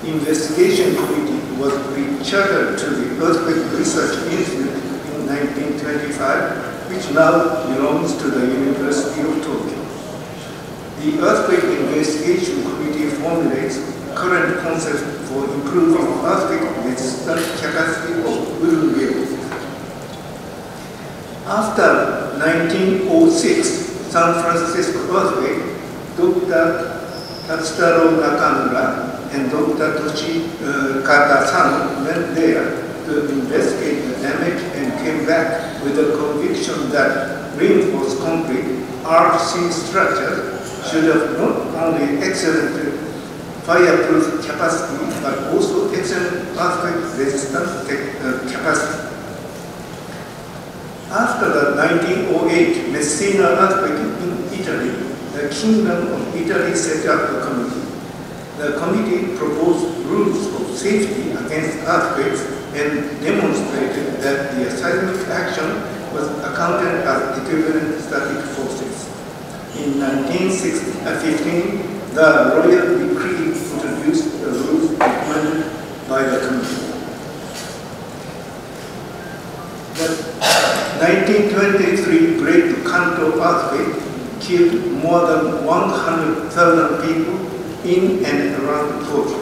Investigation Committee was rechartered to the Earthquake Research Institute 1925, which now belongs to the University of Tokyo. The Earthquake Investigation Committee formulates current concepts for improving earthquake-resistant capacity of wooden buildings. After 1906 San Francisco earthquake, Dr. Tatsutaro Nakamura and Dr. Toshikata Sano went there to investigate the damage and came back with the conviction that reinforced concrete RC structures should have not only excellent fireproof capacity but also excellent earthquake-resistant capacity. After the 1908 Messina earthquake in Italy, the Kingdom of Italy set up a committee. The committee proposed rules of safety against earthquakes and demonstrated that the seismic action was accounted as equivalent static forces. In 1915, the royal decree introduced the rules recommended by the committee. 1923 Great Kanto earthquake killed more than 100,000 people in and around Tokyo.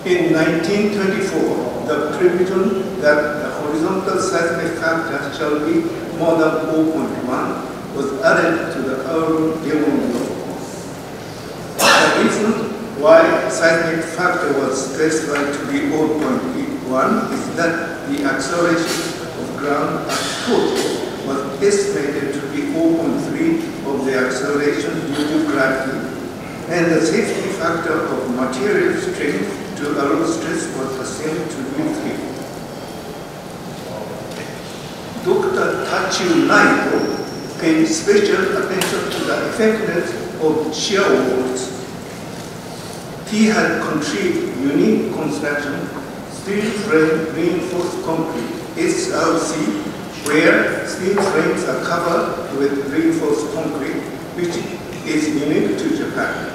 In 1924, the prediction that the horizontal seismic factor shall be more than 0.1 was added to the urban building law. The reason why seismic factor was specified to be 0.1 is that the acceleration of ground at Tokyo was estimated to be 0.3 of the acceleration due to gravity, and the safety factor of material strength to allow stress was assumed to be 3. Dr. Tachio Naito paid special attention to the effectiveness of shear walls. He had conceived unique construction, steel frame reinforced concrete, SRC, where steel frames are covered with reinforced concrete, which is unique to Japan.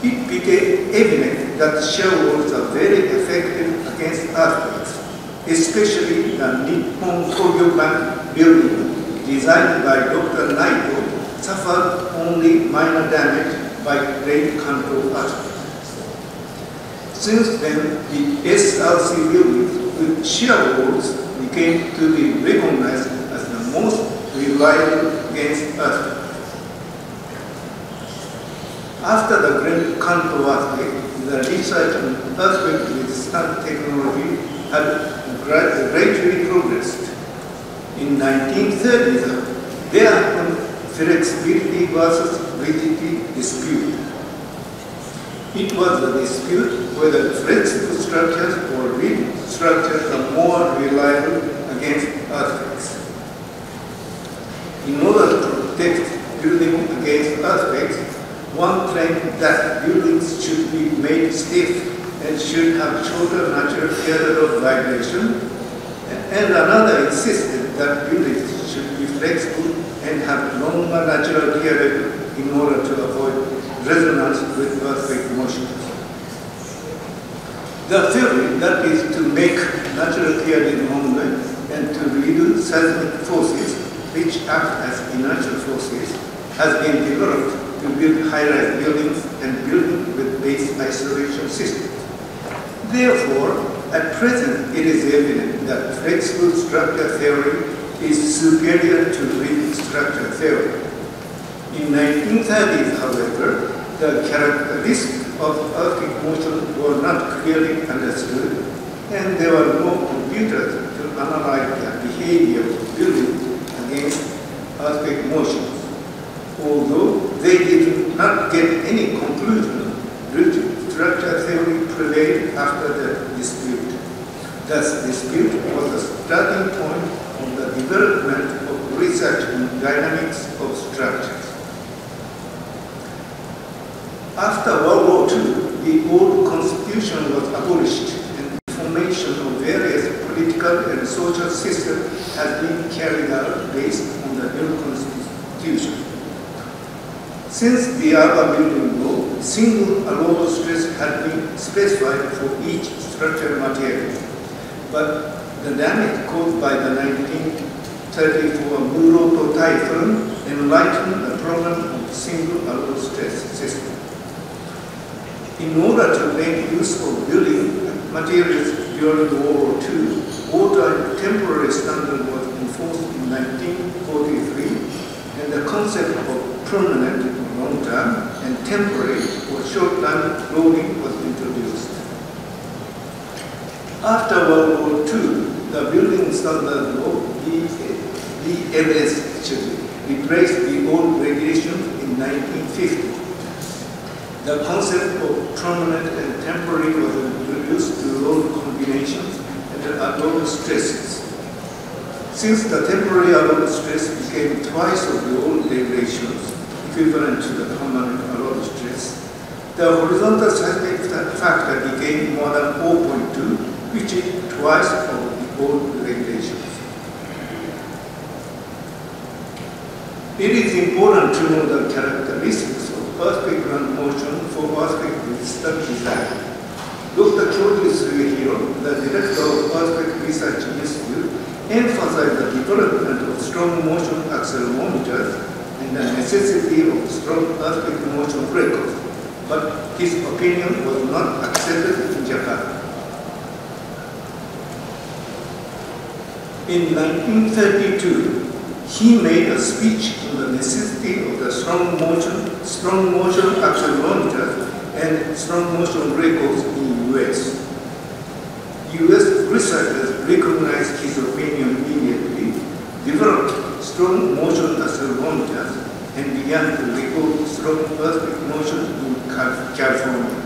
It became evident that shear walls are very effective against earthquakes, especially the Nippon Kogyo building, designed by Dr. Naito, suffered only minor damage by Great Kanto earthquake. Since then, the SRC buildings with shear walls became to be recognized as the most reliable against earthquakes. After the Great Kanto earthquake, the research on earthquake resistance technology had gradually progressed. In 1930s, there happened flexibility versus rigidity dispute. It was the dispute whether flexible structures or rigid structures are more reliable against earthquakes. In order to protect buildings against earthquakes, one claimed that buildings should be made stiff and should have shorter natural period of vibration, and another insisted that buildings should be flexible and have longer natural period in order to avoid resonance with earthquake motions. The theory, that is to make natural period longer and to reduce seismic forces which act as inertial forces, has been developed to build high-rise buildings and buildings with base isolation systems. Therefore, at present, it is evident that flexible structure theory is superior to rigid structure theory. In 1930s, however, the characteristics of earthquake motion were not clearly understood, and there were no computers to analyze the behavior of buildings against earthquake motions. Although they did not get any conclusion, rigid structure theory prevailed after the dispute. Thus, dispute was the starting point of the development of research on dynamics of structures. After World War II, the old constitution was abolished, and formation of various political and social systems has been carried out based on the new constitution. Since the urban building law, single allowable stress had been specified for each structural material, but the damage caused by the 1934 Muroto typhoon enlightened the problem of single allowable stress system. In order to make use of building materials during World War II, water temporary standard was enforced in 1943, and the concept of permanent, long-term, and temporary or short-term loading was introduced. After World War II, the building standard law, BMS, replaced the old regulations in 1950. The concept of permanent and temporary was introduced to load combinations and allowable stresses. Since the temporary allowable stress became twice of the old regulations, equivalent to the permanent allowable stress, the horizontal seismic factor became more than 0.2, which is twice of the old regulations. It is important to know the characteristics of earthquake ground motion for earthquake resistant design. Dr. Kyoji Sugi Tokyo, the director of Earthquake Research Institute, emphasized the development of strong motion accelerometers and the necessity of strong earthquake motion records, but his opinion was not accepted in Japan. In 1932, he made a speech on the necessity of the strong motion accelerometers and strong motion records in US. US researchers recognized his opinion immediately, developed strong motion accelerometers, and began to record strong earthquake motion in California.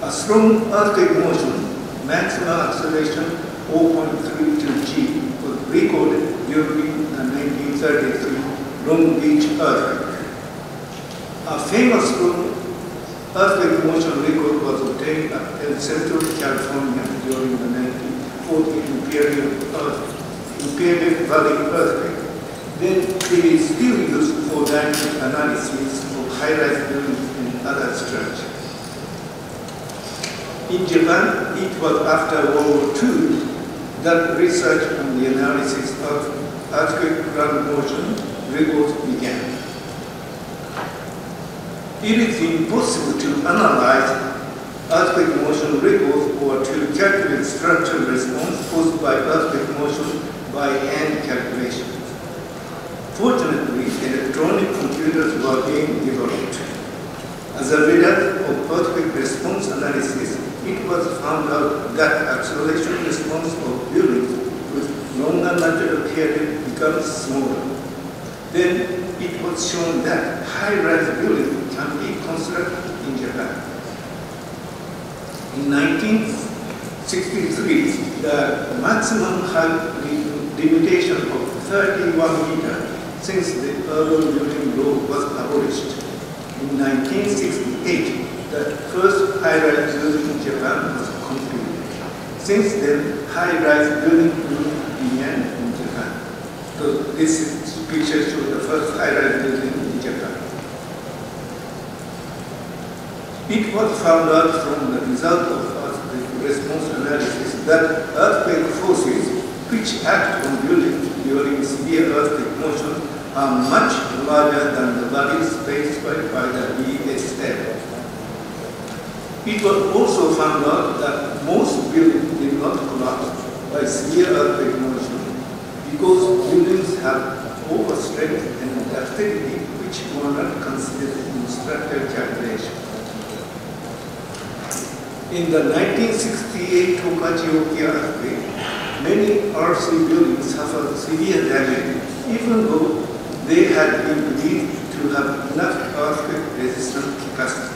A strong earthquake motion, maximum acceleration 0.32 G, was recorded during the 1933 Long Beach earthquake. A famous strong earthquake motion record was obtained at El Centro, California during the 1940 Imperial Valley earthquake. Then it is still used for dynamic analysis of high-rise buildings and other structures. In Japan, it was after World War II that research on the analysis of earthquake ground motion records began. It is impossible to analyze earthquake motion records or to calculate structural response caused by earthquake motion by hand calculations. Fortunately, electronic computers were being developed. As a result of earthquake response analysis, it was found out that acceleration response of buildings with longer natural period becomes smaller. Then it was shown that high-rise buildings can be constructed in Japan. In 1963, the maximum height limitation of 31 meters since the urban building law was abolished. In 1968, the first high-rise building in Japan was completed. Since then, high-rise building began in Japan. So this picture shows the first high-rise building in Japan. It was found out from the result of earthquake response analysis that earthquake forces which act on buildings during severe earthquake motion are much larger than the bodies faced by the ESL. It was also found out that most buildings did not collapse by severe earthquake motion because buildings have overstrength and ductility which were not considered in structural calculation. In the 1968 Tokachi-oki earthquake, many RC buildings suffered severe damage, even though they had been believed to have enough earthquake-resistant capacity.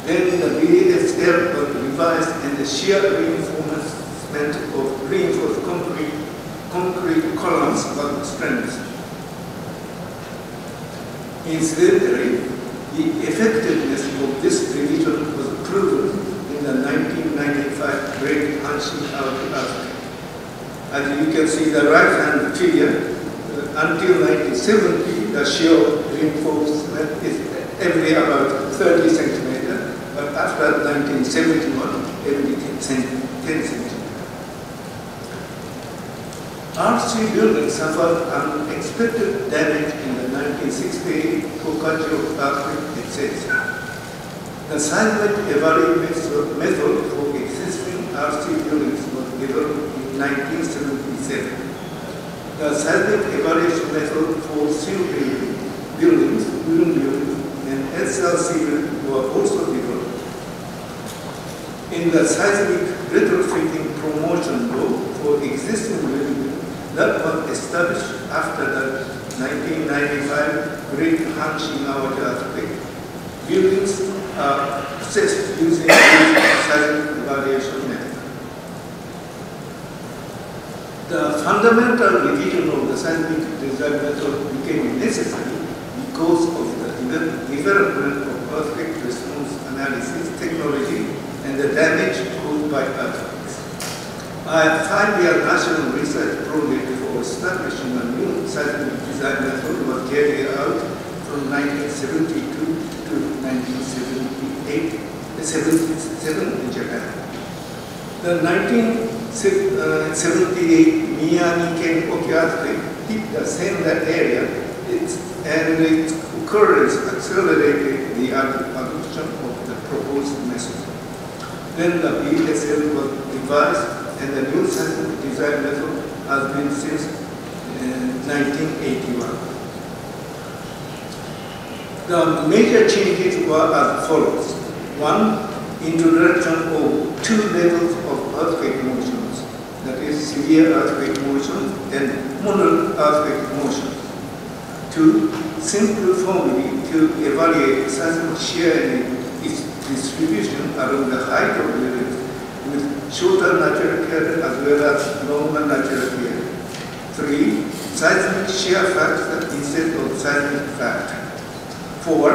Then the BASL was revised and the shear reinforcement of reinforced concrete columns was strengthened. Incidentally, the effectiveness of this revision was proven in the 1995 Great Hanshin earthquake. As you can see the right-hand figure, until 1970, the shear reinforcement is every about 30 centimeters, but after 1971, every 10 centimeters. RC buildings suffered unexpected damage in the 1968 Tokachi earthquake, etc. The seismic evaluation method for existing RC buildings was developed in 1977. The seismic evaluation method for steel buildings, wooden buildings, and SLC buildings were also developed. In the seismic retrofitting promotion law for existing buildings that was established after the 1995 Great Hanshin earthquake, buildings are assessed using the seismic evaluation method. The fundamental revision of the seismic design method became necessary because of the development of earthquake response analysis technology and the damage caused by earthquakes. A 5-year national research project for establishing a new seismic design method was carried out from 1972 to 1973. 1977 in Japan. The 1978 Miyagi earthquake hit the same area, and its occurrence accelerated the adoption of the proposed method. Then the BSL was revised, and the new scientific design method has been since 1981. The major changes were as follows. One, introduction of two levels of earthquake motions, that is severe earthquake motion and moderate earthquake motion. Two, simple formula to evaluate seismic shear and its distribution along the height of buildings with shorter natural period as well as longer natural period. Three, seismic shear factor instead of seismic factor. Four,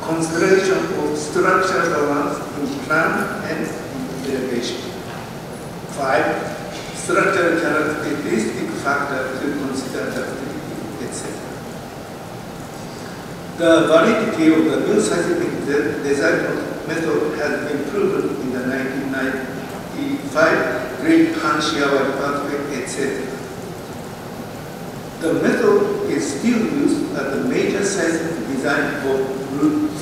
consideration of structural balance in plan and elevation. Five, structural characteristic factor to consider ductility, etc. The validity of the new scientific design method has been proven in the 1995 Great Han-Shiawa earthquake, etc. The method is still used as the major seismic design for Route 3.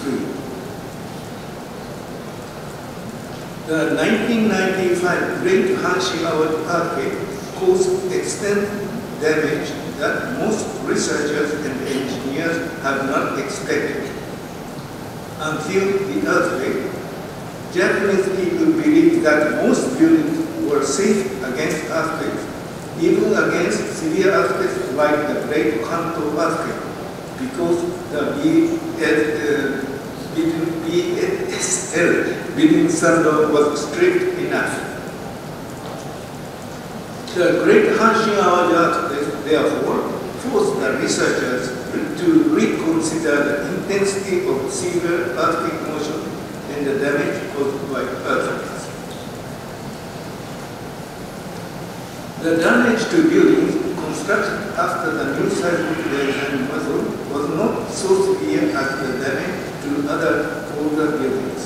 The 1995 Great Han-Shiawa earthquake caused extensive damage that most researchers and engineers have not expected. Until the earthquake, Japanese people believed that most buildings were safe against earthquakes, even against severe earthquakes like the Great Kanto earthquake, because the BSL building standard was strict enough. The Great Han-Shiawa earthquake, therefore, forced the researchers to reconsider the intensity of severe earthquake motion and the damage caused by earthquakes. The damage to buildings constructed after the new seismic design method was not so severe as the damage to other older buildings.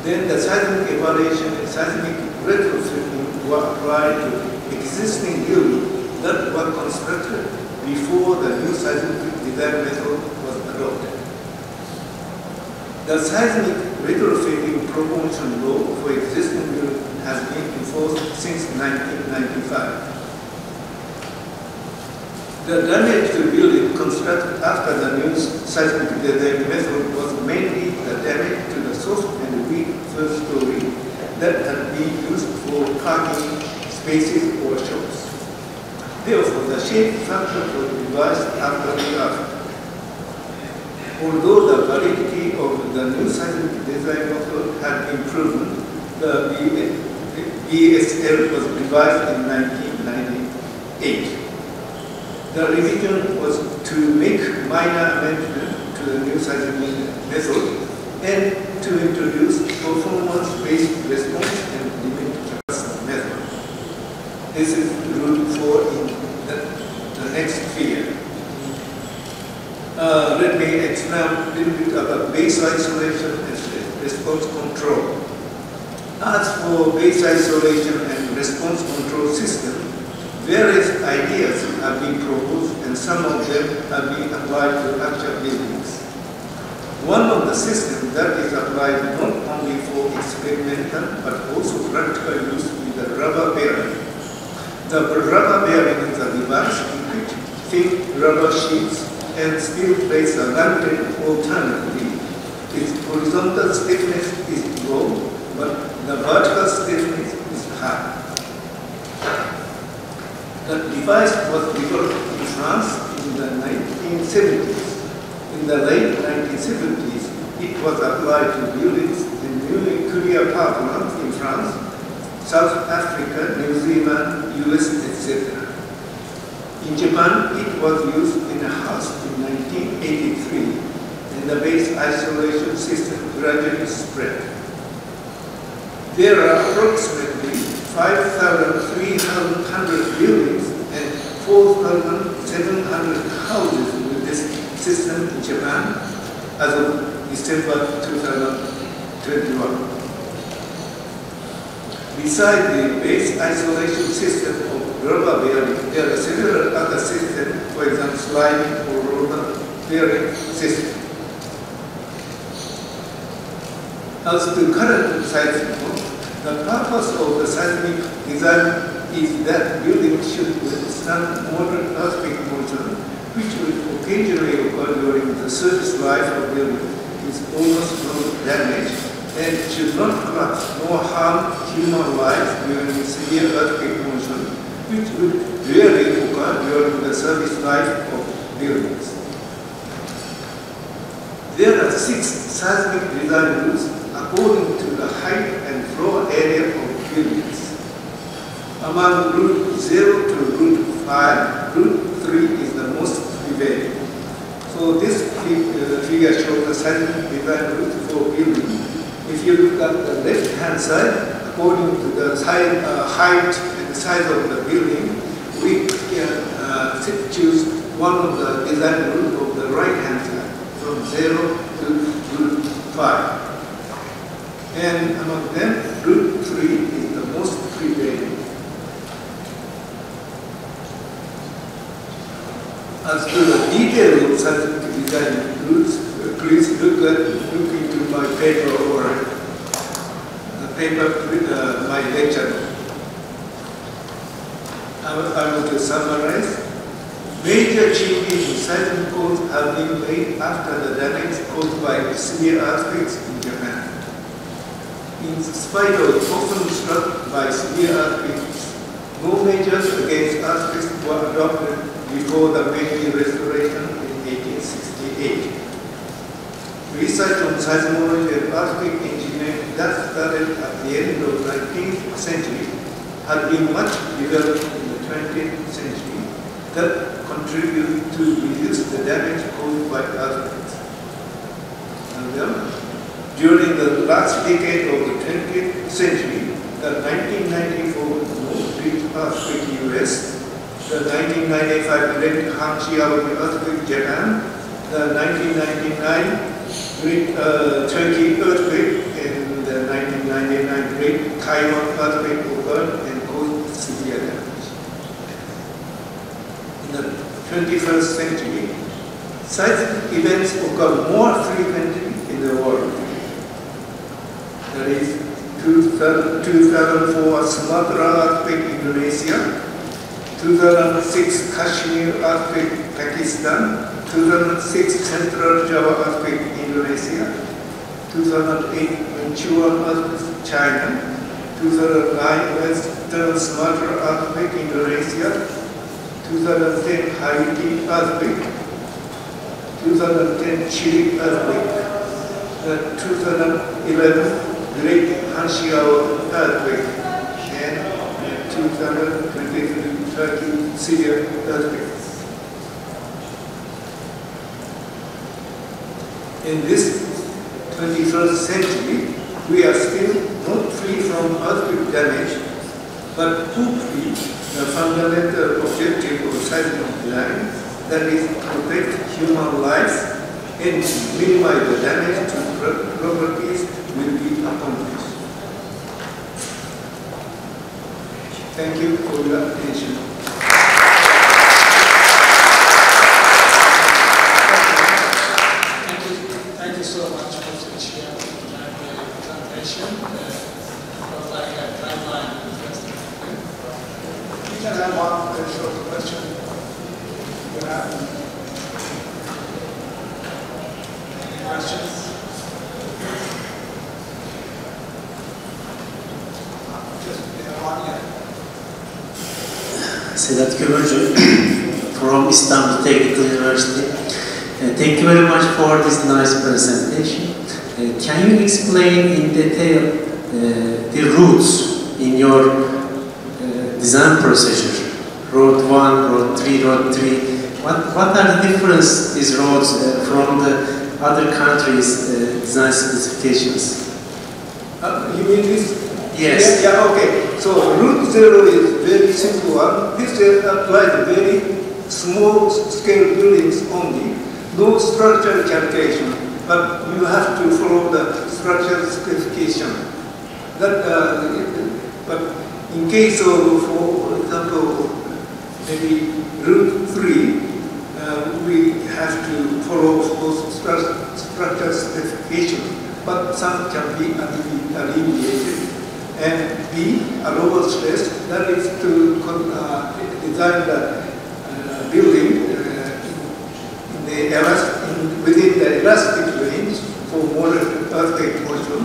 Then the seismic evaluation and seismic retrofitting were applied to existing buildings that were constructed before the new seismic design method was adopted. The seismic retrofitting proportion law for existing buildings has been enforced since 1995. The damage to buildings constructed after the new seismic design method was mainly the damage to the soft and weak first story that had been used for parking spaces or shops. Therefore, the shape factor was revised after the earthquake. Although the validity of the new seismic design method had been proven, the BSL was revised in 1998. The revision was to make minor amendments to the new seismic method and to introduce performance-based response and limit method. This is Route 4 in the next figure. Let me explain a little bit about base isolation and response control. As for base isolation and response control system, various ideas have been proposed and some of them have been applied to actual buildings. One of the systems that is applied not only for experimental but also practical use is the rubber bearing. The rubber bearing is a device in which thick rubber sheets and steel plates are laminated alternately. Its horizontal stiffness is low, but the vertical stiffness is high. The device was developed in France in the 1970s. In the late 1970s, it was applied to buildings in nuclear power plants in France, South Africa, New Zealand, US, etc. In Japan, it was used in a house in 1983, and the base isolation system gradually spread. There are approximately 5,300 buildings and 4,700 houses with this system in Japan as of December 2010. 21. Besides the base isolation system of rubber bearing, there are several other systems, for example, sliding or roller bearing system. As to current seismic, the purpose of the seismic design is that buildings should withstand moderate earthquake motion, which will occasionally occur during the surface life of building with almost no damage, and should not collapse nor harm human life during severe earthquake motion, which would rarely occur during the service life of buildings. There are 6 seismic design rules according to the height and floor area of buildings. Among route 0 to route 5, route 3 is the most prevailing. So this figure shows the seismic design route for building. If you look at the left-hand side, according to the height and size of the building, we can choose one of the design route of the right-hand side, from 0 to route 5. And among them, route 3 is the most prevailing. As to the details of seismic design routes, please look into my paper or the paper with my lecture. I will to summarize. Major changes in seismic codes have been made after the damage caused by severe earthquakes in Japan. In spite of often struck by severe earthquakes, no measures against earthquakes were adopted before the Meiji restoration in 1868. Research on seismology and earthquake engineering that started at the end of the 19th century had been much developed in the 20th century that contribute to reduce the damage caused by earthquakes. And then, during the last decade of the 20th century, the 1994 North earthquake US, the 1995 Great Hanshiawa earthquake Japan, the 1999 Great Turkey earthquake, and the 1999 Great Taiwan earthquake occurred and caused severe damage. In the 21st century, seismic events occur more frequently in the world. That is, 2004 Sumatra earthquake Indonesia, 2006 Kashmir earthquake Pakistan, 2006 Central Java earthquake Indonesia, 2008 Manchuan earthquake China, 2009 Western Sumatra earthquake Indonesia, 2010 Haiti earthquake, 2010 Chile earthquake, 2011 Great Hanshiawa earthquake, and 2023 Turkey Syria earthquake. In this 21st century, we are still not free from earthquake damage, but hopefully the fundamental objective of seismic design, that is to protect human lives and minimize the damage to properties, will be accomplished. Thank you for your attention. Thank you so much for such a presentation. It was like a timeline. We can have one short question. You have any questions? Sedat Kömürcü from Istanbul Teknik Üniversitesi. Thank you very much for this nice presentation. Can you explain in detail the routes in your design procedure? Road 1, Road 3, Road 3. What are the difference these roads from the other countries' design specifications? You mean this? Yes. Yeah, okay. So route 0 is very simple one. This applies to very small scale buildings only. No structural calculation. but you have to follow the structural specification. But in case of, for example, maybe route 3, we have to follow those structural specifications, but some can be alleviated. And B, a lower stress, that is to design the building within the elastic range for moderate earthquake motion.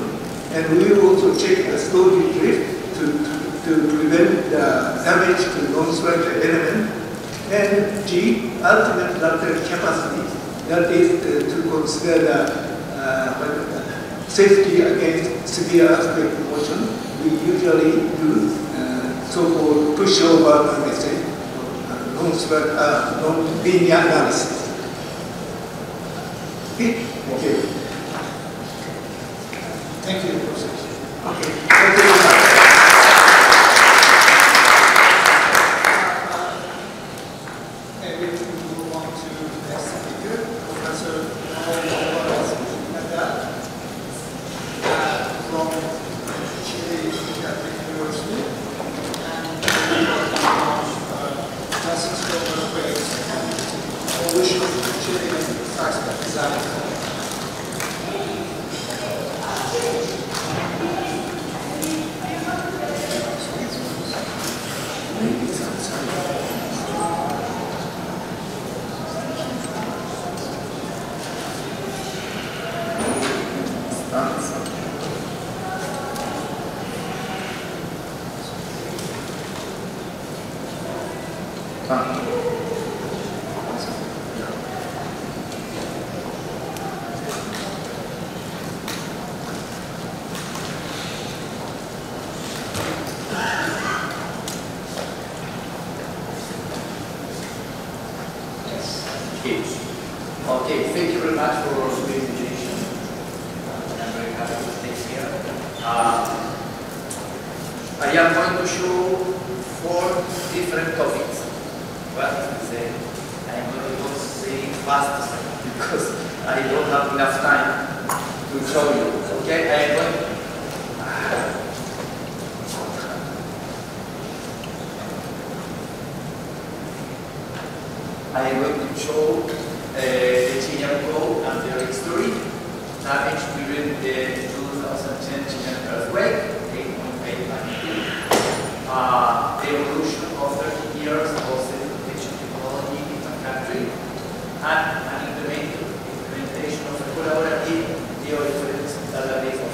And we will also check the story drift to prevent the damage to non-structural element. And G, ultimate lateral capacity, that is to consider the safety against severe earthquake motion. We usually do so-called pushover analysis, non-linear analysis. Okay? Okay. Thank you, Professor. Okay. Thank you very much. And we move on to the next speaker, Professor from Chile Catholic University, and lessons from earthquakes and evolution of Chilean seismic design. Okay, thank you very much for the invitation. I'm very happy to stay here. I am going to show 4 different topics. But I am going to say fast because I don't have enough time to show you. Okay, I am going to show the Chilean code and their history, damage during the 2010 Chilean earthquake, 8.8 magnitude, the evolution of 30 years of protection technology in the country, and an implementation of a collaborative geo-reference database of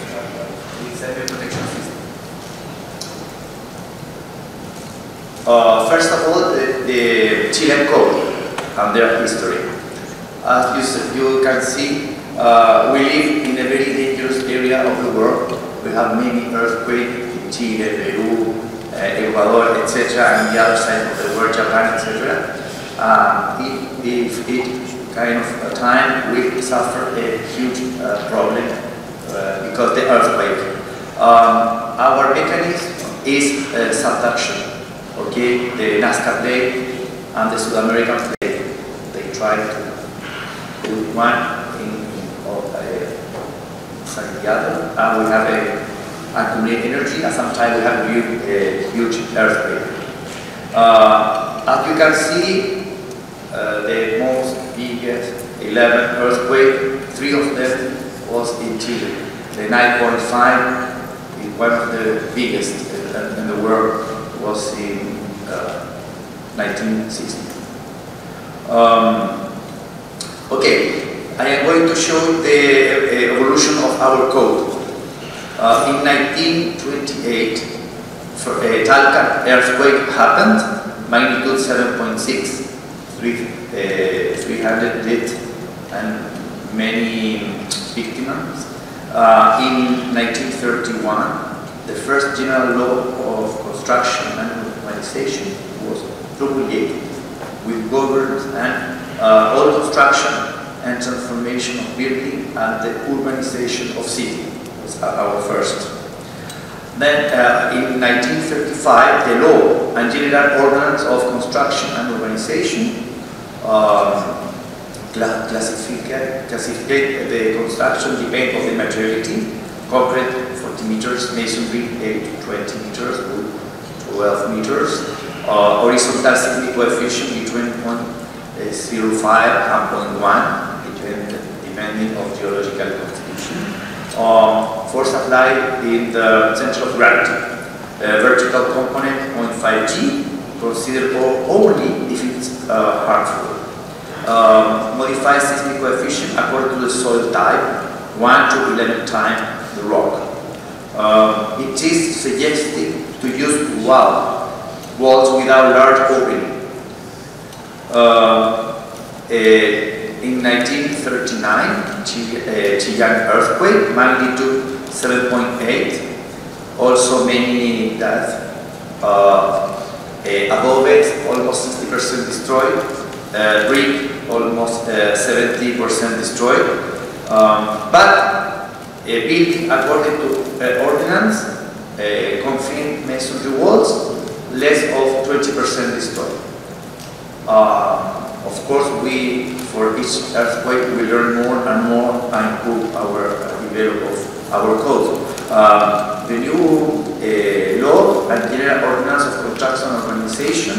cyber protection system. First of all, the Chilean code and their history. As you can see, we live in a very dangerous area of the world. We have many earthquakes in Chile, Peru, Ecuador, etc., and the other side of the world, Japan, etc. If it kind of time we suffer a huge problem because the earthquake. Our mechanism is subduction. Okay, the Nazca plate and the South American plate. They try to put one inside the other, and we have a accumulate energy, and sometimes we have a huge earthquake. As you can see, the most biggest 11 earthquakes, 3 of them was in Chile. The 9.5 is one of the biggest in the world, was in 1960. Okay, I am going to show the evolution of our code. In 1928, a Talca earthquake happened, magnitude 7.6, 300 dead and many victims. In 1931, the first general law of construction and urbanization was promulgated, which governs all construction and transformation of building and the urbanization of cities. Our first. Then in 1935, the law and general ordinance of construction and urbanization classificate the construction depends on the materiality. Concrete 40 meters, masonry 8 to 20 meters, wood 12 meters. Horizontal seismic coefficient between 0.05 and 0.1, depending on geological constitution. Force applied in the center of gravity. Vertical component 0.5 G, considerable only if it's harmful. Modified seismic coefficient according to the soil type, 1 to 11 times the rock. It is suggested to use walls without large opening. In 1939, Chilean earthquake, magnitude 7.8, also many deaths. Above it, almost 60% destroyed. Brick, almost 70% destroyed. But building according to ordinance, confined masonry walls, less of 20% destroyed. Of course, for each earthquake, we learn more and more and improve our develop our code. The new law and general ordinance of construction organization,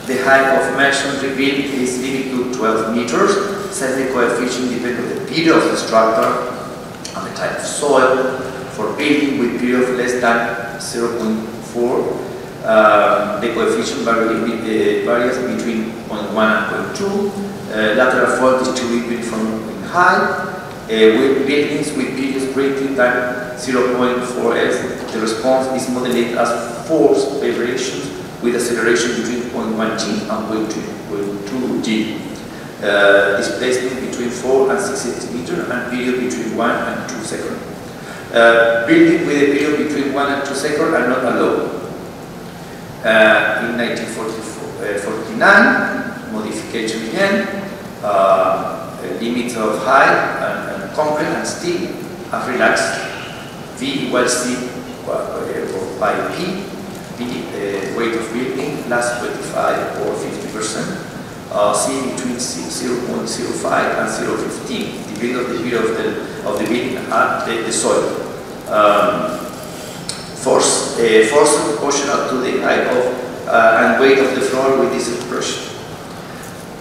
the height of masonry build is limited to 12 meters. Seismic coefficient depends on the period of the structure and the type of soil. For building with period of less than 0.4, the coefficient varies between 0.1 and 0.2. Lateral fault is too uniform in height. With buildings with periods greater than 0.4s, the response is modeled as force vibrations with acceleration between 0.1 G and 0.2 G. Displacement between 4 and 6 centimeters and period between 1 and 2 seconds. Building with a period between 1 and 2 seconds are not allowed. In 1949, modification again, limits of height and concrete and steel have relaxed. V equals C by P, weight of building plus 25 or 50%. C between 0.05 and 0.15, depending on the period of the building and the soil. Force proportional to the height of and weight of the floor with this expression.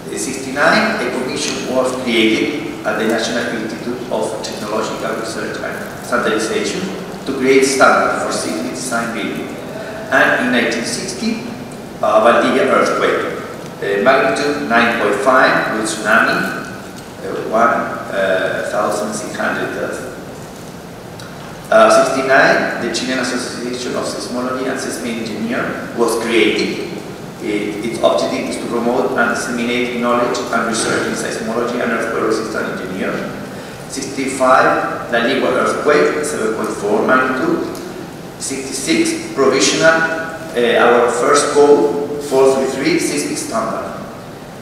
In 1969, a commission was created at the National Institute of Technological Research and Standardization to create standards for seismic design building. And in 1960, Valdivia earthquake, magnitude 9.5 with tsunami, 1,600 deaths. 1969, the Chilean Association of Seismology and Seismic Engineers was created. Its objective is to promote and disseminate knowledge and research in seismology and earthquake resistant engineering. 1965, La Ligua earthquake, 7.4 magnitude. 1966, provisional, our first code, 433 seismic standard.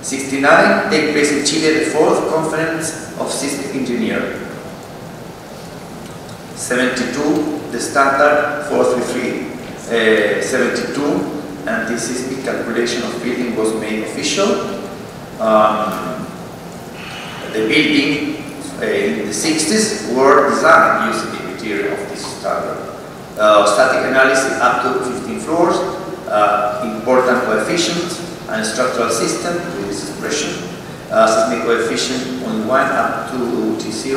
1969, take place in Chile the 4th Conference of Seismic Engineering. 1972, the standard 433. 1972, and the seismic calculation of building was made official. The building in the 60s were designed using the material of this standard. Static analysis up to 15 floors, important coefficients and structural system with this expression. Seismic coefficient 0.1 up to T0,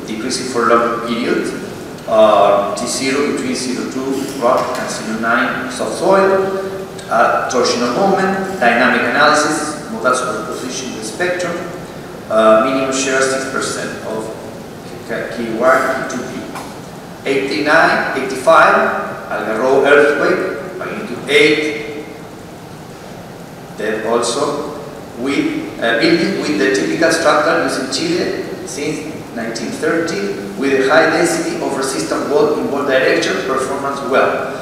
decreasing for long period. T0 between 0.2 rock and 0.9 soft soil. Torsional moment, dynamic analysis, modal superposition with spectrum, minimum share 6% of K1, K2B. 89, 85, Algarrobo earthquake, magnitude 8. Then also, with building with the typical structure used in Chile since 1930, with a high density of resistant wall in both directions, performance well.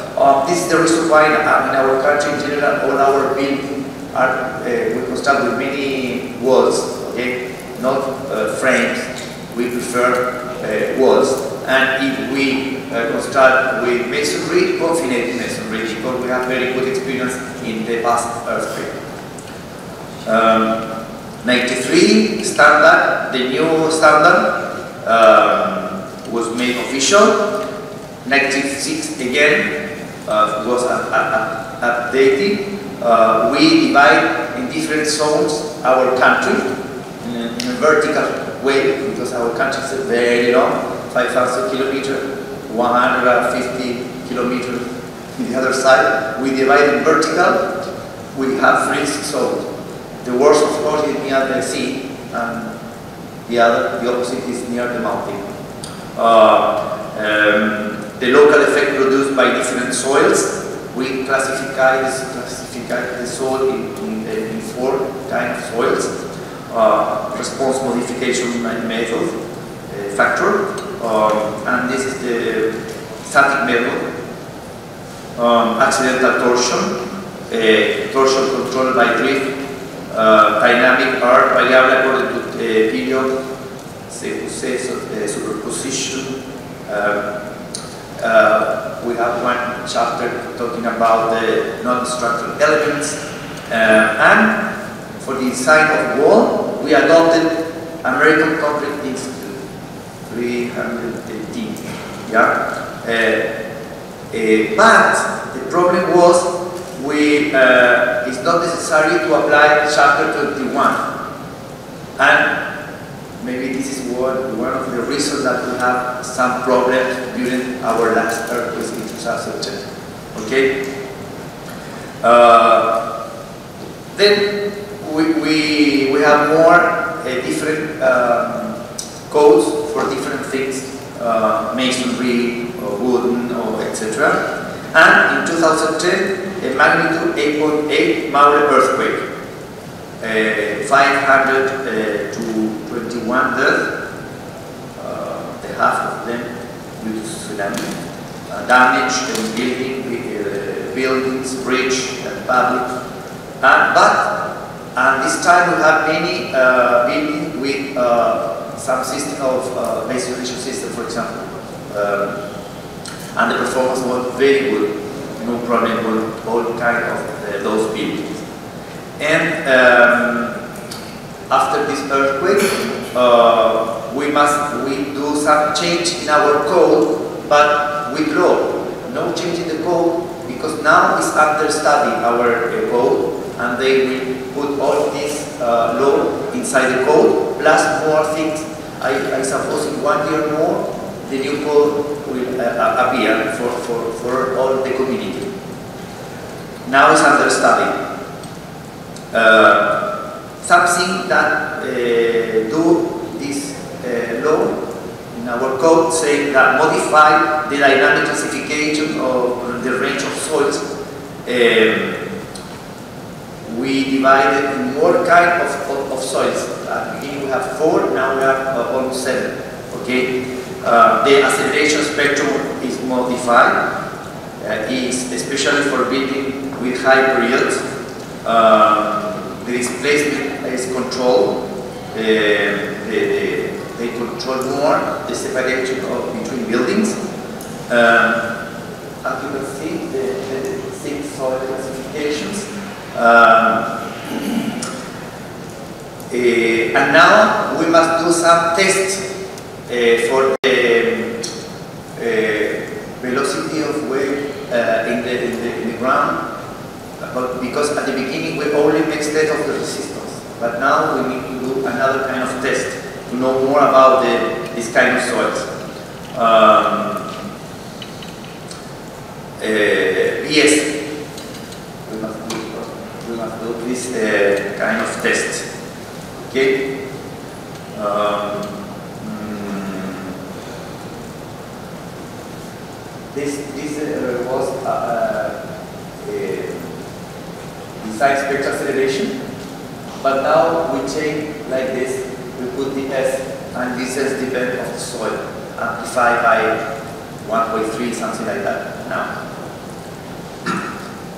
This is the reason why in our country in general, all our buildings are we construct with many walls, okay, not frames. We prefer walls, and if we construct with masonry, confined masonry, because we have very good experience in the past earthquake. 93 standard, the new standard was made official. 96 again was updated. We divide in different zones our country in a vertical way, because our country is very long, 5,000 kilometers, 150 kilometers in the other side. We divide in vertical. We have 3 zones. The worst, of course, is near the sea, and the opposite is near the mountain. The local effect produced by different soils. We classify the soil in 4 kinds of soils. Response modification method, factor, and this is the static method. Accidental torsion, torsion controlled by drift, dynamic art variable according to period, superposition. We have one chapter talking about the non-structural elements, and for the design of wall, we adopted American Concrete Institute 318. Yeah, but the problem was it's not necessary to apply Chapter 21, and maybe this is one of the reasons that we have some problems during our last earthquake in 2010. Okay. Then we have more different codes for different things, masonry or wooden or etc. And in 2010, a magnitude 8.8 Maule earthquake, 500 to 21 deaths, the half of them due to tsunami, damage in buildings, bridge, and public. And this time we have many buildings with some system of masonry system, for example, and the performance was very good. No problem with all kind of those buildings. And after this earthquake, we do some change in our code, but with law. No change in the code, because now it's under study our code, and they will put all this law inside the code, plus more things. I suppose in 1 year more, the new code will appear for all the community. Now it's under study. Something that do this law in our code say that modify the dynamic classification of the range of soils. We divided in more kind of soils. At the beginning we have 4, now we have almost 7. Okay. The acceleration spectrum is modified, especially for building with high periods. The displacement is controlled. They control more the separation between buildings. As you can see, the 6 soil classifications. And now we must do some tests for the velocity of wave in the ground, but because at the beginning we only make state of the resistance, but now we need to do another kind of test to know more about this kind of soils. Yes, we must do this kind of test. Okay. This was design spectral acceleration, but now we change like this. We put the S, and this is depend on the soil, amplified by 1.3, something like that. Now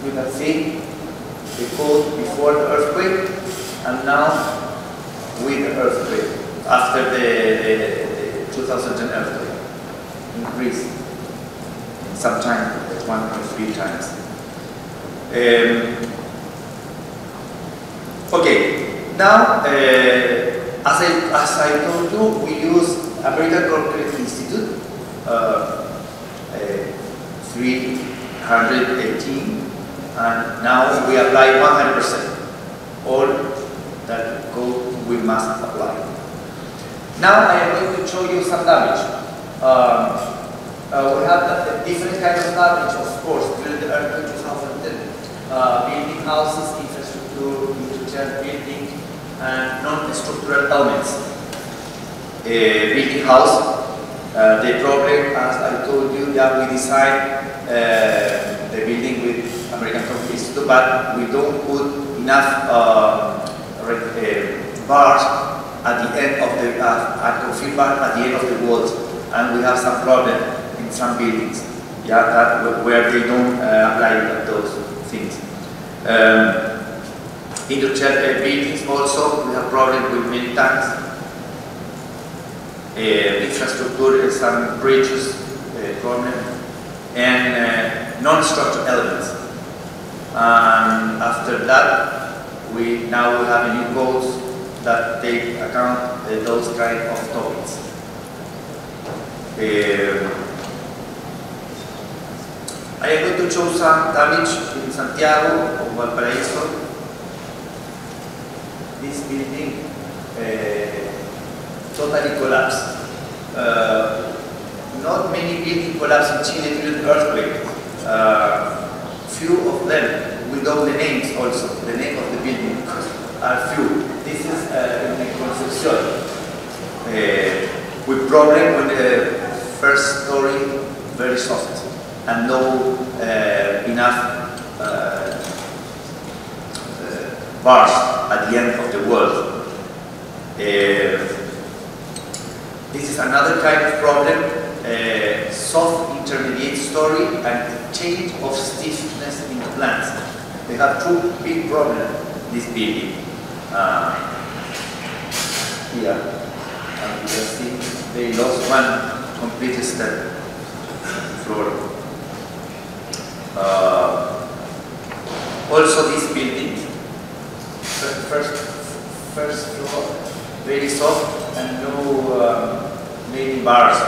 you can see the code before the earthquake, and now with the earthquake after the 2010 earthquake increase. Sometimes 1.3 times. Okay, Now, as I told you, we use American Corporate Institute 318, and now we apply 100%. All that code we must apply. Now I am going to show you some damage. We have different kinds of damage, of course, during the earthquake 2010. Building houses, infrastructure, industrial building, and non-structural elements. Building house, the problem, as I told you, that we design the building with American Concrete Institute, but we don't put enough bars at the end of the concrete bar at the end of the walls, and we have some problem in some buildings, where they don't apply those things. Industrial buildings also, we have problem with many tanks. Infrastructure, some bridges problem, and non-structural elements. And after that, we now have a new codes that take account those kind of topics. I am going to show some damage in Santiago or Valparaiso. This building totally collapsed. Not many buildings collapsed in Chile during the earthquake. Few of them, we know the names also, the name of the building are few. This is in the Concepcion. With problem with the first story, very soft, and no enough bars at the end of the wall. This is another kind of problem, soft intermediate story and change of stiffness in the plants. They have two big problems, this building. Here, and you can see they lost one complete step floor. Also this building, first floor, very soft and no many bars.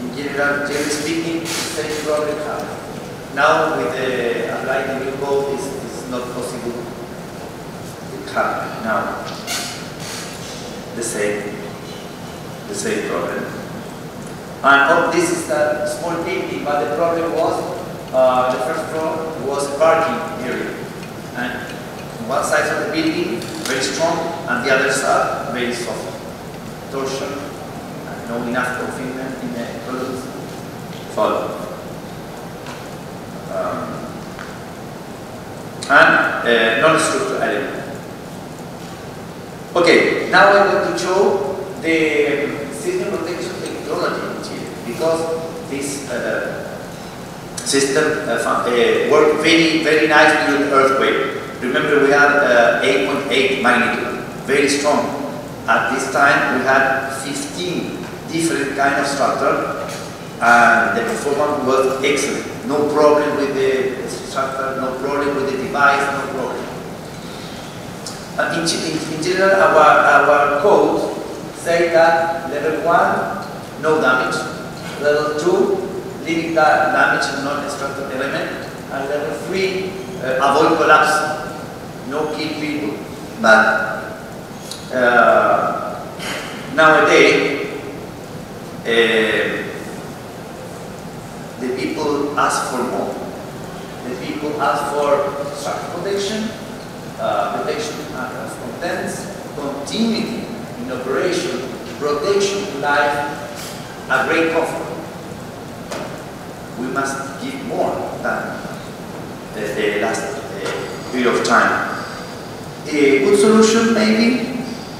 In general speaking, the same problem happens. Now with the applying the new code, it's not possible to happen now. The same problem. And this is a small building, but the problem was the first floor was a parking area. And one side of the building very strong, and the other side very soft. Torsion, no enough confinement in the columns. Follow. And non-structural element. Okay, now I'm going to show the system protection technology in Chile, because this system worked very nice during the earthquake. Remember, we had 8.8 magnitude, very strong. At this time, we had 15 different kind of structure, and the performance was excellent. No problem with the structure, no problem with the device, no problem. In general, our code say that level 1, no damage. Level 2, limit damage and non-structural element. And level 3, avoid collapse, no kill people. But nowadays, the people ask for more. The people ask for structural protection, protection against contents, continuity in operation, protection to life, a great comfort. We must give more than the last period of time. A good solution maybe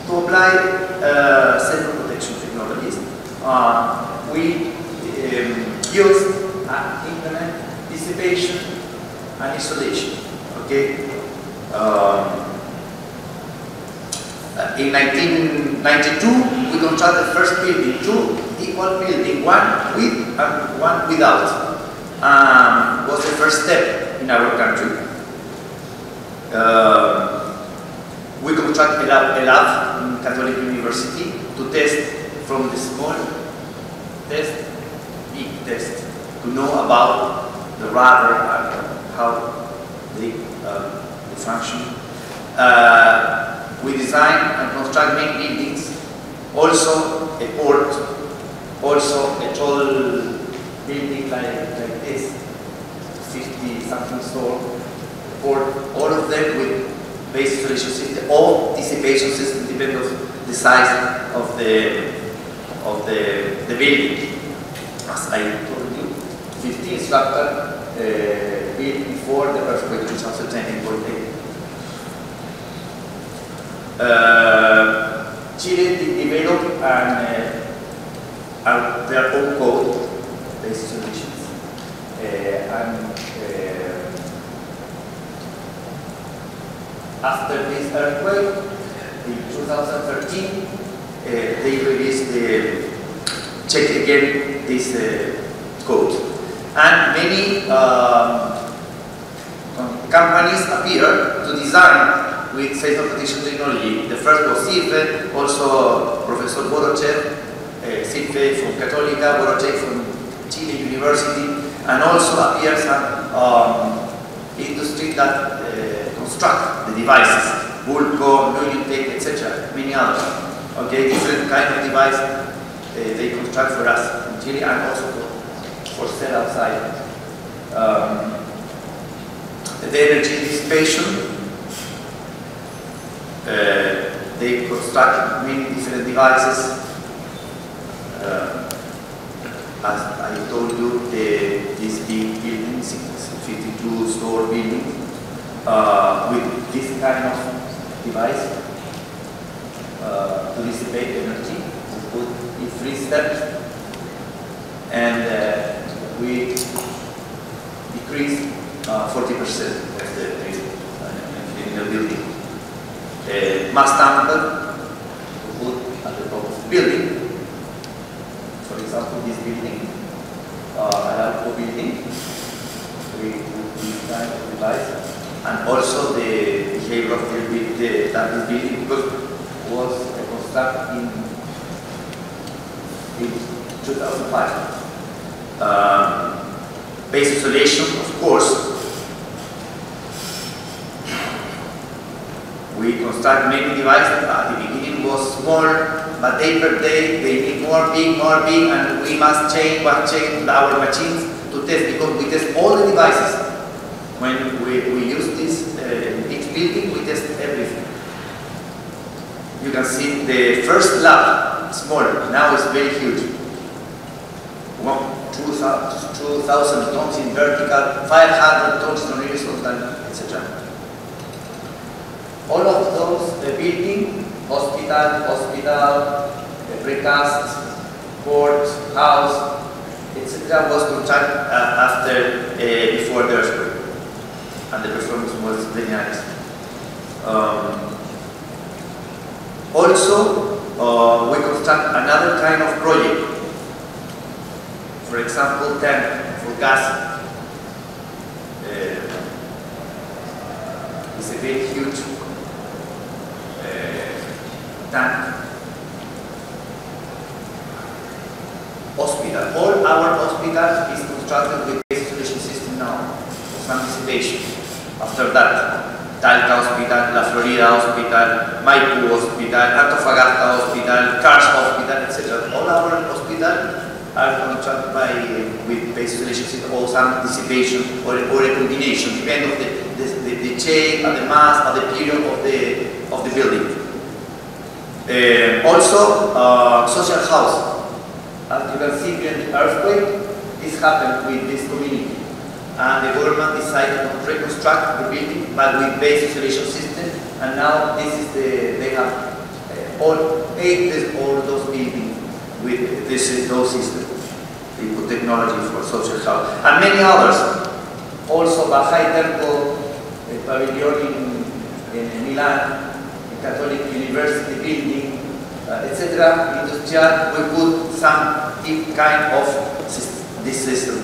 to apply self-protection technologies. We use and implement dissipation and isolation. Okay. In 1992, we constructed the first building, 2 equal buildings, one with and one without. Was the first step in our country. We construct a lab in Catholic University to test from the small test, big test, to know about the rubber and how they function. We design and construct main buildings, also a port, also a tall building like this, 50-something store, port, all of them with base isolation system or dissipation system, depending on the size of the building. As I told you, 15 structure built before the earthquake in 2010. Chile developed their own code, base solutions, after this earthquake in 2013, they released check again this code, and many companies appear to design with seismic protection technology. The first was Ipred, also Professor Borochev, Ipred from Católica, Borochev from Chile University, and also appears some industry that construct the devices, Vulco, Nuyutec, etc., many others. Okay, different kind of device they construct for us in Chile and also for sale outside. The energy dissipation. They construct many different devices. As I told you, this big building, 52-store building, with this kind of device to dissipate energy. We put in 3 steps, and we decrease 40% of the building. Mass tamper to put at the top of the building. For example, this building, Arauco building, we put this kind of device, and also the behavior of that building, because it was constructed in 2005. Base isolation, of course. We construct many devices. At the beginning was small, but day per day they need more big, and we must change our machines to test, because we test all the devices. When we use this in each building, we test everything. You can see the first lab, small, now it's very huge. 2,000 tons in vertical, 500 tons in horizontal, etc. All of those, the building, hospital, precast, port, house, etc. was constructed before the earthquake, and the performance was very nice. Also, we construct another kind of project. For example, tank for gas. It's a very huge tank. Hospital. All our hospital is constructed with base isolation system now, for some dissipation. After that, Talca Hospital, La Florida Hospital, Maipú Hospital, Antofagasta Hospital, Kars Hospital, etc. All our hospitals are constructed with base isolation system or some dissipation or a combination, depending on the shape and the mass and the period of the building. Also, social house. As you can see during the earthquake, this happened with this community. And the government decided to reconstruct the building, but with base isolation system. And now this is they have all those buildings with those systems. They put technology for social house. And many others. Also, Bahá'í Temple, a pavilion in Milan, Catholic University building, etc. Industrial, we put some kind of this system.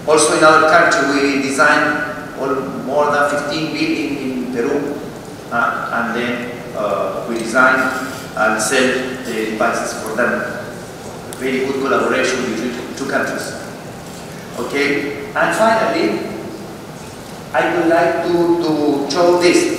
Also in our country, we designed more than 15 buildings in Peru, and then we design and sell the devices for them. Very good collaboration between two countries. Okay, and finally, I would like to show this.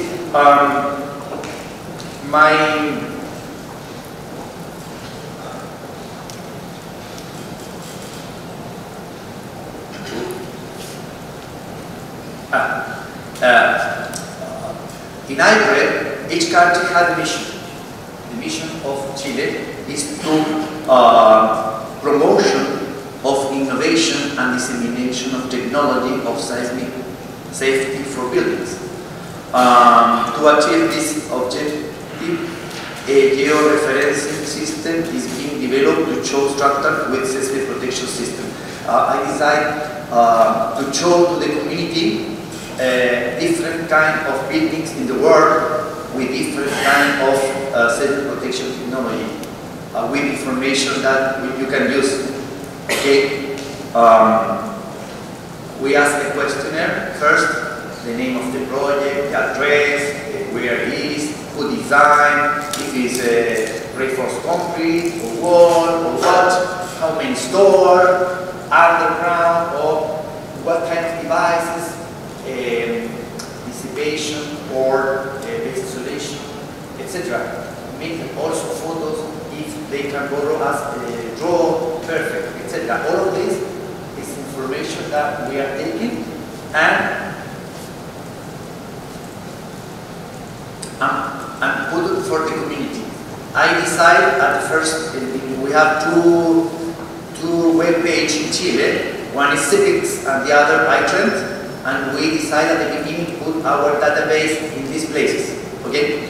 In Ipred, each country had a mission. The mission of Chile is to promotion of innovation and dissemination of technology of seismic safety for buildings. To achieve this objective, a georeferencing system is being developed to show structure with seismic protection system. I decided to show to the community different kind of buildings in the world with different kind of seismic protection technology, with information that you can use. Okay, we ask a questionnaire first, the name of the project, the address, where it is, who designed, if it's reinforced concrete or wall or what, how many stores, underground, or what kind of devices, dissipation or isolation, etc. Make also photos if they can borrow us, draw perfect, etc. All of this is information that we are taking and put it for the community. I decided at the first, we have two web pages in Chile. One is civics and the other Ipred, and we decided at the beginning to put our database in these places. Okay.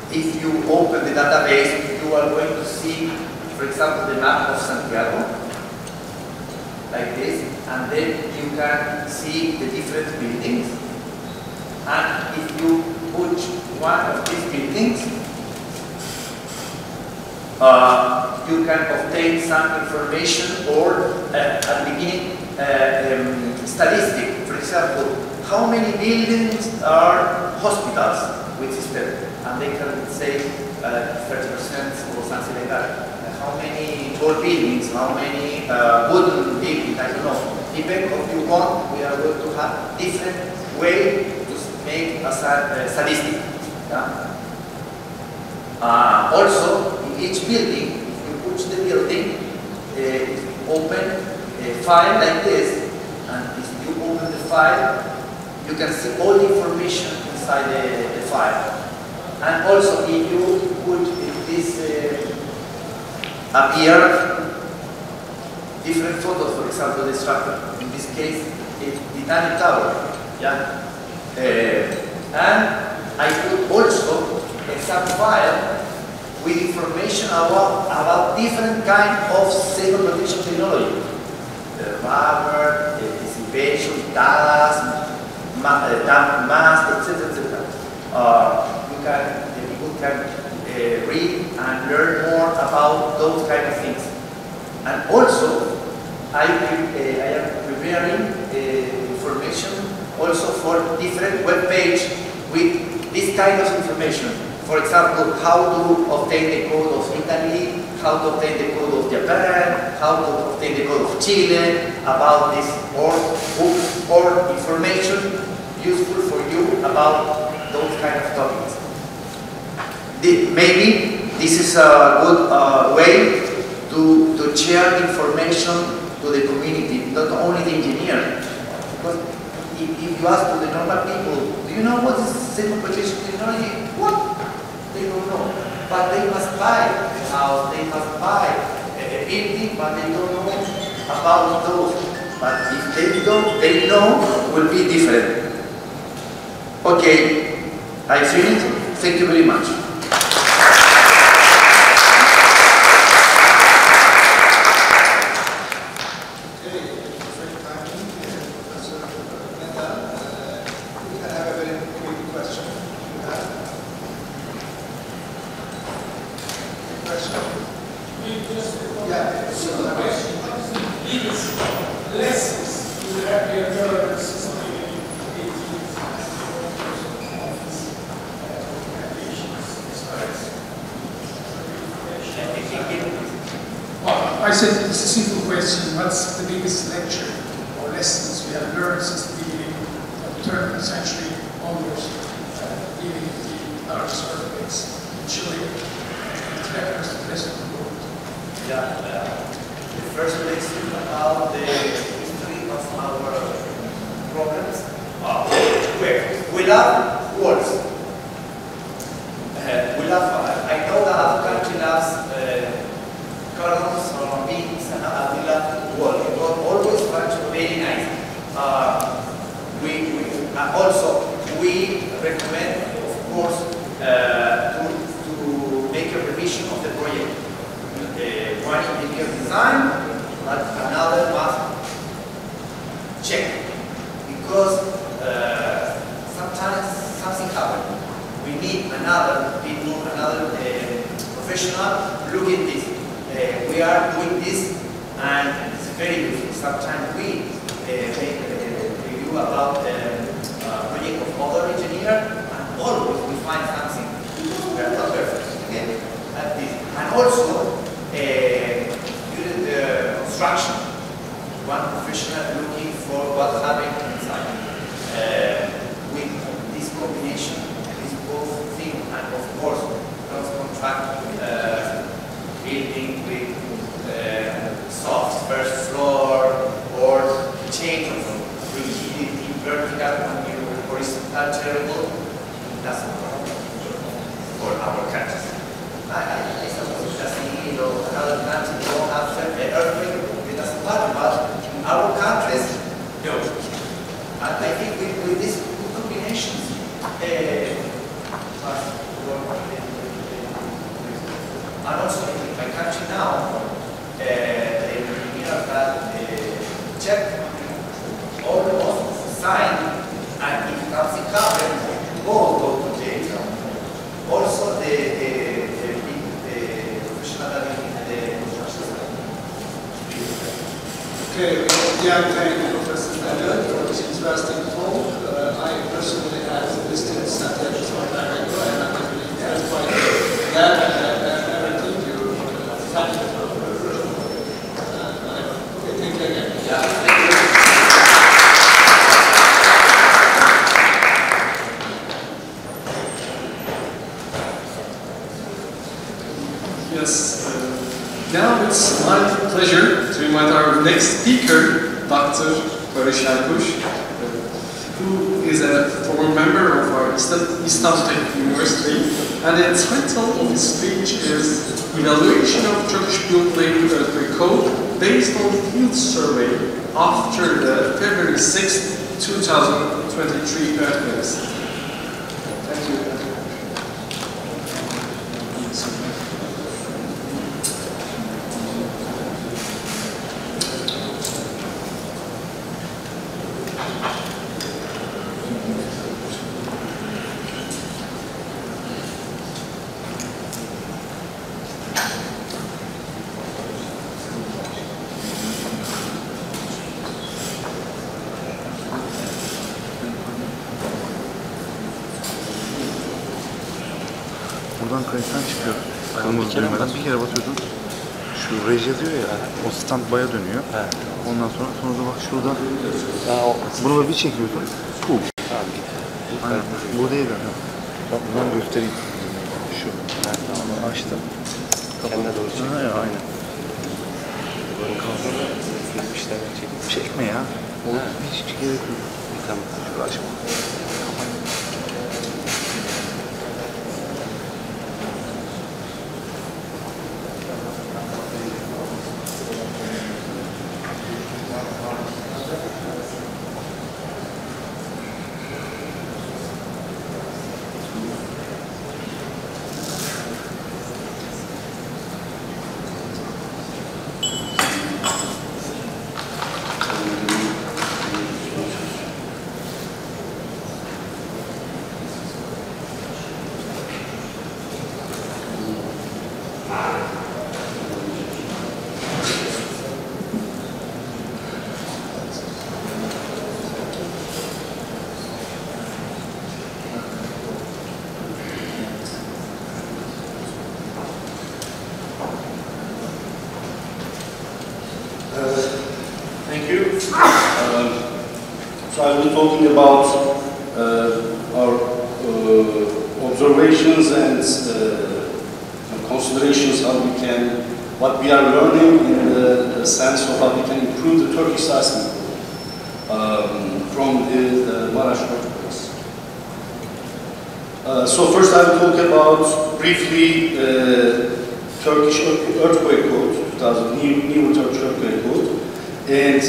If you open the database, you are going to see, for example, the map of Santiago, like this, and then you can see the different buildings. And if you put one of these buildings, you can obtain some information or at the beginning statistic. For example, how many buildings are hospitals with system? And they can say 30% or something like that. How many tall buildings, how many wooden buildings, I don't know. Depending on what you want, we are going to have different way to make a statistic. Yeah? Also, in each building, if you push the building, open a file like this, and if you open the file, you can see all the information inside the file. And also, if you put this appear different photos, for example, the structure. In this case, it's the Titanic Tower. Yeah. And I put also a sub-file with information about different kind of seismic protection technology. The rubber, the dissipation, dust, damp mass, etc., etc. The people can read and learn more about those kind of things. And also, I am preparing information also for different web page with this kind of information. For example, how to obtain the code of Italy, how to obtain the code of Japan, how to obtain the code of Chile, about this, or information useful for you about those kind of topics. Maybe this is a good way to share information to the community, not only the engineer. Because if you ask to the normal people, do you know what is seismic protection technology? What? They don't know. But they must buy a house, they must buy a building, but they don't know about those. But if they know, will be different. Okay, I finished. Thank you very much. Well, I said it's a simple question. What's the biggest lecture or lessons we have learned since the beginning of the 20th century onwards, dealing with the largest earthquakes in Chile and threatens the rest of the world? Yeah, the first lesson about the history of our problems. We love words. I know that other country loves columns or beans and adıyla word. It was always very nice. We recommend, of course, to make a revision of the project. One engineer design, but another must check, because sometimes something happens. We need another people, another professional look at this. We are doing this, and it's very useful. Sometimes we make a review about the project of other engineer, and always we find something. We are not perfect, okay? At this. And also, during the construction, one professional looking for what happened inside. With this combination, this both thing, and of course, cross-contract building with soft first floor or change of rigidity, vertical and horizontal terrible, doesn't work for our countries. I suppose Brazil or another country don't have earthquake, it doesn't matter, but in our countries, no. And I think with these combinations, and also in my country now, the engineer that check almost sign, and if something happens, go to jail. Also the professional in the construction side. Okay, again, thank you, Professor Bender, for this interesting talk. I personally have visited Santiago Director, and I'm really quite glad that everything you thank you. Okay, thank you again. Yeah, thank you. Yes, now it's my pleasure to invite our next speaker, Dr. Beri, who is a former member of our Istanbul Teknik Üniversitesi, and the title of his speech is Evaluation of Turkish Built Labor Earthquake Code based on Field Survey after the February 6, 2023 earthquakes. Thank you. Buradan kayıttan çıkıyor. Kırmızı düğmeden bir kere basıyordun. Şu reji yazıyor ya, o standby'a dönüyor. Ondan sonra da bak şurada, bunu bir çekiyorsun. Puh. Aynen, bu değil de. Bak buradan göstereyim. Şu. Onu açtım. Kendine doğru çek. Ha ya, aynen. Çekme ya. O hiç gerek yok. Tamam. Şurada açma. Thank you. So I will be talking about our observations and considerations what we are learning in the sense of how we can improve the Turkish seismic from the Maraş earthquakes. So first I will talk about briefly Turkish earthquake code, 2000 new Turkish earthquake code, and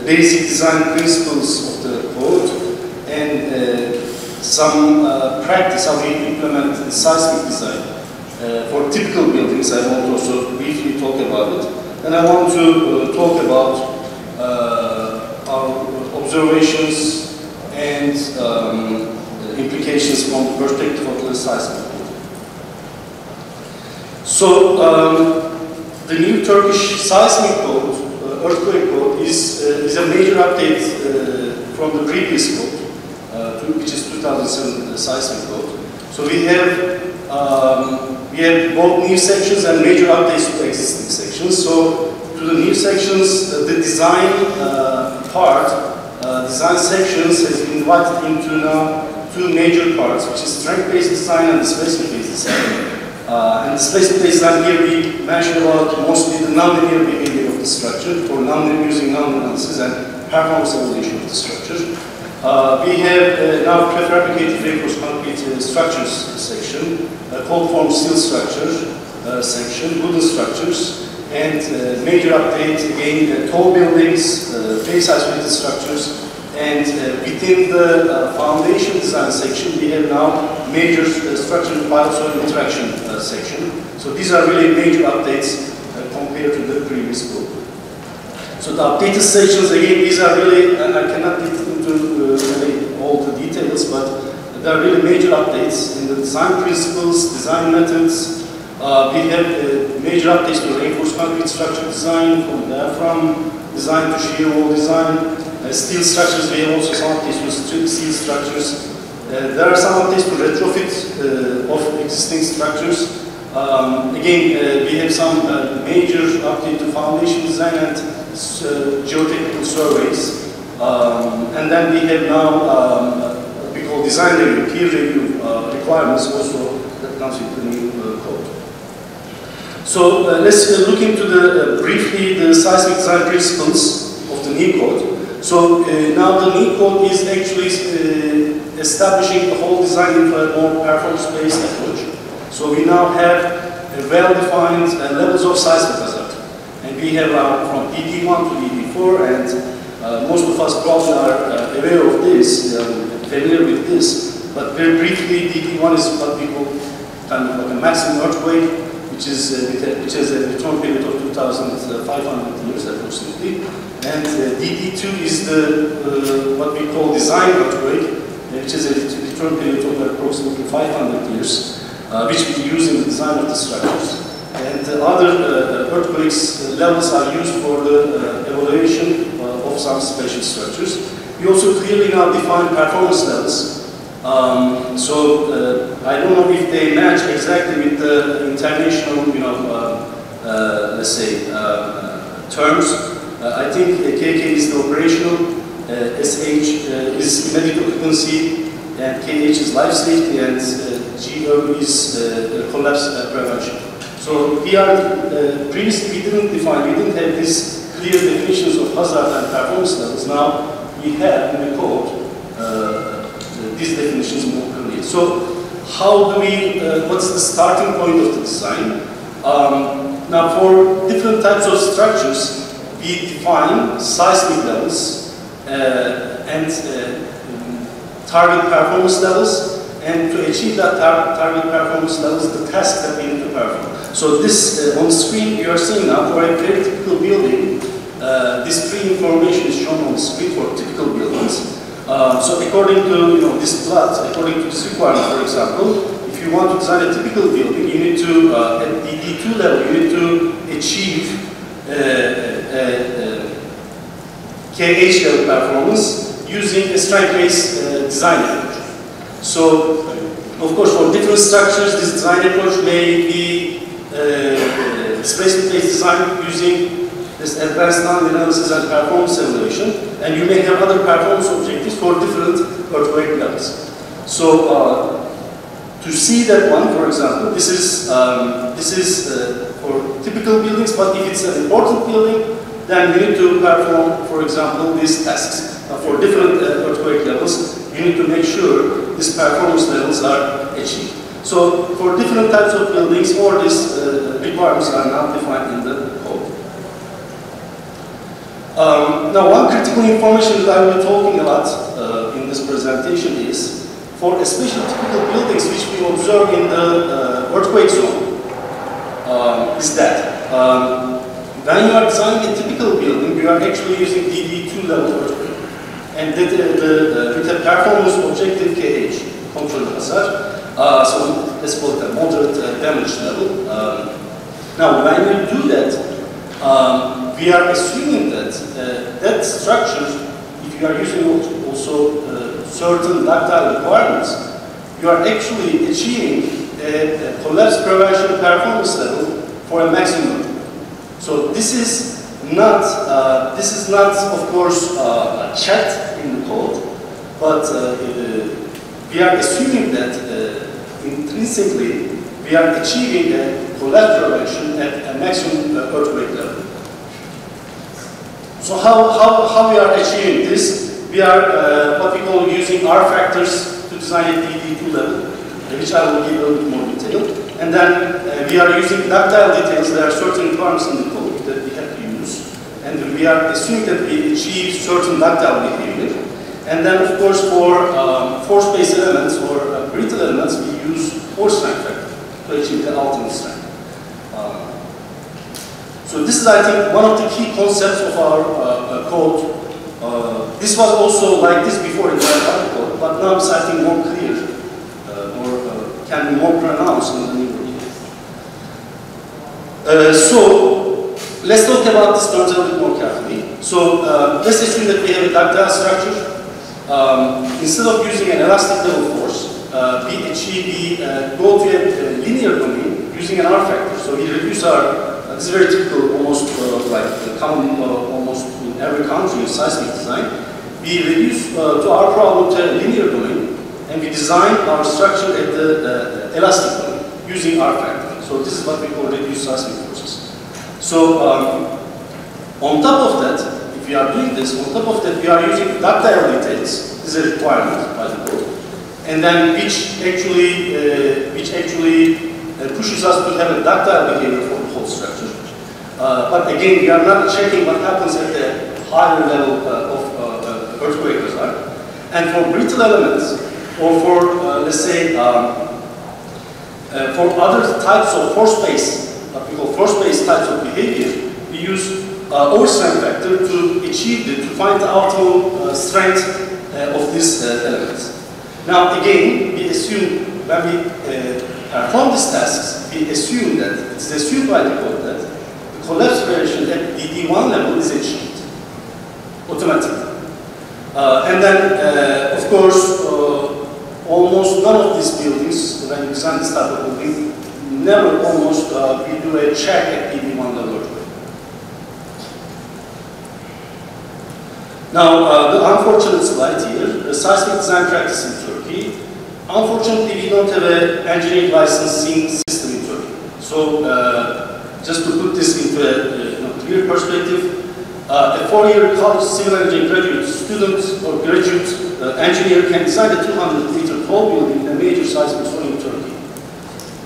basic design principles of the code, and some practice how we implement the seismic design for typical buildings. I want to also briefly talk about it, and I want to talk about our observations and implications from the perspective of the seismic code. So the new Turkish seismic code, earthquake code, is a major update from the previous code, which is 2007 seismic code. So we have both new sections and major updates to existing sections. So to the new sections, the design design sections has been divided into now two major parts, which is strength-based design and displacement-based design. And displacement-based design here we mentioned about mostly the nonlinear behavior of the structure for using nonlinear analysis and performance evaluation of the structure. We have now prefabricated reinforced concrete structures section, cold form steel structure section, wooden structures, and major update again tall buildings, face isolated structures, and within the foundation design section we have now major structure biosolic interaction section. So these are really major updates compared to the previous book. So the updated sections again, these are really, I cannot get into all the details, but there are really major updates in the design principles, design methods. We have major updates to reinforced concrete structure design, from diaphragm design to shear wall design. Steel structures, we have also some updates to steel structures. There are some updates to retrofit of existing structures. Again, we have some major update to foundation design and geotechnical surveys. And then we have now what we call design review, peer review requirements also that comes with the new code. So let's look into briefly the seismic design principles of the new code. So now the new code is actually establishing the whole design into a more performance-based approach. So we now have well-defined levels of seismic hazard. And we have from DD1 to DD4, and most of us probably are aware of this, familiar with this. But very briefly, DD1 is what we call kind of like a maximum earthquake, which has a return period of 2,500 years approximately. And DD2 is what we call design earthquake, which is a return period of approximately 500 years, which we use in the design of the structures. And other earthquakes levels are used for the evaluation of some special structures. We also clearly now define performance levels. I don't know if they match exactly with the international, let's say, terms. I think KK is the operational, SH is immediate occupancy, and KH is life safety, and GO is collapse prevention. So we are, previously we didn't have these clear definitions of hazard and performance levels. Now we have in the code these definitions more clearly. So how do we, what's the starting point of the design? Now for different types of structures, we define seismic levels and target performance levels, and to achieve that target performance levels, the task that we need to perform. So this, on the screen you are seeing now, for a very typical building, this pre-information is shown on the screen for typical buildings. So according to this plot, according to this requirement, for example, if you want to design a typical building, you need to, at DD2 level, you need to achieve KH level performance using a strength-based design approach. So, of course, for different structures, this design approach may be displacement-based design using this advanced non-linear analysis and performance evaluation, and you may have other performance objectives for different earthquake levels. So to see that one, for example, this is for typical buildings, but if it's an important building, then you need to perform, for example, these tasks. For different earthquake levels, you need to make sure these performance levels are achieved. So for different types of buildings, all these requirements are now defined in the code. Now, one critical information that I will be talking about in this presentation is, for especially typical buildings which we observe in the earthquake zone, is that when you are designing a typical building, you are actually using DD2 level earthquake. And with a performance objective KH, control hazard, so let's call it a moderate damage level. Now, when we do that, we are assuming that that structure, if you are using also certain ductile requirements, you are actually achieving a collapse prevention performance level for a maximum. So this is not, of course, checked in the code, but we are assuming that intrinsically we are achieving a collapse prevention at a maximum earthquake level. So how we are achieving this? We are what we call using R factors to design a DD2 level, which I will give a little bit more detail. And then we are using ductile details. There are certain requirements in the code that we have to use. And we are assuming that we achieve certain ductile behavior. And then, of course, for force-based elements or brittle elements, we use force strength factor to achieve the ultimate strength. So this is, I think, one of the key concepts of our code. This was also like this before in the other code, but now it's, I think, more clear or can be more pronounced in the new version. So let's talk about this terms a little bit more carefully. So let's assume that we have a ductile structure. Instead of using an elastic level force, we go to a linear domain using an R factor. So we reduce our, this is very typical, almost like common almost in every country in seismic design. We reduce to our problem to a linear domain, and we design our structure at the elastic domain using R factor. So this is what we call reduced seismic forces. So on top of that, if we are doing this, on top of that, we are using ductile details. This is a requirement by the code, and then which actually pushes us to have a ductile behavior for the whole structure. But again, we are not checking what happens at the higher level of earthquake hazard. And for brittle elements, or for let's say for other types of force-based, what we call force-based types of behavior, we use overstrength factor to achieve to find the optimal strength of these elements. Now again, we assume when we perform these tasks, we assume that it's assumed by the code that the collapse prevention at DD1 level is achieved automatically. And then, of course, almost none of these buildings, when you design this type of building, never almost we do a check at DD1 level. Now, the unfortunate slide here, the seismic design practice in Turkey. Unfortunately, we don't have an engineering licensing system in Turkey. So, just to put this into a clear perspective, a 4-year college civil engineering graduate student or graduate engineer can design a 200-meter tall building in a major seismic zone in Turkey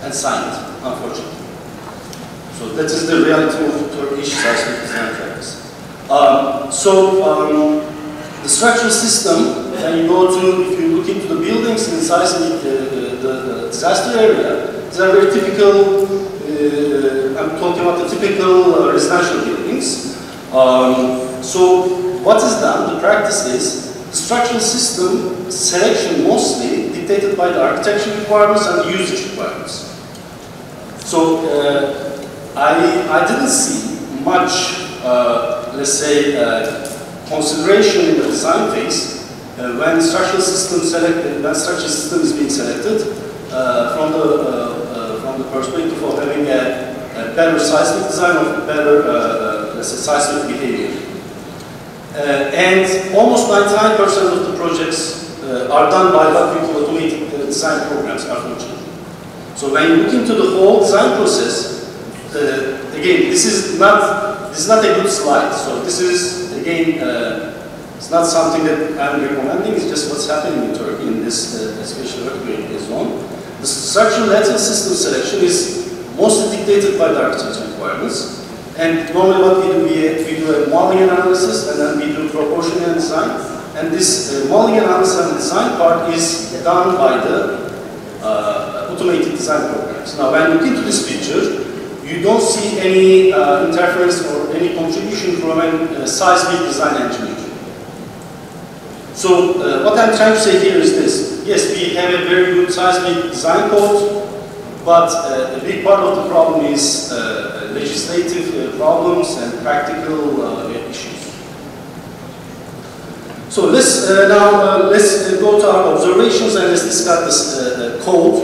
and sign it, unfortunately. So that is the reality of the Turkish seismic design practice. The structural system, when you go to, if you look into the buildings in seismic, the disaster area, these are very typical, I'm talking about the typical residential buildings. So what is done, the practice is, the structural system selection mostly dictated by the architecture requirements and the usage requirements. So I didn't see much let's say, consideration in the design phase when structural system is being selected from the perspective of having a better seismic design or better let's say, seismic behavior. And almost 99% of the projects are done by what we call automated design programs, unfortunately. So when you look into the whole design process, again, this is not a good slide. So this is, again, it's not something that I'm recommending, it's just what's happening in Turkey in this especially earthquake zone. The structural lateral system selection is mostly dictated by the architecture requirements. And normally what we do, we do a modeling analysis and then we do proportional design. And this modeling analysis and design part is done by the automated design programs. Now when you look into this picture, you don't see any interference or any contribution from a seismic design engineer. So what I'm trying to say here is this. Yes, we have a very good seismic design code, but a big part of the problem is legislative problems and practical issues. So let's go to our observations and let's discuss this code,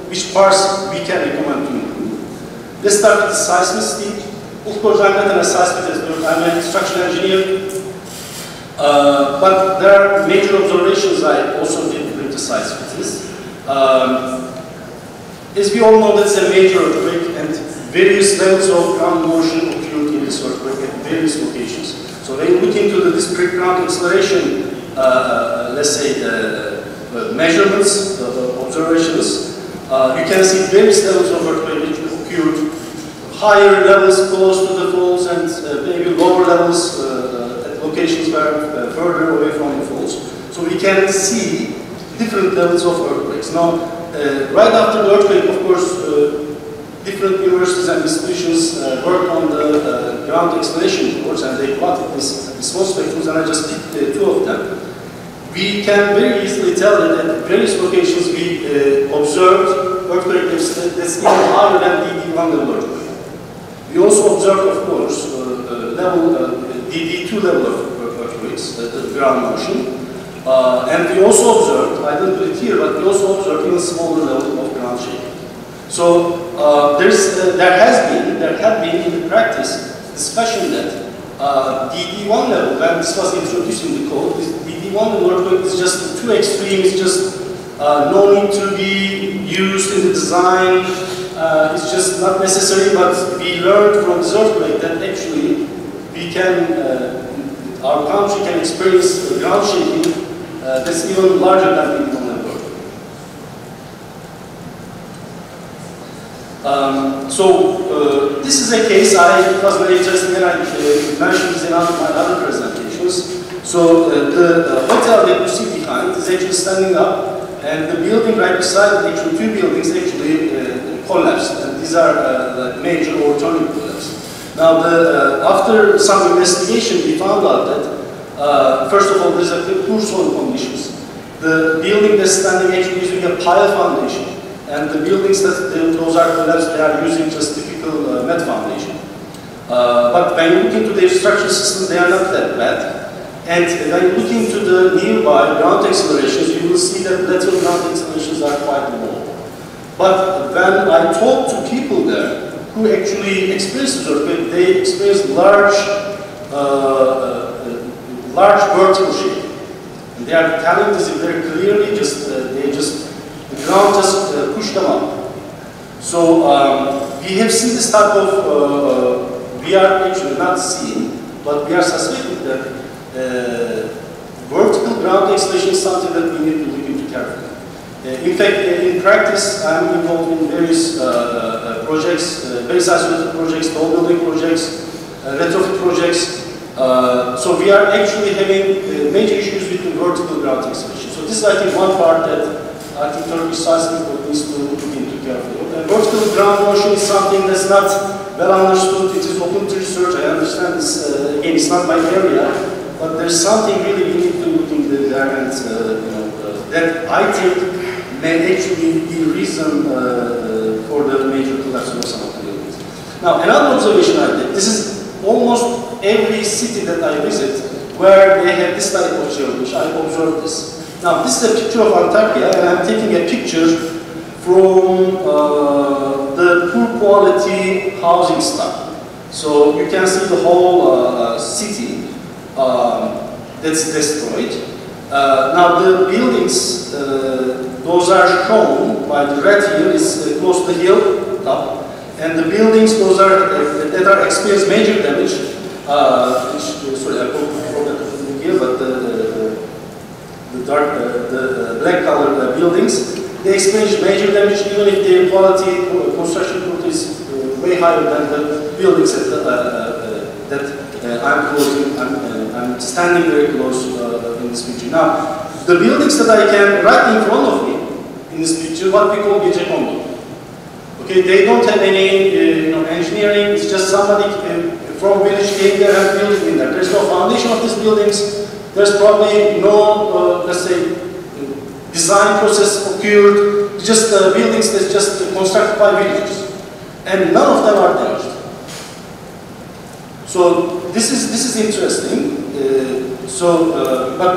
which parts we can recommend to improve. Let's start with the seismicity. Of course, I'm not a seismicist, I'm a structural engineer. But there are major observations I also did with the seismicists. As we all know, that's a major earthquake and various levels of ground motion occurred in this earthquake at various locations. So when you look into the discrete ground acceleration, let's say measurements, observations, you can see various levels of earthquake which occurred, higher levels close to the faults and maybe lower levels at locations where further away from the faults. So we can see different levels of earthquakes. Now, right after the earthquake, of course, different universities and institutions worked on the ground acceleration reports and they plotted these small spectrums, and I just picked two of them. We can very easily tell that at various locations we observed earthquake that's even higher than DD1 level earthquake. We also observed, of course, DD2 level of earthquakes, the ground motion. And we also observed, I didn't put it here, but we also observed even smaller level of ground shaking. So there had been in the practice discussion that DD1 level, when this was introduced in the code, this DD1 level earthquake is just too extreme, it's just no need to be used in the design, it's just not necessary, but we learned from this earthquake that actually we can, our country can experience ground shaking that's even larger than DD1 level. This is a case it was very interesting, and I mentioned this in my other presentations. So the hotel that you see behind is actually standing up, and the building right beside it, actually two buildings actually collapsed, and these are major overturning collapse. Now, after some investigation, we found out that first of all, there's a poor soil conditions. The building that's standing actually using a pile foundation. And the buildings that those are collapsed, they are using just typical net foundation. But when you look into their structural systems, they are not that bad. And when you look into the nearby ground accelerations, you will see that lateral ground accelerations are quite low. But when I talk to people there who actually experience this earthquake, they experience large vertical shaking. And they are telling this very clearly, the ground just pushed them up. So we have seen this type of, we are actually not seeing, but we are suspecting that vertical ground acceleration is something that we need to look into carefully. In fact, in practice, I'm involved in various projects, very isolated projects, tall building projects, retrofit projects. So we are actually having major issues with the vertical ground acceleration. So this is, I think, one part that I think Turkish seismic needs to look into carefully. Vertical ground motion is something that's not well understood. It is open to research. I understand this. Again, it's not my area, but there's something really we need to look into there, and that I think may actually be the reason for the major collapse of some of the buildings. Now, another observation I did. This is almost every city that I visit where they have this type of challenge. I observed this. Now, this is a picture of Antakya, and I'm taking a picture from the poor quality housing stock. So you can see the whole city that's destroyed. Now the buildings, those are shown by the red here, is close to the hill top, and the buildings, those are that are experienced major damage. Sorry, I forgot to put it here, but the black colored buildings, they experience major damage even if their quality, construction quality is way higher than the buildings that I'm standing very close in this picture. Now, the buildings that I can right in front of me in this picture, what we call gecekondu. Okay, they don't have any engineering. It's just somebody from village came there and built in there. There's no foundation of these buildings. There's probably no, let's say, design process occurred. Just buildings that's just constructed by villagers, and none of them are damaged. So this is interesting. But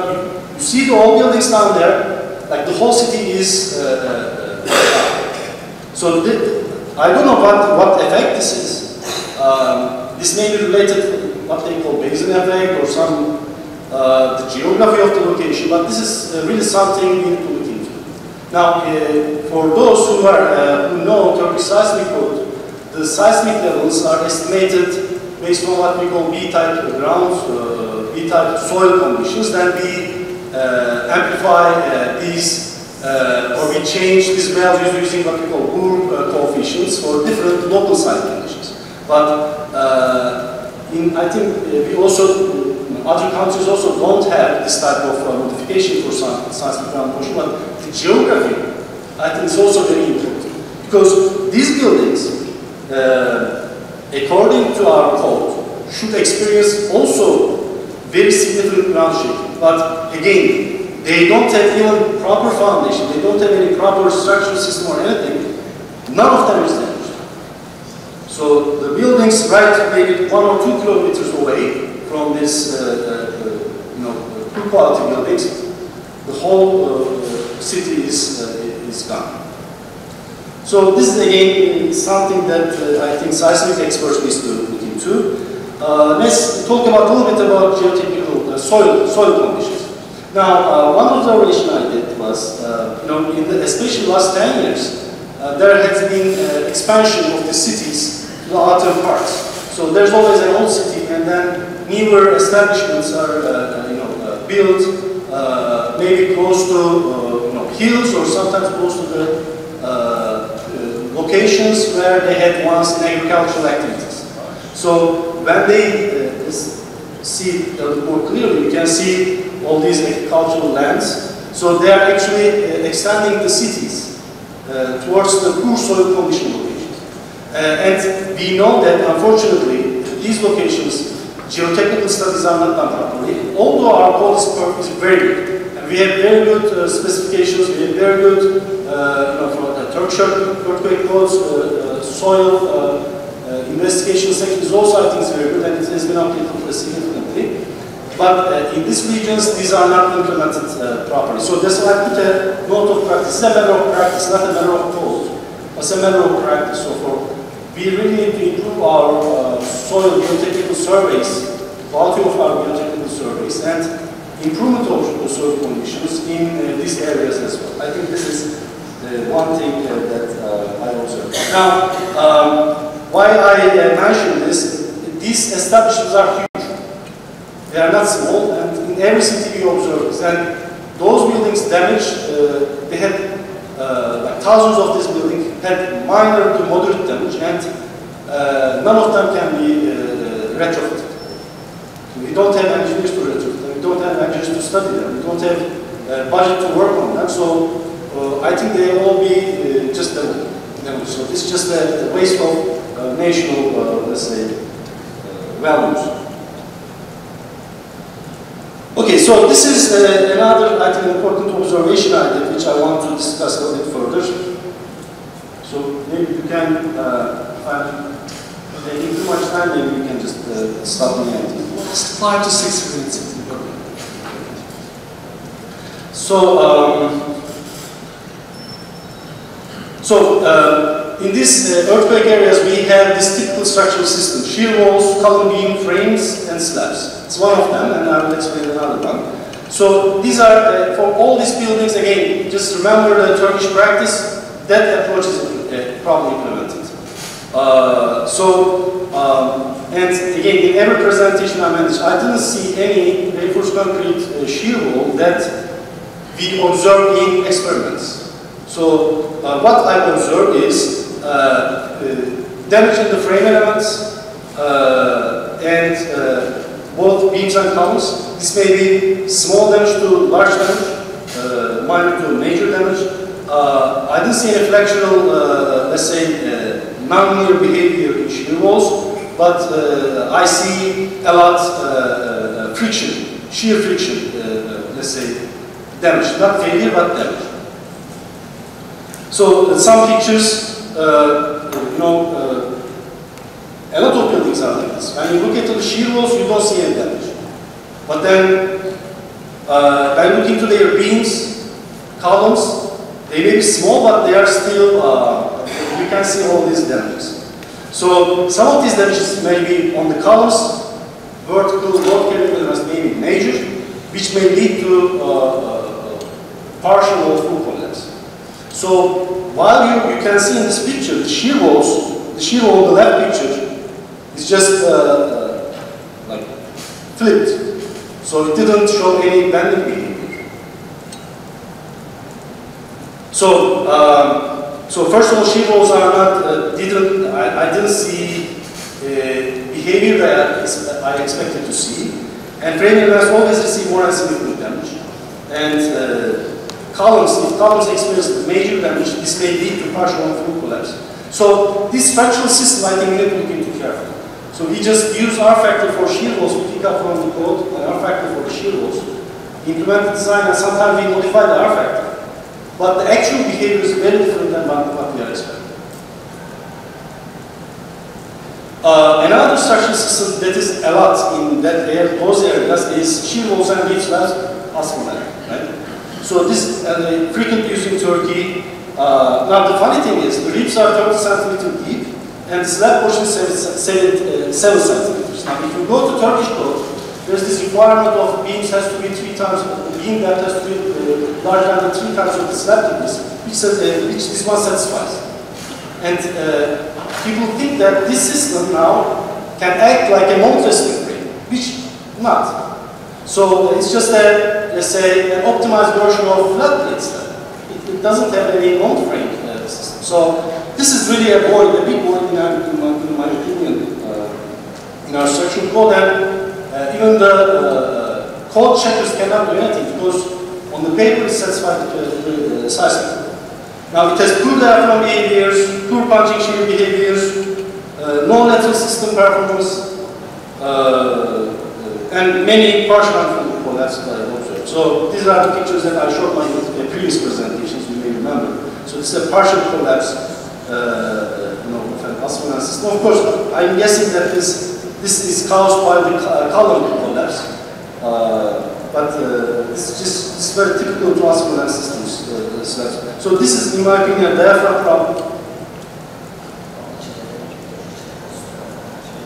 you see the old buildings down there, like the whole city is. So I don't know what effect this is. This may be related to what they call basin effect or some the geography of the location, but this is really something we need to look into. Now, for those who know Turkish seismic code, the seismic levels are estimated based on what we call B-type ground, B-type soil conditions. Then we amplify these, or we change these values using what we call Bohr coefficients for different local site conditions. But I think we also, other countries also don't have this type of modification for seismic ground motion, but the geography, I think, is also very important. Because these buildings, according to our code, should experience also very significant ground shaking. But again, they don't have even proper foundation, they don't have any proper structural system or anything. None of them is damaged. So the buildings right maybe 1 or 2 kilometers away from this, poor quality buildings, the whole city is gone. So this is again something that I think seismic experts need to look into. Let's talk a little bit about geotechnical soil conditions. Now, one observation I did was, in the especially last 10 years, there has been expansion of the cities to the outer parts. So there's always an old city, and then newer establishments are, built, maybe close to hills, or sometimes close to the locations where they had once in agricultural activities. So when they see more clearly, you can see all these agricultural lands. So they are actually extending the cities towards the poor soil condition locations. And we know that, unfortunately, these locations, geotechnical studies are not done properly, although our code is very good. And we have very good specifications, we have very good, for the Turkish earthquake codes, soil investigation section is also, I think, is very good, and it has been updated significantly. But in these regions, these are not implemented properly. So that's why I put a note of practice. It's a matter of practice, not a matter of code. It's a matter of practice. So we really need to improve our soil geotechnical surveys, quality of our geotechnical surveys, and improvement of the soil conditions in these areas as well. I think this is one thing that I observed. Now, why I mention this, these establishments are huge. They are not small, and in every city we observe this. And those buildings damaged, they had like thousands of these buildings had minor to moderate damage, and none of them can be retrofitted. We don't have engineers to retrofit them, we don't have engineers to study them, we don't have budget to work on them, so I think they will all be just demolished. So this is just a waste of national, let's say, values. Okay, so this is another, I think, important observation I did, which I want to discuss a little bit further. So maybe you can, if I'm taking too much time, maybe you can just stop me at 5 to 6 minutes. in these earthquake areas, we have this typical structural system: shear walls, column beam, frames, and slabs. It's one of them, and I will explain another one. So these are, for all these buildings, again, just remember the Turkish practice, that approach is probably implemented. And again, in every presentation I managed, I didn't see any reinforced concrete shear wall that we observed in experiments. So what I observed is damage in the frame elements and both beams and columns. This may be small damage to large damage, minor to major damage. I didn't see any flexural, let's say, non-linear behavior in shear walls, but I see a lot friction, shear friction, let's say, damage, not failure, but damage. So some pictures, you know, a lot of buildings are like this. When you look at the shear walls, you don't see any damage. But then, when you look into their beams, columns, they may be small, but they are still, you can see all these damages. So some of these damages may be on the columns, vertical load carrying elements may be major, which may lead to partial or full collapse. So while you can see in this picture, the shear walls, the shear wall on the left picture is just like flipped. So it didn't show any bending behavior. So first of all, shear walls are not, I didn't see behavior that I expected to see. And frame elements always receive more than significant damage. And columns, if columns experience major damage, this may lead to partial and full collapse. So this structural system, I think we need to look into carefully. So we just use R factor for shear walls, we pick up from the code, and R factor for the shear walls. Implement the design, and sometimes we modify the R factor. But the actual behavior is very different than what we are expecting. Another structural system that is a lot in those areas is shear walls and reef slabs, asphalt, right? So this is frequently used in Turkey. Now the funny thing is, the reefs are 30 centimeters deep, and the slab portion is 7 centimeters. Now if you go to Turkish code, there's this requirement of beams has to be 3 times, beam depth has to be larger than 3 times of the slab thickness, which this one satisfies. And people think that this system now can act like a non-twisting frame, which not. So it's just a, let's say, an optimized version of flat plate slab. It doesn't have any non-frame system. So this is really a void, a big void in my opinion, in our section code. And even the code checkers cannot do anything because on the paper it satisfies the seismic. Now it has poor diaphragm behaviors, poor punching shear behaviors, no lateral system performance, and many partial and full collapse that I observed. So these are the pictures that I showed in previous presentations, you may remember. So this is a partial collapse of an asphalt system. Of course, I'm guessing that this is caused by the column collapse. But this is very typical to asphalt systems. So this is, in my opinion, a diaphragm problem.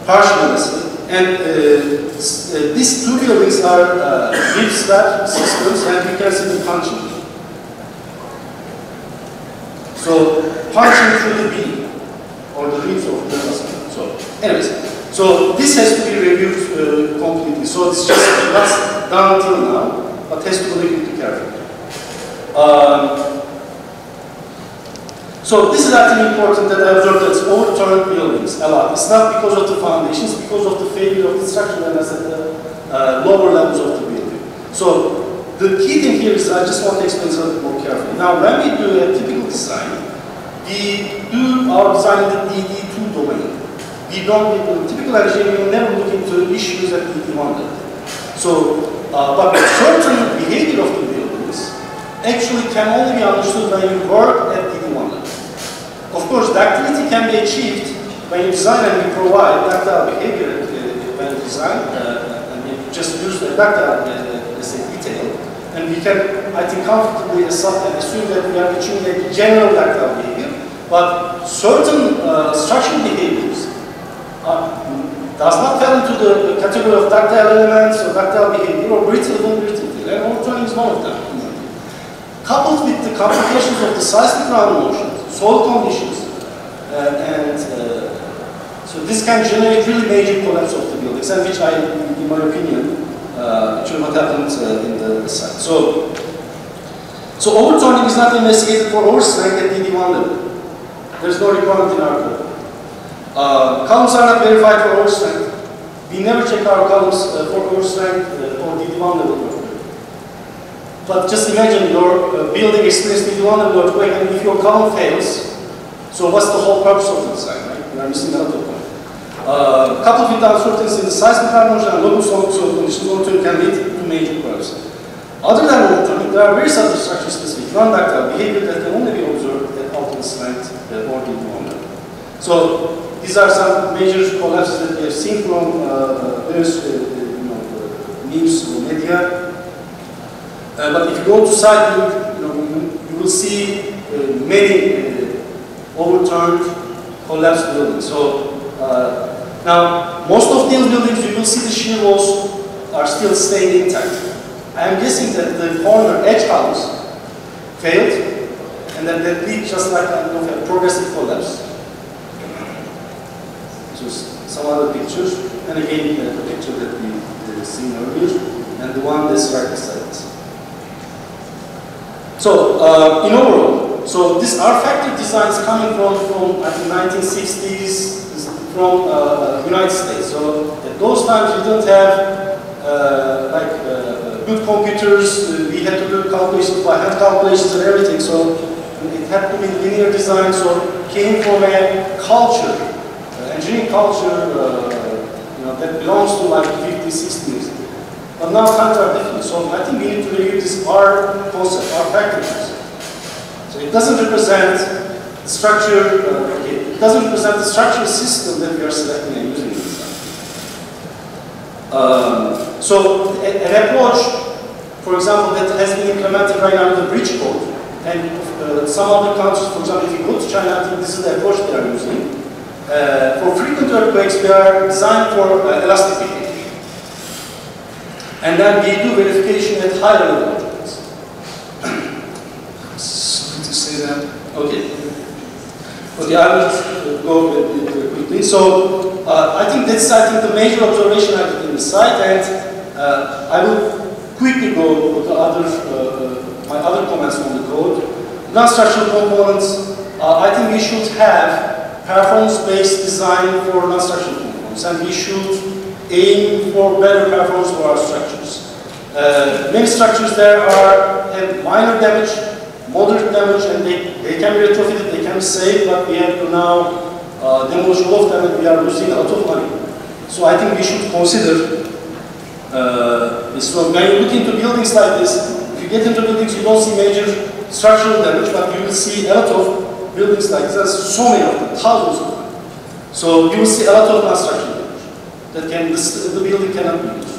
Partially, and these two buildings are reef slab systems, and you can see the punching. So punching through the beam or the reefs of the asphalt. So, anyways, so this has to be reviewed completely. So it's just not done until now, but has to be looked into carefully. So this is actually important that I observed that it's overturned buildings a lot. It's not because of the foundations, it's because of the failure of the structural elements at the lower levels of the building. So the key thing here is I just want to explain something more carefully. Now when we do a typical design, we do our design in the DD2 domain. We don't, typical engineering will never look into issues at DD1 level. So, but certain behavior of the buildings actually can only be understood when you work at DD1 level. Of course, ductility can be achieved when you design and you provide ductile behavior when you design, and you just use the ductile, let's say, detail, and we can, I think, comfortably assume that we are achieving a general ductile behavior. But certain structural behaviors does not fall into the category of tactile elements or tactile behavior or brittle and overturning is one of them. Coupled with the complications of the seismic ground motions, soil conditions, so this can generate really major collapse of the buildings, and which in my opinion, actually what happened in the site. So overturning is not investigated for overstrength at DD1 level. There's no requirement in our code. Columns are not verified for overstrength. We never check our columns for overstrength or DD1 level. But just imagine your building experienced DD1 level earthquake, and if your column fails, so what's the whole purpose of the design, right? We are missing out of point. Coupled with the uncertainties in the seismic harmonics and local soil conditions, overturning can lead to major collapse. Other than overturning, there are various other structure-specific non-ductile behavior that can only be observed at ultimate strength or DD1 level. So these are some major collapses that we have seen from various news or media. But if you go to site, you will see many overturned, collapsed buildings. So now, most of these buildings, you will see the shear walls are still staying intact. I am guessing that the corner edge columns failed, and then that lead just like a progressive collapse. So some other pictures, and again the picture that we seen earlier, and the one that's right beside us. So in overall, so this R-factor design is coming from I think 1960s from United States. So at those times we didn't have good computers. We had to do calculations by hand calculations and everything. So it had to be linear design. So it came from a culture, engineering culture, that belongs to like 50s, 60s. But now times are different. So I think we need to review this R concept, R factors. So it doesn't represent the structure, it doesn't represent the structural system that we are selecting and using. So an approach, for example, that has been implemented right now in the bridge code, and some other countries, for example, if you go to China, I think this is the approach they are using. For frequent earthquakes, we are designed for elastic behavior. And then we do verification at higher level earthquakes. Sorry to say that. Okay. Okay, I will go quickly. So I think that's the major observation I did in the site, and I will quickly go to my other comments on the code. Non-structural components. I think we should have performance-based design for non-structural components, and we should aim for better performance for our structures. Many structures there have minor damage, moderate damage, and they can be retrofitted, they can be saved, but we have to now demolish all of them, and we are losing a lot of money. So I think we should consider this. So when you look into buildings like this, if you get into buildings, you don't see major structural damage, but you will see a lot of buildings like this. There's so many of them, thousands of them. So you will see a lot of non-structural damage that the building cannot be used.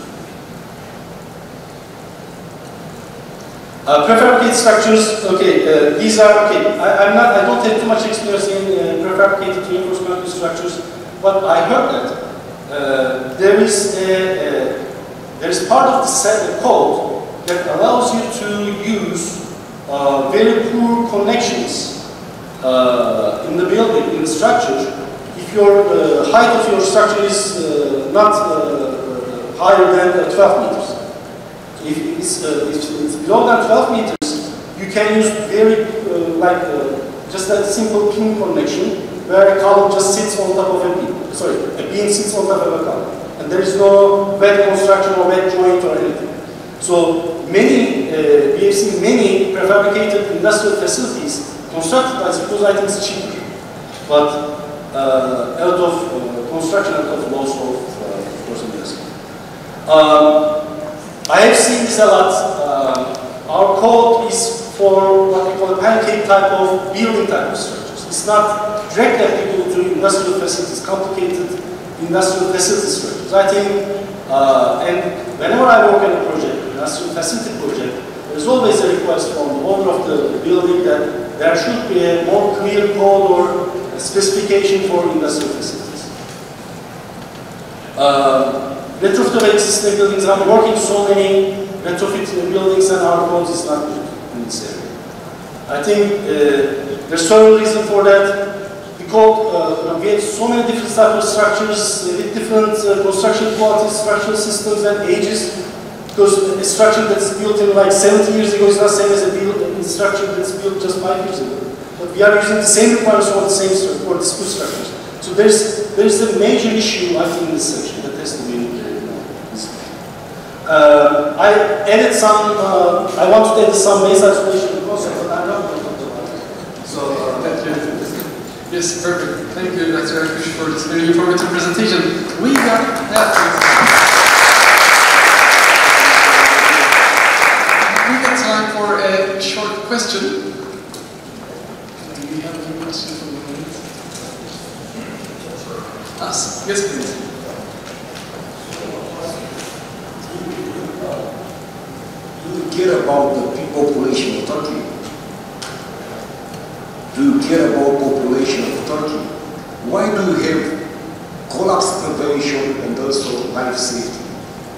Prefabricated structures, okay, these are, okay, I don't have too much experience in prefabricated reinforcement structures, but I heard that there is part of the code that allows you to use very poor connections in the building, in the structure, if your height of your structure is not higher than 12 meters. If it's below than 12 meters, you can use very, just a simple pin connection where a column just sits on top of a beam. Sorry, a beam sits on top of a column. And there is no wet construction or wet joint or anything. So we have seen many prefabricated industrial facilities constructed by because I think it's cheaper. But a lot of construction, a lot of loss of course investment. I have seen this a lot. Our code is for what we call a pancake type of building type of structures. It's not directly applicable to industrial facilities, complicated industrial facility structures. I think, and whenever I work on a project, industrial facility project, there's always a request from the owner of the building that there should be a more clear code or specification for industrial facilities. Retrofit of existing buildings. I'm working so many retrofit buildings, and our codes is not good in this area. I think there's several reasons for that. Because we have so many different types of structures with different construction qualities, structural systems, and ages. Because a structure that's built in like 70 years ago is not the same as a structure that's built just 5 years ago. But we are using the same requirements for the same for these two structures. So there's a major issue, I think, in this section that has to be I added some. I wanted to add some base isolation to the concept, but I'm not going to talk about it. So thank you. Yes, perfect. Thank you, Dr. Akush, for this very informative presentation. We got time for a short question. Do we have any questions from the audience? Us? Yes, please. Do you care about the population of Turkey? Do you care about population of Turkey? Why do you have collapse prevention and also life safety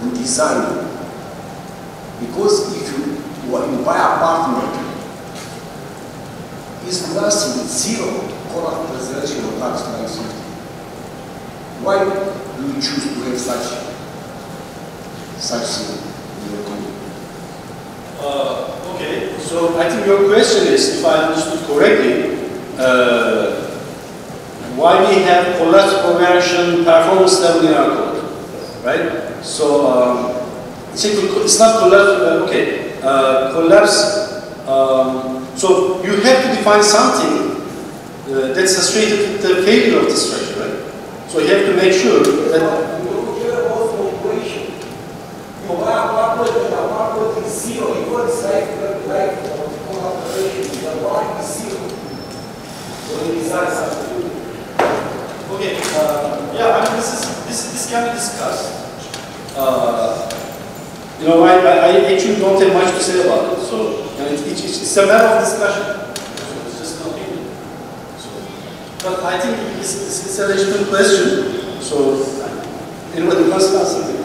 and design? Because if you buy an apartment, it's nothing, zero collapse prevention or life safety. Why do you choose to have such thing in your country? Okay, so I think your question is, if I understood correctly, why we have collapse prevention performance level in our code, right? So it's not collapse. Okay, collapse. So you have to define something that's associated with the failure of the structure, right? So you have to make sure that. Zero, you want to say like collaboration, the line is zero. So you design something. Okay, yeah, I mean this can be discussed. You know, I actually don't have much to say about it. So it's a matter of discussion. So it's just an opinion. So, but I think it's a legitimate question. So anybody wants to ask something?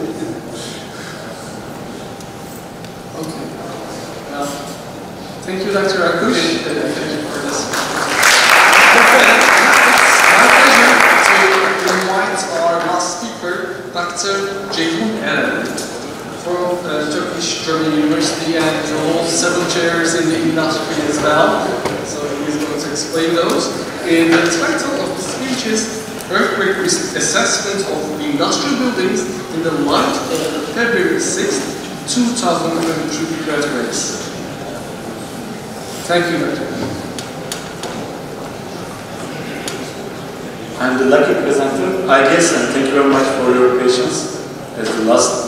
Thank you, Dr. Akush. Thank you for this. It's my pleasure to invite our last speaker, Dr. Ceyhun from Turkish German University, and he holds several chairs in the industry as well. So he's going to explain those. And the title of the speech is Earthquake Risk Assessment of Industrial Buildings in the Light of February 6, 2023 graduates. Thank you, Dr. I'm the lucky presenter, I guess, and thank you very much for your patience as the last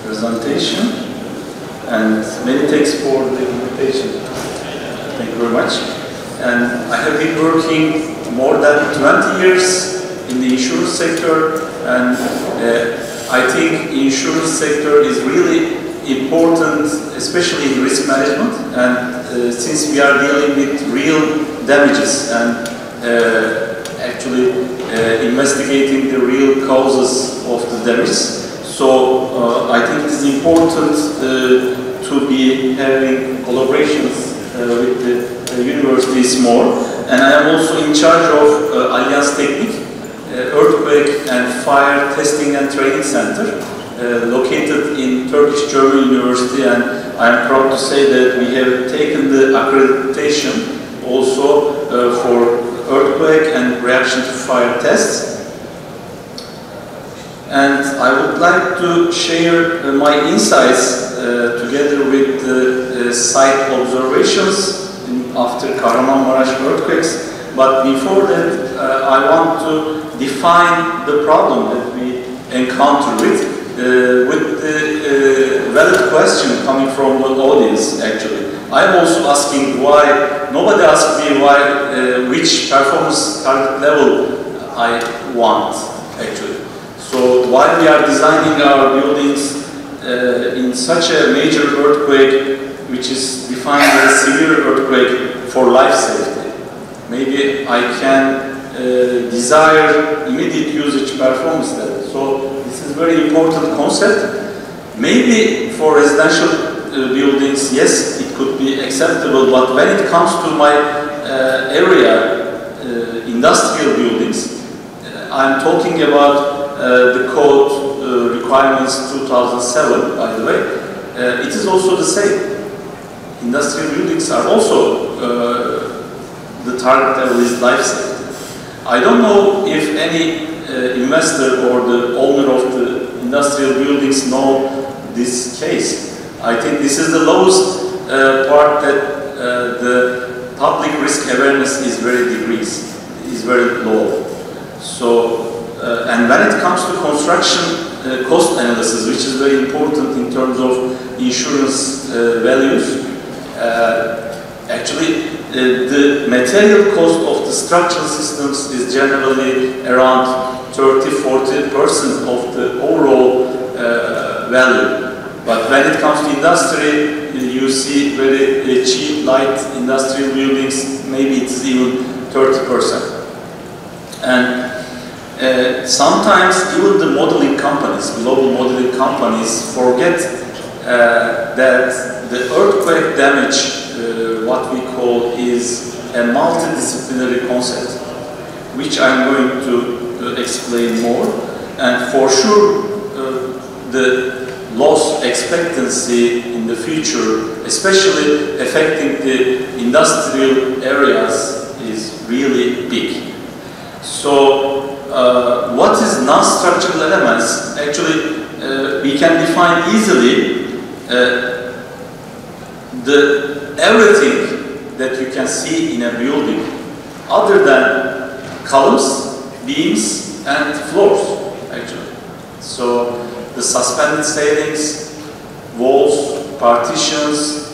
presentation. And many thanks for the invitation. Thank you very much. And I have been working more than 20 years in the insurance sector, and I think the insurance sector is really important, especially in risk management, and since we are dealing with real damages and actually investigating the real causes of the damage. So I think it is important to be having collaborations with the universities more, and I am also in charge of Allianz Technique, Earthquake and Fire Testing and Training Center, located in Turkish German University, and I am proud to say that we have taken the accreditation also for earthquake and reaction to fire tests. And I would like to share my insights together with the site observations after Kahramanmaraş earthquakes. But before that, I want to define the problem that we encounter with the valid question coming from the audience, actually. I'm also asking why, nobody asked me why, which performance target level I want, actually. So while we are designing our buildings in such a major earthquake, which is defined as a severe earthquake for life safety, maybe maybe I can desire immediate usage performance level. So this is a very important concept. Maybe for residential buildings, yes, it could be acceptable, but when it comes to my area, industrial buildings, I'm talking about the code requirements 2007, by the way. It is also the same. Industrial buildings are also the target level is life safety. I don't know if any investor or the owner of the industrial buildings know this case. I think this is the lowest part that the public risk awareness is very low. So, and when it comes to construction cost analysis, which is very important in terms of insurance values, actually the material cost of the structural systems is generally around 30–40% of the overall value. But when it comes to industry, you see very cheap, light industrial buildings, maybe it's even 30%. And sometimes even the modeling companies, global modeling companies, forget that the earthquake damage, what we call, is a multidisciplinary concept, which I'm going to explain more. And for sure, the loss expectancy in the future, especially affecting the industrial areas, is really big. So, what is non-structural elements? Actually, we can define easily everything that you can see in a building, other than columns, beams, and floors, actually. So, the suspended ceilings, walls, partitions,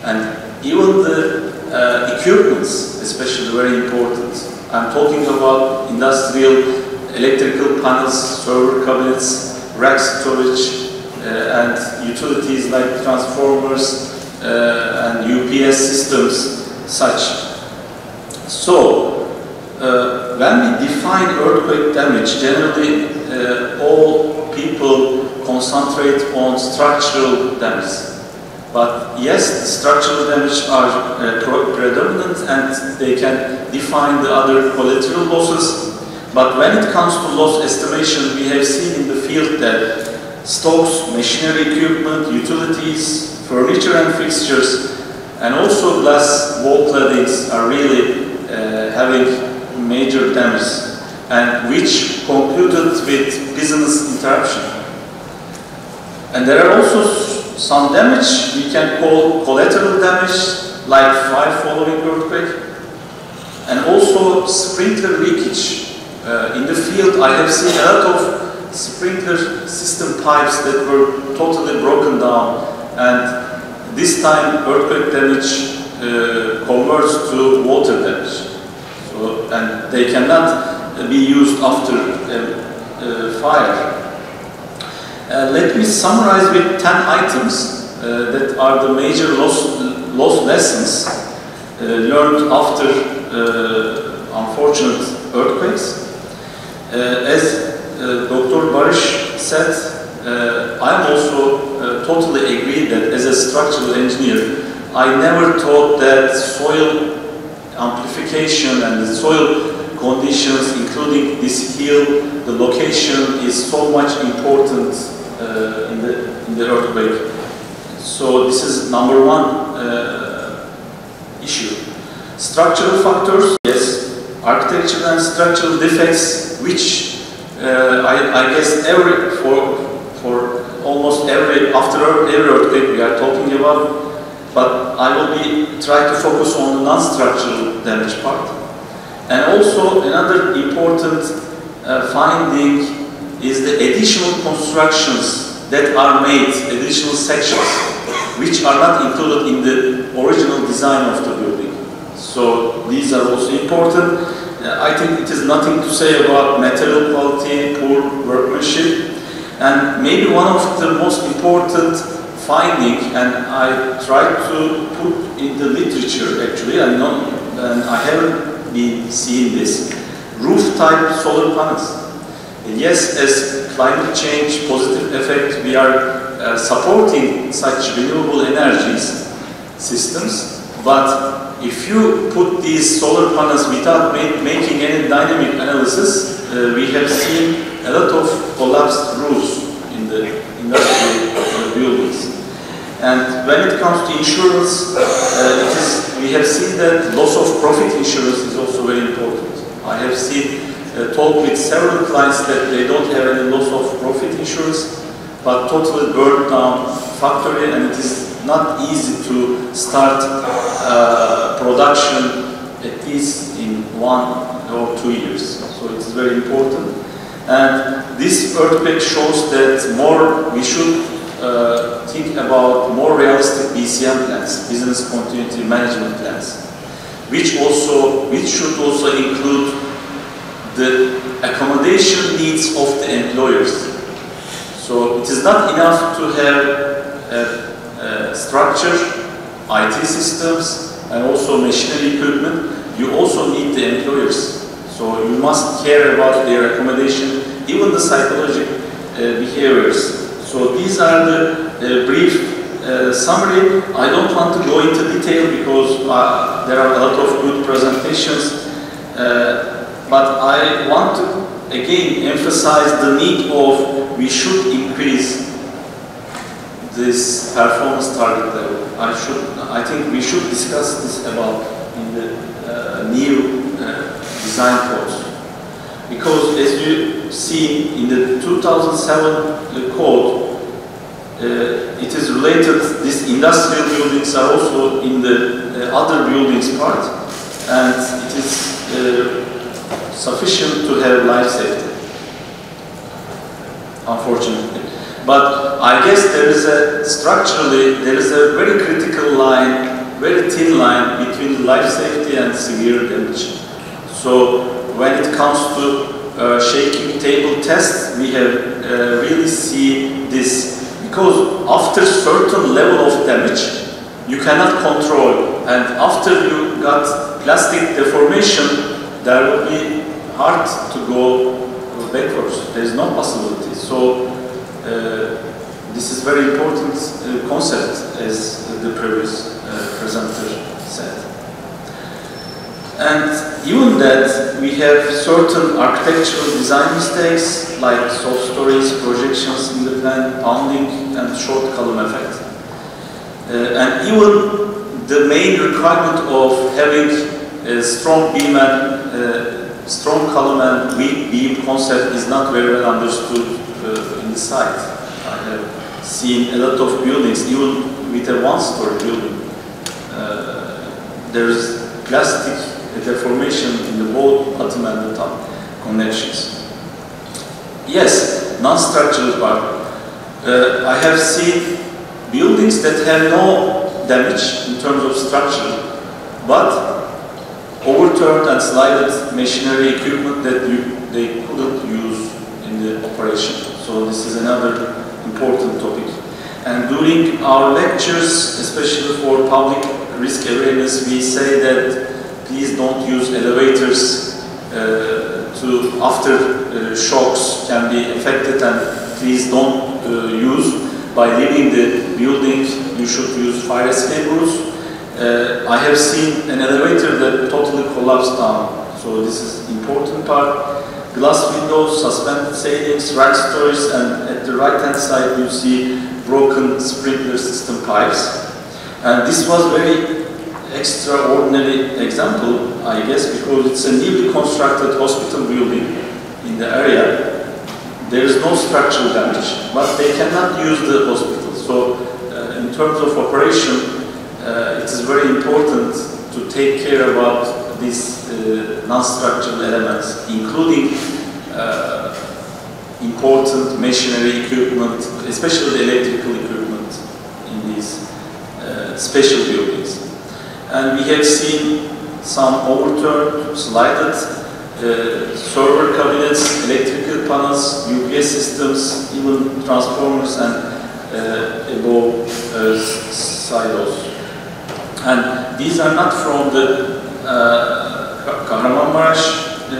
and even the equipments, especially very important. I'm talking about industrial electrical panels, server cabinets, rack storage, and utilities like transformers and UPS systems, such. So, when we define earthquake damage, generally all people concentrate on structural damage. But yes, the structural damage are predominant and they can define the other collateral losses. But when it comes to loss estimation, we have seen in the field that stocks, machinery equipment, utilities, furniture and fixtures, and also glass wall claddings are really having major damage, and which concluded with business interruption. And there are also some damage we can call collateral damage, like fire following earthquake, and also sprinkler leakage. In the field, I have seen a lot of sprinkler system pipes that were totally broken down, and this time earthquake damage converts to water damage. So, and they cannot be used after fire. Let me summarize with 10 items that are the major loss lessons learned after unfortunate earthquakes. As Dr. Barış said, I'm also totally agree that as a structural engineer, I never thought that soil amplification and the soil conditions, including this hill, the location is so much important in the earthquake. So this is number one issue. Structural factors, yes, architectural and structural defects, which I guess for almost after every earthquake we are talking about. But I will try to focus on the non-structural damage part. And also another important finding is the additional constructions that are made, additional sections, which are not included in the original design of the building. So these are also important. I think it is nothing to say about material quality, poor workmanship. And maybe one of the most important finding, and I tried to put in the literature actually, and I haven't been seeing this. Roof-type solar panels. Yes, as climate change positive effect, we are supporting such renewable energies systems, but if you put these solar panels without making any dynamic analysis, we have seen a lot of collapsed roofs in the industrial buildings. And when it comes to insurance, we have seen that loss of profit insurance is also very important. I have seen talk with several clients that they don't have any loss of profit insurance, but totally burned down factory, and it is not easy to start production at least in 1 or 2 years. So it is very important. And this earthquake shows that we should think about more realistic BCM plans, business continuity management plans, which should also include the accommodation needs of the employers. So it is not enough to have structure, IT systems, and also machinery equipment. You also need the employers. So you must care about their accommodation, even the psychological behaviors. So these are the brief summary. I don't want to go into detail because there are a lot of good presentations. But I want to again emphasize the need of we should increase this performance target level. I think we should discuss this about in the new design course, because as you see in the 2007 code, it is related. These industrial buildings are also in the other buildings part, and it is sufficient to have life safety, unfortunately. But I guess there is a very critical line, very thin line between life safety and severe damage. So when it comes to shaking table tests, we have really see this, because after certain level of damage, you cannot control, and after you got plastic deformation, there will be hard to go backwards. There is no possibility. So this is very important concept, as the previous presenter said. And even that, we have certain architectural design mistakes like soft stories, projections in the plan, pounding, and short column effect. And even the main requirement of having a strong beam and strong column and weak beam concept is not very well understood in the site. I have seen a lot of buildings, even with a one-story building, there is plastic deformation in the both bottom and the top connections. Yes, non-structural part. I have seen buildings that have no damage in terms of structure, but overturned and slided machinery equipment that they couldn't use in the operation. So this is another important topic. And during our lectures, especially for public risk awareness, we say that please don't use elevators after shocks can be affected, and please don't use. By leaving the building, you should use fire escape routes. I have seen an elevator that totally collapsed down, so this is important part. Glass windows, suspended ceilings, rack stories, and at the right hand side you see broken sprinkler system pipes. And this was very extraordinary example, I guess, because it's a newly constructed hospital building in the area. There is no structural damage, but they cannot use the hospital. So in terms of operation, it is very important to take care about these non-structural elements, including important machinery equipment, especially the electrical equipment in these special buildings. And we have seen some overturned, slided server cabinets, electrical panels, UPS systems, even transformers and above silos. And these are not from the Kahramanmaraş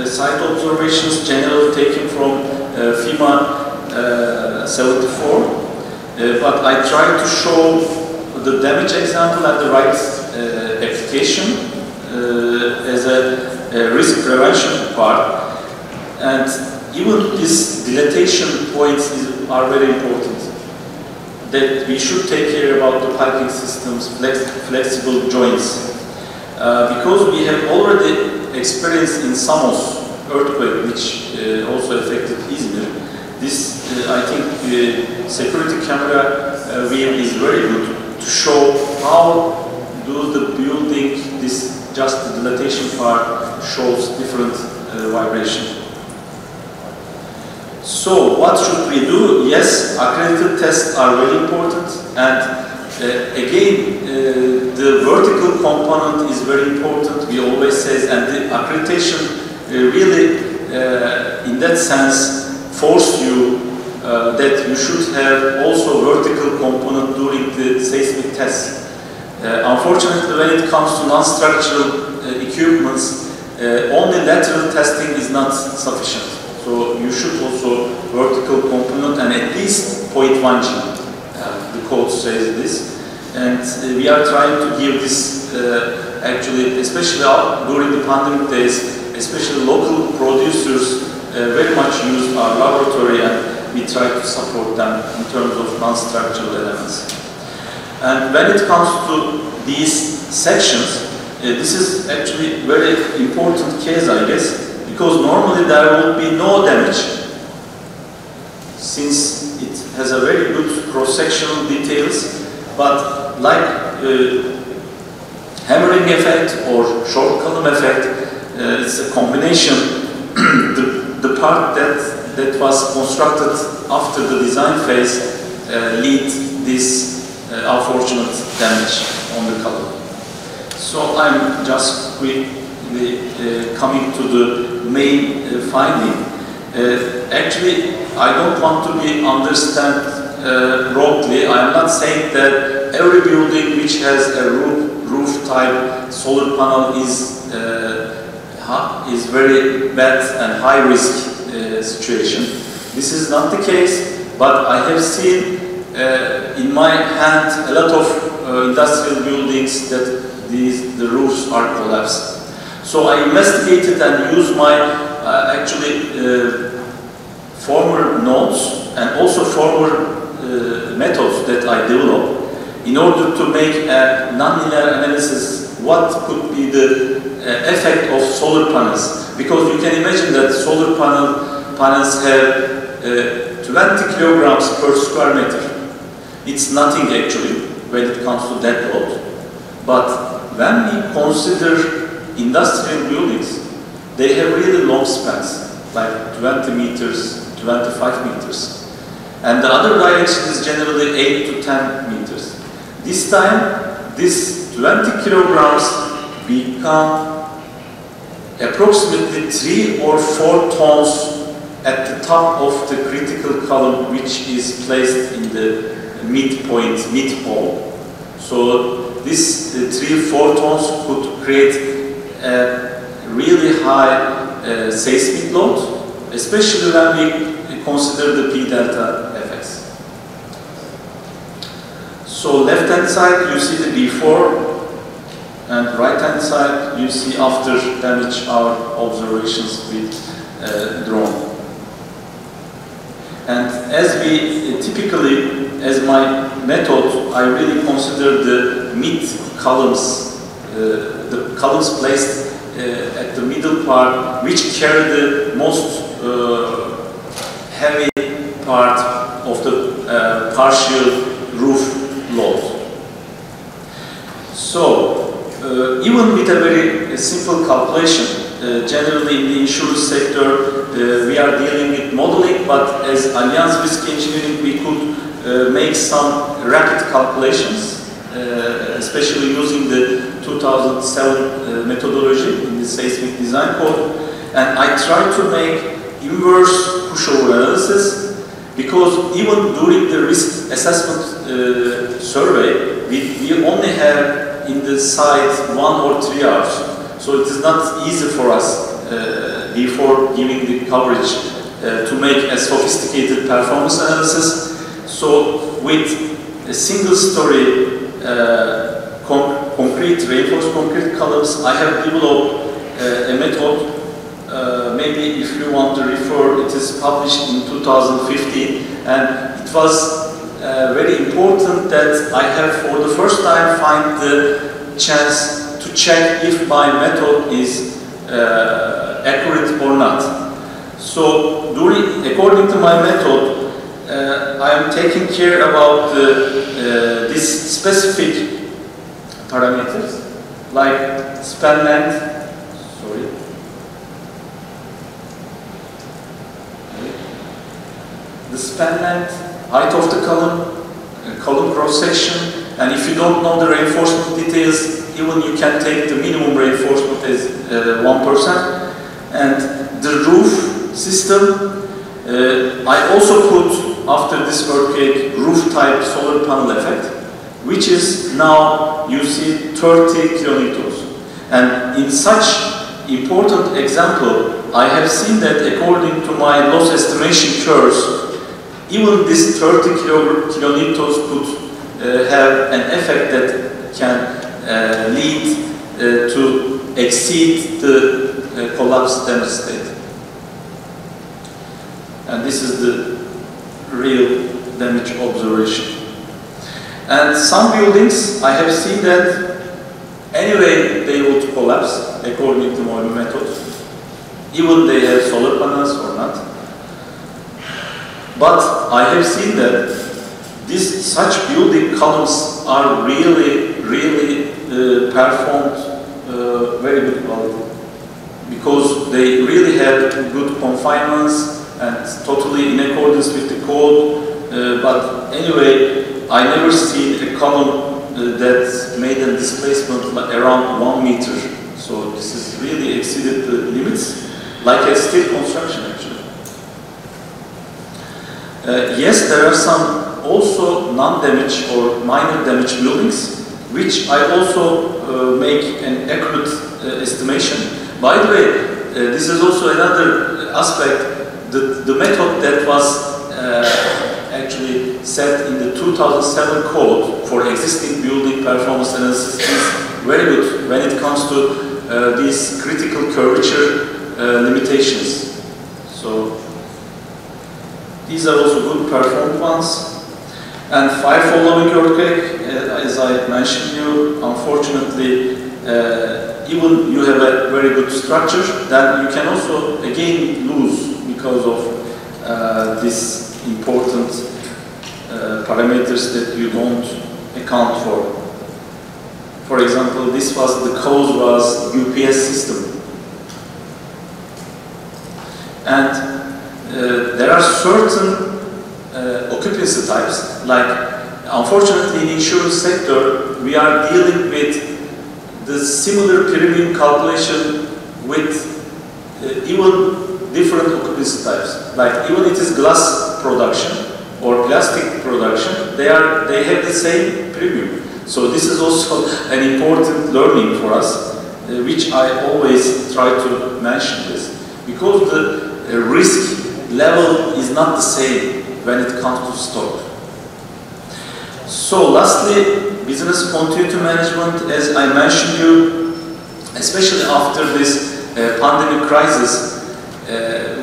site observations generally taken from FEMA 74, but I try to show the damage example and the right application as a risk prevention part, and even these dilatation points are very important. That we should take care about the piping systems, flexible joints, because we have already experienced in Samos earthquake, which also affected Izmir. This, I think, security camera view is very good to show how do the building, this just the dilatation part shows different vibration. So what should we do? Yes, accredited tests are very important, and again, the vertical component is very important, we always say, and the accreditation really, in that sense, force you that you should have also vertical component during the seismic tests. Unfortunately, when it comes to non-structural equipments, only lateral testing is not sufficient. So you should also vertical component and at least 0.1 G. The code says this. And we are trying to give this actually, especially during the pandemic days, especially local producers very much use our laboratory, and we try to support them in terms of non-structural elements. And when it comes to these sections, this is actually very important case, I guess, because normally there will be no damage, since it has a very good cross-sectional details, but like hammering effect or short column effect, it's a combination. The part that was constructed after the design phase lead this unfortunate damage on the column. So I'm just quickly coming to the main finding. Actually, I don't want to be understood wrongly. I'm not saying that every building which has a roof type solar panel is very bad and high risk situation. This is not the case, but I have seen in my hand a lot of industrial buildings that the roofs are collapsed. So I investigated and used my former notes and also former methods that I developed in order to make a nonlinear analysis what could be the effect of solar panels. Because you can imagine that solar panels have 20 kilograms per square meter. It's nothing actually when it comes to that load. But when we consider industrial buildings, they have really long spans, like 20 meters, 25 meters. And the other direction is generally 8 to 10 meters. This time, this 20 kilograms become approximately 3 or 4 tons at the top of the critical column, which is placed in the midpoint, mid-pole. So this 3-4 tons could create a really high seismic load, especially when we consider the P-delta effects. So left-hand side you see the before, and right-hand side you see after damage our observations with drone. And as we typically, as my method, I really consider the mid columns, the columns placed at the middle part, which carry the most heavy part of the partial roof load. So, even with a very simple calculation, generally in the insurance sector, we are dealing with modeling, but as Allianz Risk Engineering, we could make some rapid calculations, especially using the 2007 methodology in the seismic design code. And I try to make inverse pushover analysis, because even during the risk assessment survey, we only have in the site 1 or 3 hours. So it is not easy for us, before giving the coverage, to make a sophisticated performance analysis. So with a single story, concrete, reinforced concrete columns, I have developed a method. Maybe if you want to refer, it is published in 2015, and it was very important that I have for the first time find the chance to check if my method is accurate or not. So according to my method, I am taking care about these specific parameters like span length, the span length, height of the column, column cross section, and if you don't know the reinforcement details, even you can take the minimum reinforcement as 1%. And the roof system, I also put, after this earthquake, roof type solar panel effect, which is now, you see, 30 kilonewtons. And in such important example, I have seen that according to my loss estimation curves, even this 30 kilonewtons could have an effect that can lead to exceed the collapse damage state. And this is the real damage observation. And some buildings, I have seen that anyway they would collapse according to my method, even they have solar panels or not. But I have seen that such building columns are really performed very good quality, because they really have good confinements and totally in accordance with the code. But anyway, I never seen a column that made a displacement around 1 meter. So this is really exceeded the limits, like a steel construction actually. Yes, there are some also non-damage or minor damage buildings, which I also make an accurate estimation. By the way, this is also another aspect. The method that was actually set in the 2007 code for existing building performance analysis is very good when it comes to these critical curvature limitations. So these are also good performed ones. And 5 following earthquake, as I mentioned you, unfortunately, even you have a very good structure, then you can also again lose because of these important parameters that you don't account for. For example, the cause was UPS system. And there are certain occupancy types, like unfortunately in the insurance sector, we are dealing with the similar premium calculation with even different occupancy types. Like even it is glass production or plastic production, they have the same premium. So this is also an important learning for us, which I always try to mention this, because the risk level is not the same when it comes to stock. So lastly, business continuity management, as I mentioned you, especially after this pandemic crisis,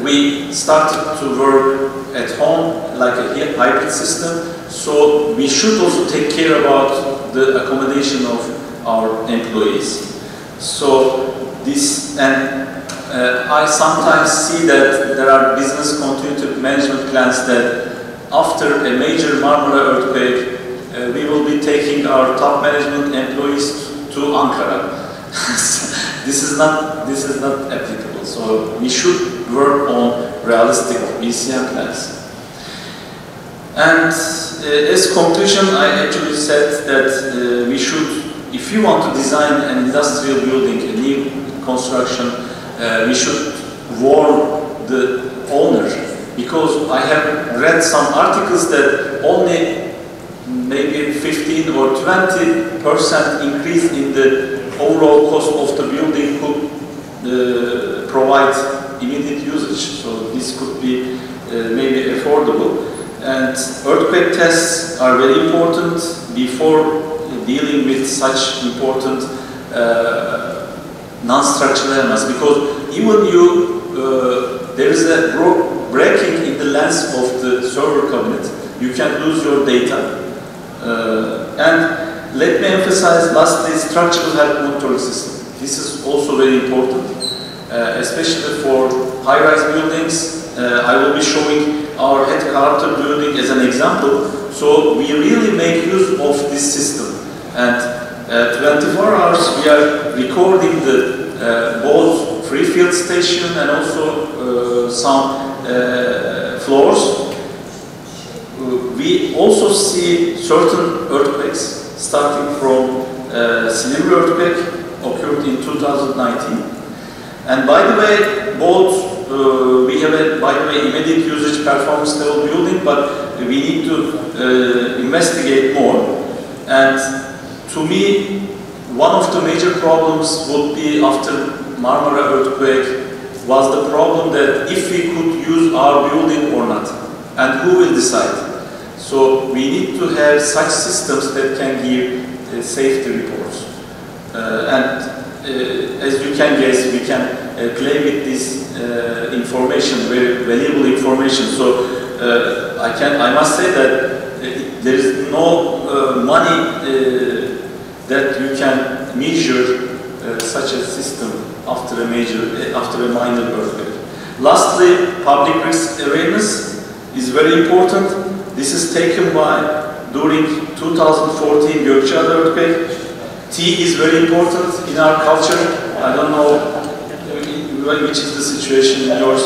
we started to work at home like a hybrid system, so we should also take care about the accommodation of our employees. So this, and I sometimes see that there are business continuity management plans that after a major Marmara earthquake, we will be taking our top management employees to Ankara. This is not applicable. So we should work on realistic BCM plans. And as conclusion, I actually said that we should, if you want to design an industrial building, a new construction, we should warn the owner, because I have read some articles that only maybe 15 or 20% increase in the overall cost of the building could provide immediate usage, so this could be maybe affordable. And earthquake tests are very important before dealing with such important non-structural elements, because even there is a breaking in the length of the server cabinet, you can lose your data. And let me emphasize lastly, structural health monitoring system. This is also very important, especially for high-rise buildings. I will be showing our headquarter building as an example. So we really make use of this system. And 24 hours we are recording the both free field station and also some floors. We also see certain earthquakes, starting from Silivri earthquake occurred in 2019. And by the way, both we have a, by the way, immediate usage performance level building, but we need to investigate more. And to me, one of the major problems would be after Marmara earthquake was the problem that if we could use our building or not, and who will decide. So we need to have such systems that can give safety reports. As you can guess, we can play with this information, very valuable information. So I must say that there is no money that you can measure such a system after a minor earthquake. Lastly, public risk awareness is very important. This is taken by during 2014 Gökçeada earthquake. Tea is very important in our culture. I don't know which is the situation in yours.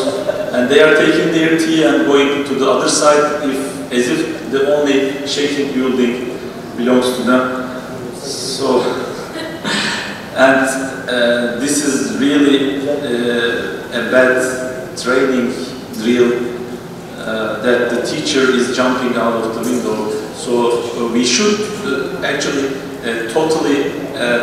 And they are taking their tea and going to the other side as if the only shaking building belongs to them. So, and this is really a bad training drill that the teacher is jumping out of the window. So we should actually totally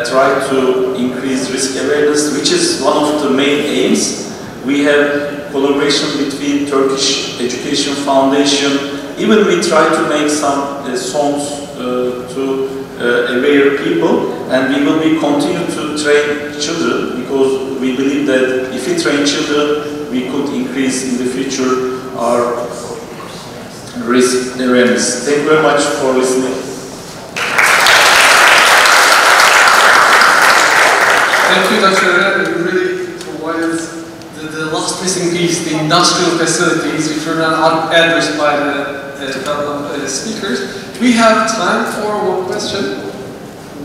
try to increase risk awareness, which is one of the main aims. We have collaboration between Turkish Education Foundation. Even we try to make some songs to aware people, and we will be continue to train children, because we believe that if we train children, we could increase in the future our risk awareness. Thank you very much for listening. Thank you, Dr. You really provided the last missing piece, the industrial facilities, which were not addressed by the speakers. We have time for one question.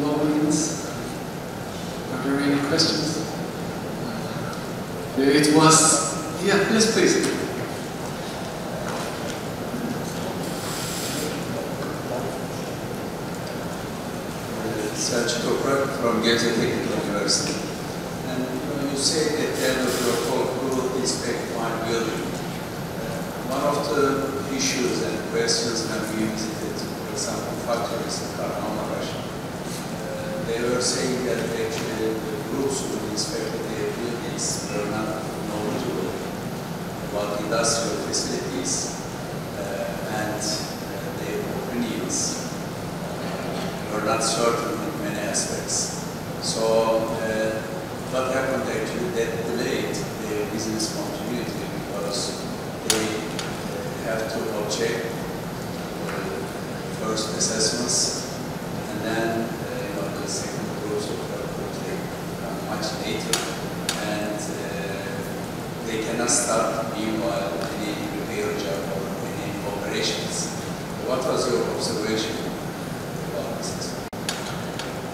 No means. Are there any questions? It was, yeah, yes, please. Selçuk Toprak from Gebze Technical University. And when you say at the end of your talk, who will inspect my building? One of the issues and questions when we visited, for example, factories in Kahramanmaraş, they were saying that actually the groups who inspected their buildings were not knowledgeable about industrial facilities and their opinions were not certain in many aspects. So what happened actually, that delayed their business continuity, because they have to object first assessments, and then the second groups of project much later, and they cannot start meanwhile any repair job or any operations. What was your observation about this?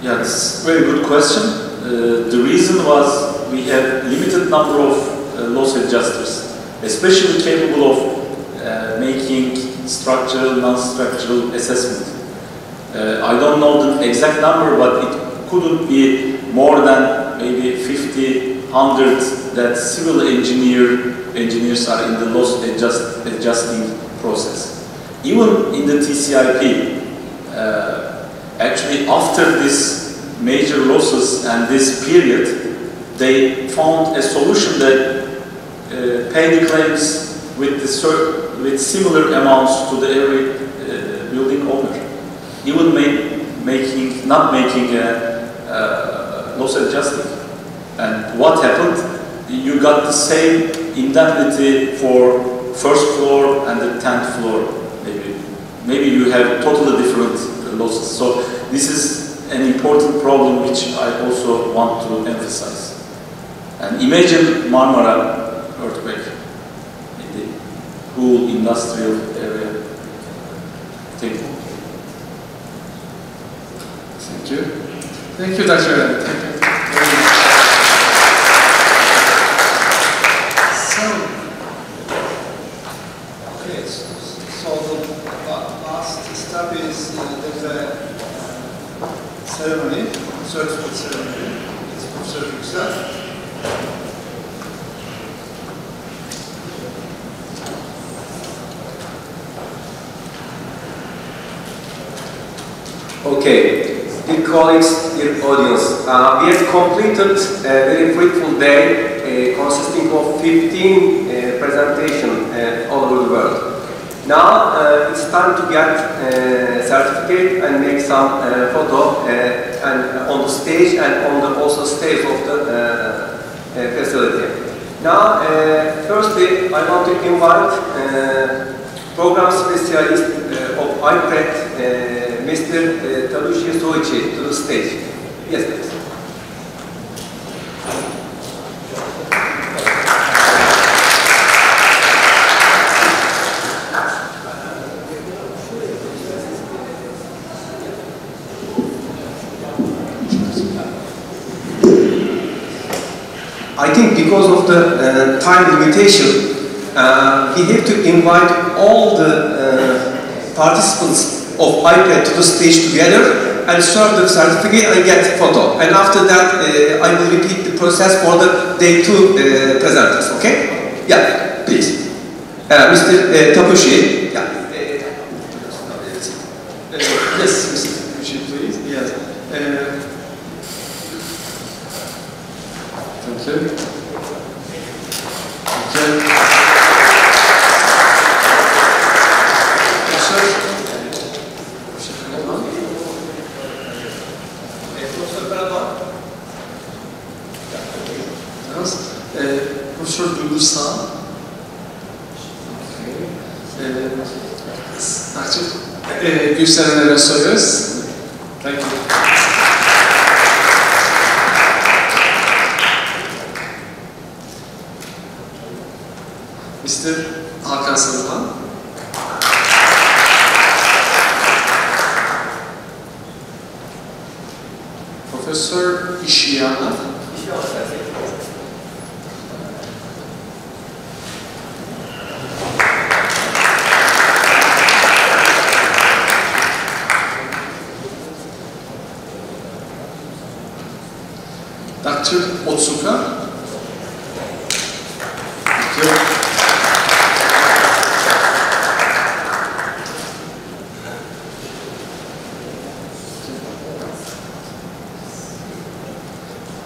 Yeah, this is a very good question. The reason was we have limited number of loss adjusters, especially capable of making structural, non-structural assessment. I don't know the exact number, but it couldn't be more than maybe 50, 100 that civil engineers are in the loss adjusting process. Even in the TCIP, actually after this major losses and this period, they found a solution that pay the claims with similar amounts to the every building owner, even not making a loss adjustment. And what happened? You got the same indemnity for first floor and the 10th floor. Maybe you have totally different losses. So this is an important problem which I also want to emphasize. And imagine Marmara earthquake in the whole industrial area. Thank you. Thank you. Thank you, Dr. Ed. Thank you. So the last step is there's a ceremony, certificate ceremony. It's Professor Yüksel. Okay, dear colleagues, dear audience, we have completed a very fruitful day consisting of 15 presentations all over the world. Now it's time to get certificate and make some photo and on the stage and on the also stage of the facility. Now, firstly, I want to invite program specialist of IPRED, Mr. Tabushi Soichi, to the stage. Yes, please. I think because of the time limitation, we have to invite all the participants of IPRED to the stage together and serve the certificate and get a photo. And after that, I will repeat the process for the day 2 presenters, okay? Yeah, please. Mr. Tabushi. Yeah. Yes, Mr. Tabushi, please. Yes. Thank you. Thank you. Professor Uluslararası takip gösterenlere soruyoruz. Thank you. Mr. Hakan Sarıhan. Professor İşiyana. Dr. Otsuka.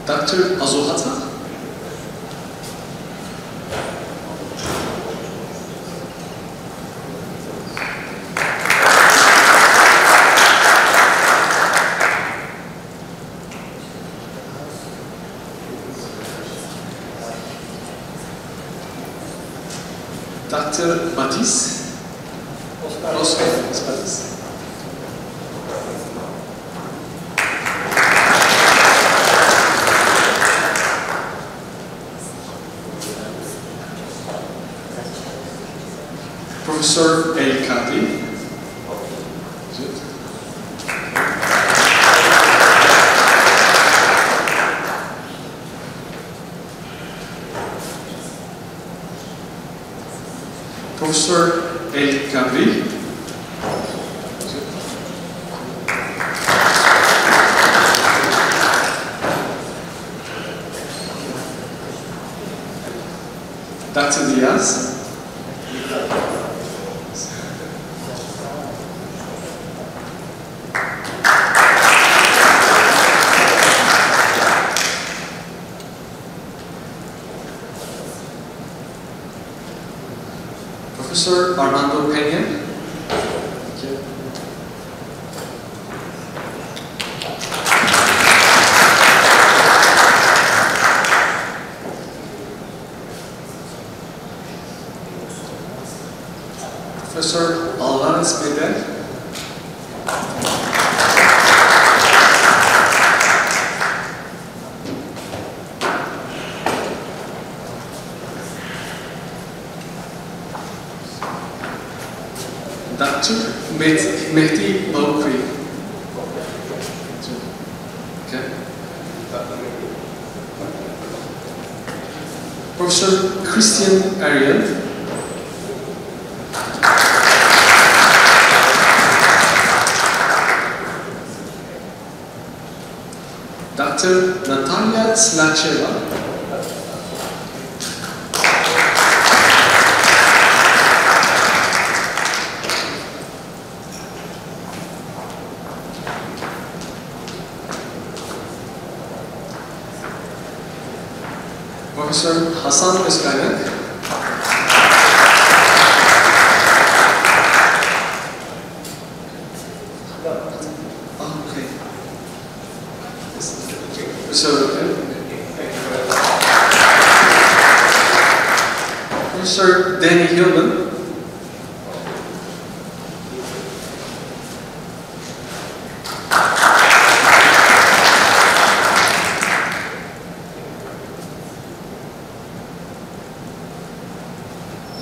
Dr. Azohata. Dr. Batis. Oscar Batis. Professor El Kadi. Professor El Kabri. Dr. Diaz. Armando Peña. Professor Alvarez Beder. Dr. Mehdi Laukri. Okay. Professor Christian Ariel. Dr. Natalia Slacheva. Professor Hasan Özkaynak. Okay. Professor Danny Hillman.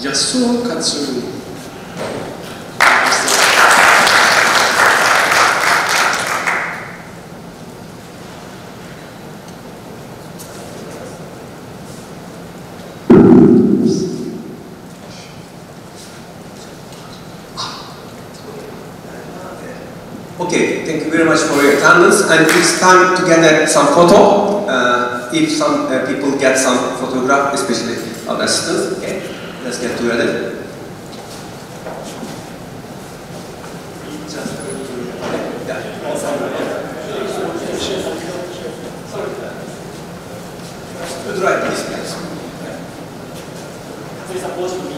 Yasuo Katsuri. Okay, thank you very much for your attendance, and it's time to get some photo. If some people get some photograph, especially our assistants. Okay, let's get together. Right, please, please. It's supposed to be.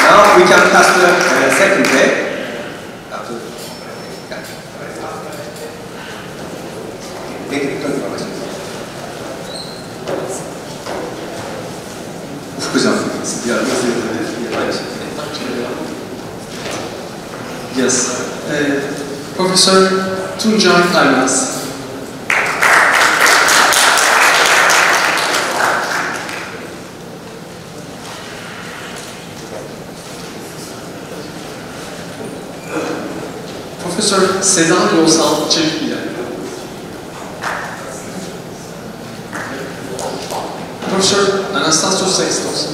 Now we can pass the second day. Yes. Professor Tuncay Taymaz. Professor Seda Yolsal Çelikbilen. Professor Anastasios Sextos.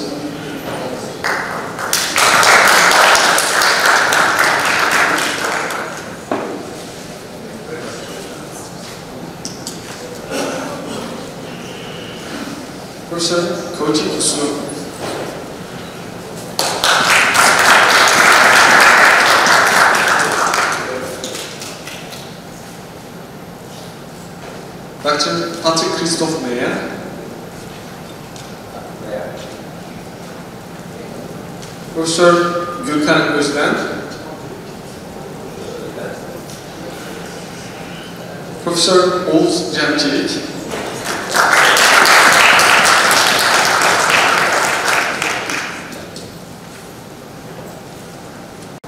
Professor Koji Kusunu. Dr. Patrick Christoph Meyer. Professor Gürkan Özden. Professor Oğuz Cemçelik.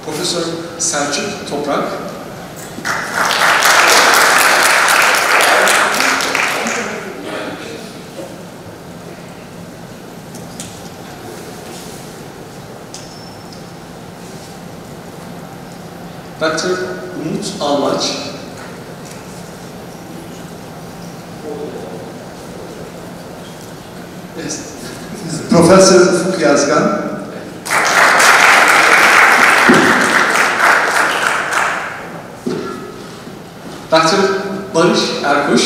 Professor Selçuk Toprak. Dr. Umut Almaç. Yes. Professor Ufuk Yazgan. Dr. Barış Erkuş.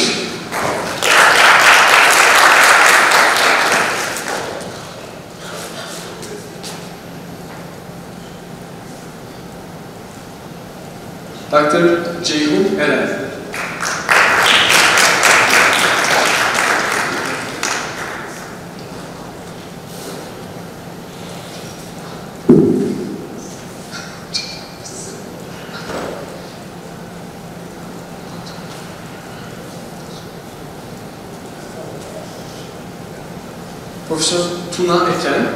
Dr. Ceyhun Eren. Profesör Tuna Eken.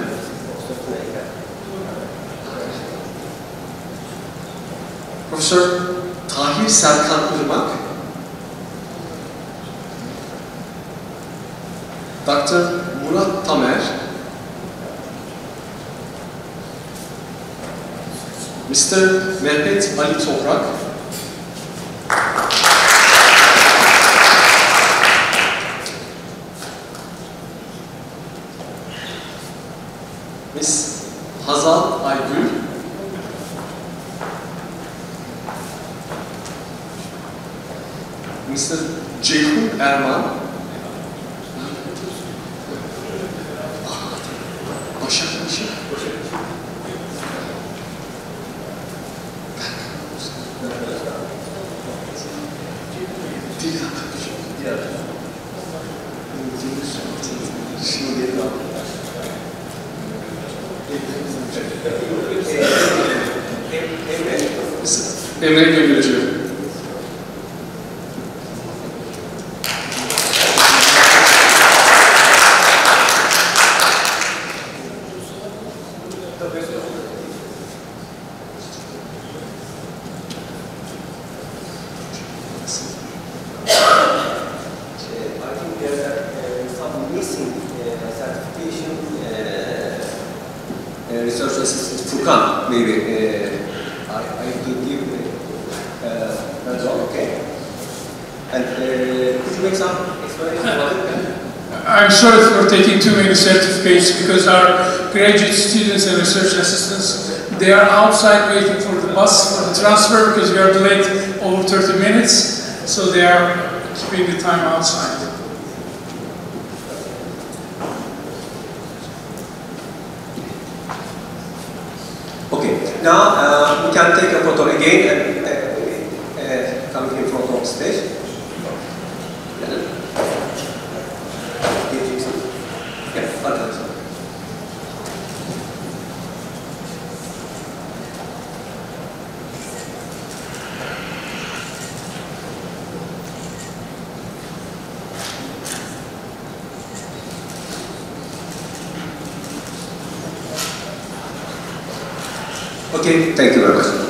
Profesör Tahir Serkan Irmak. Dr. Murat Tamer. Mr. Mehmet Ali Toprak. Miss Hazal Aygül. Mr. Ceyhun Erman. Başak. Emre Gönülcü. Research assistant Furkan, maybe. I could give that's all, okay. And could you make some explanation about it? I'm sorry for taking too many certificates because our graduate students and research assistants, they are outside waiting for the bus for the transfer because we are delayed over 30 minutes, so they are keeping the time outside. Okay, now we can take a photo again and coming in front of the stage. Okay, thank you very much.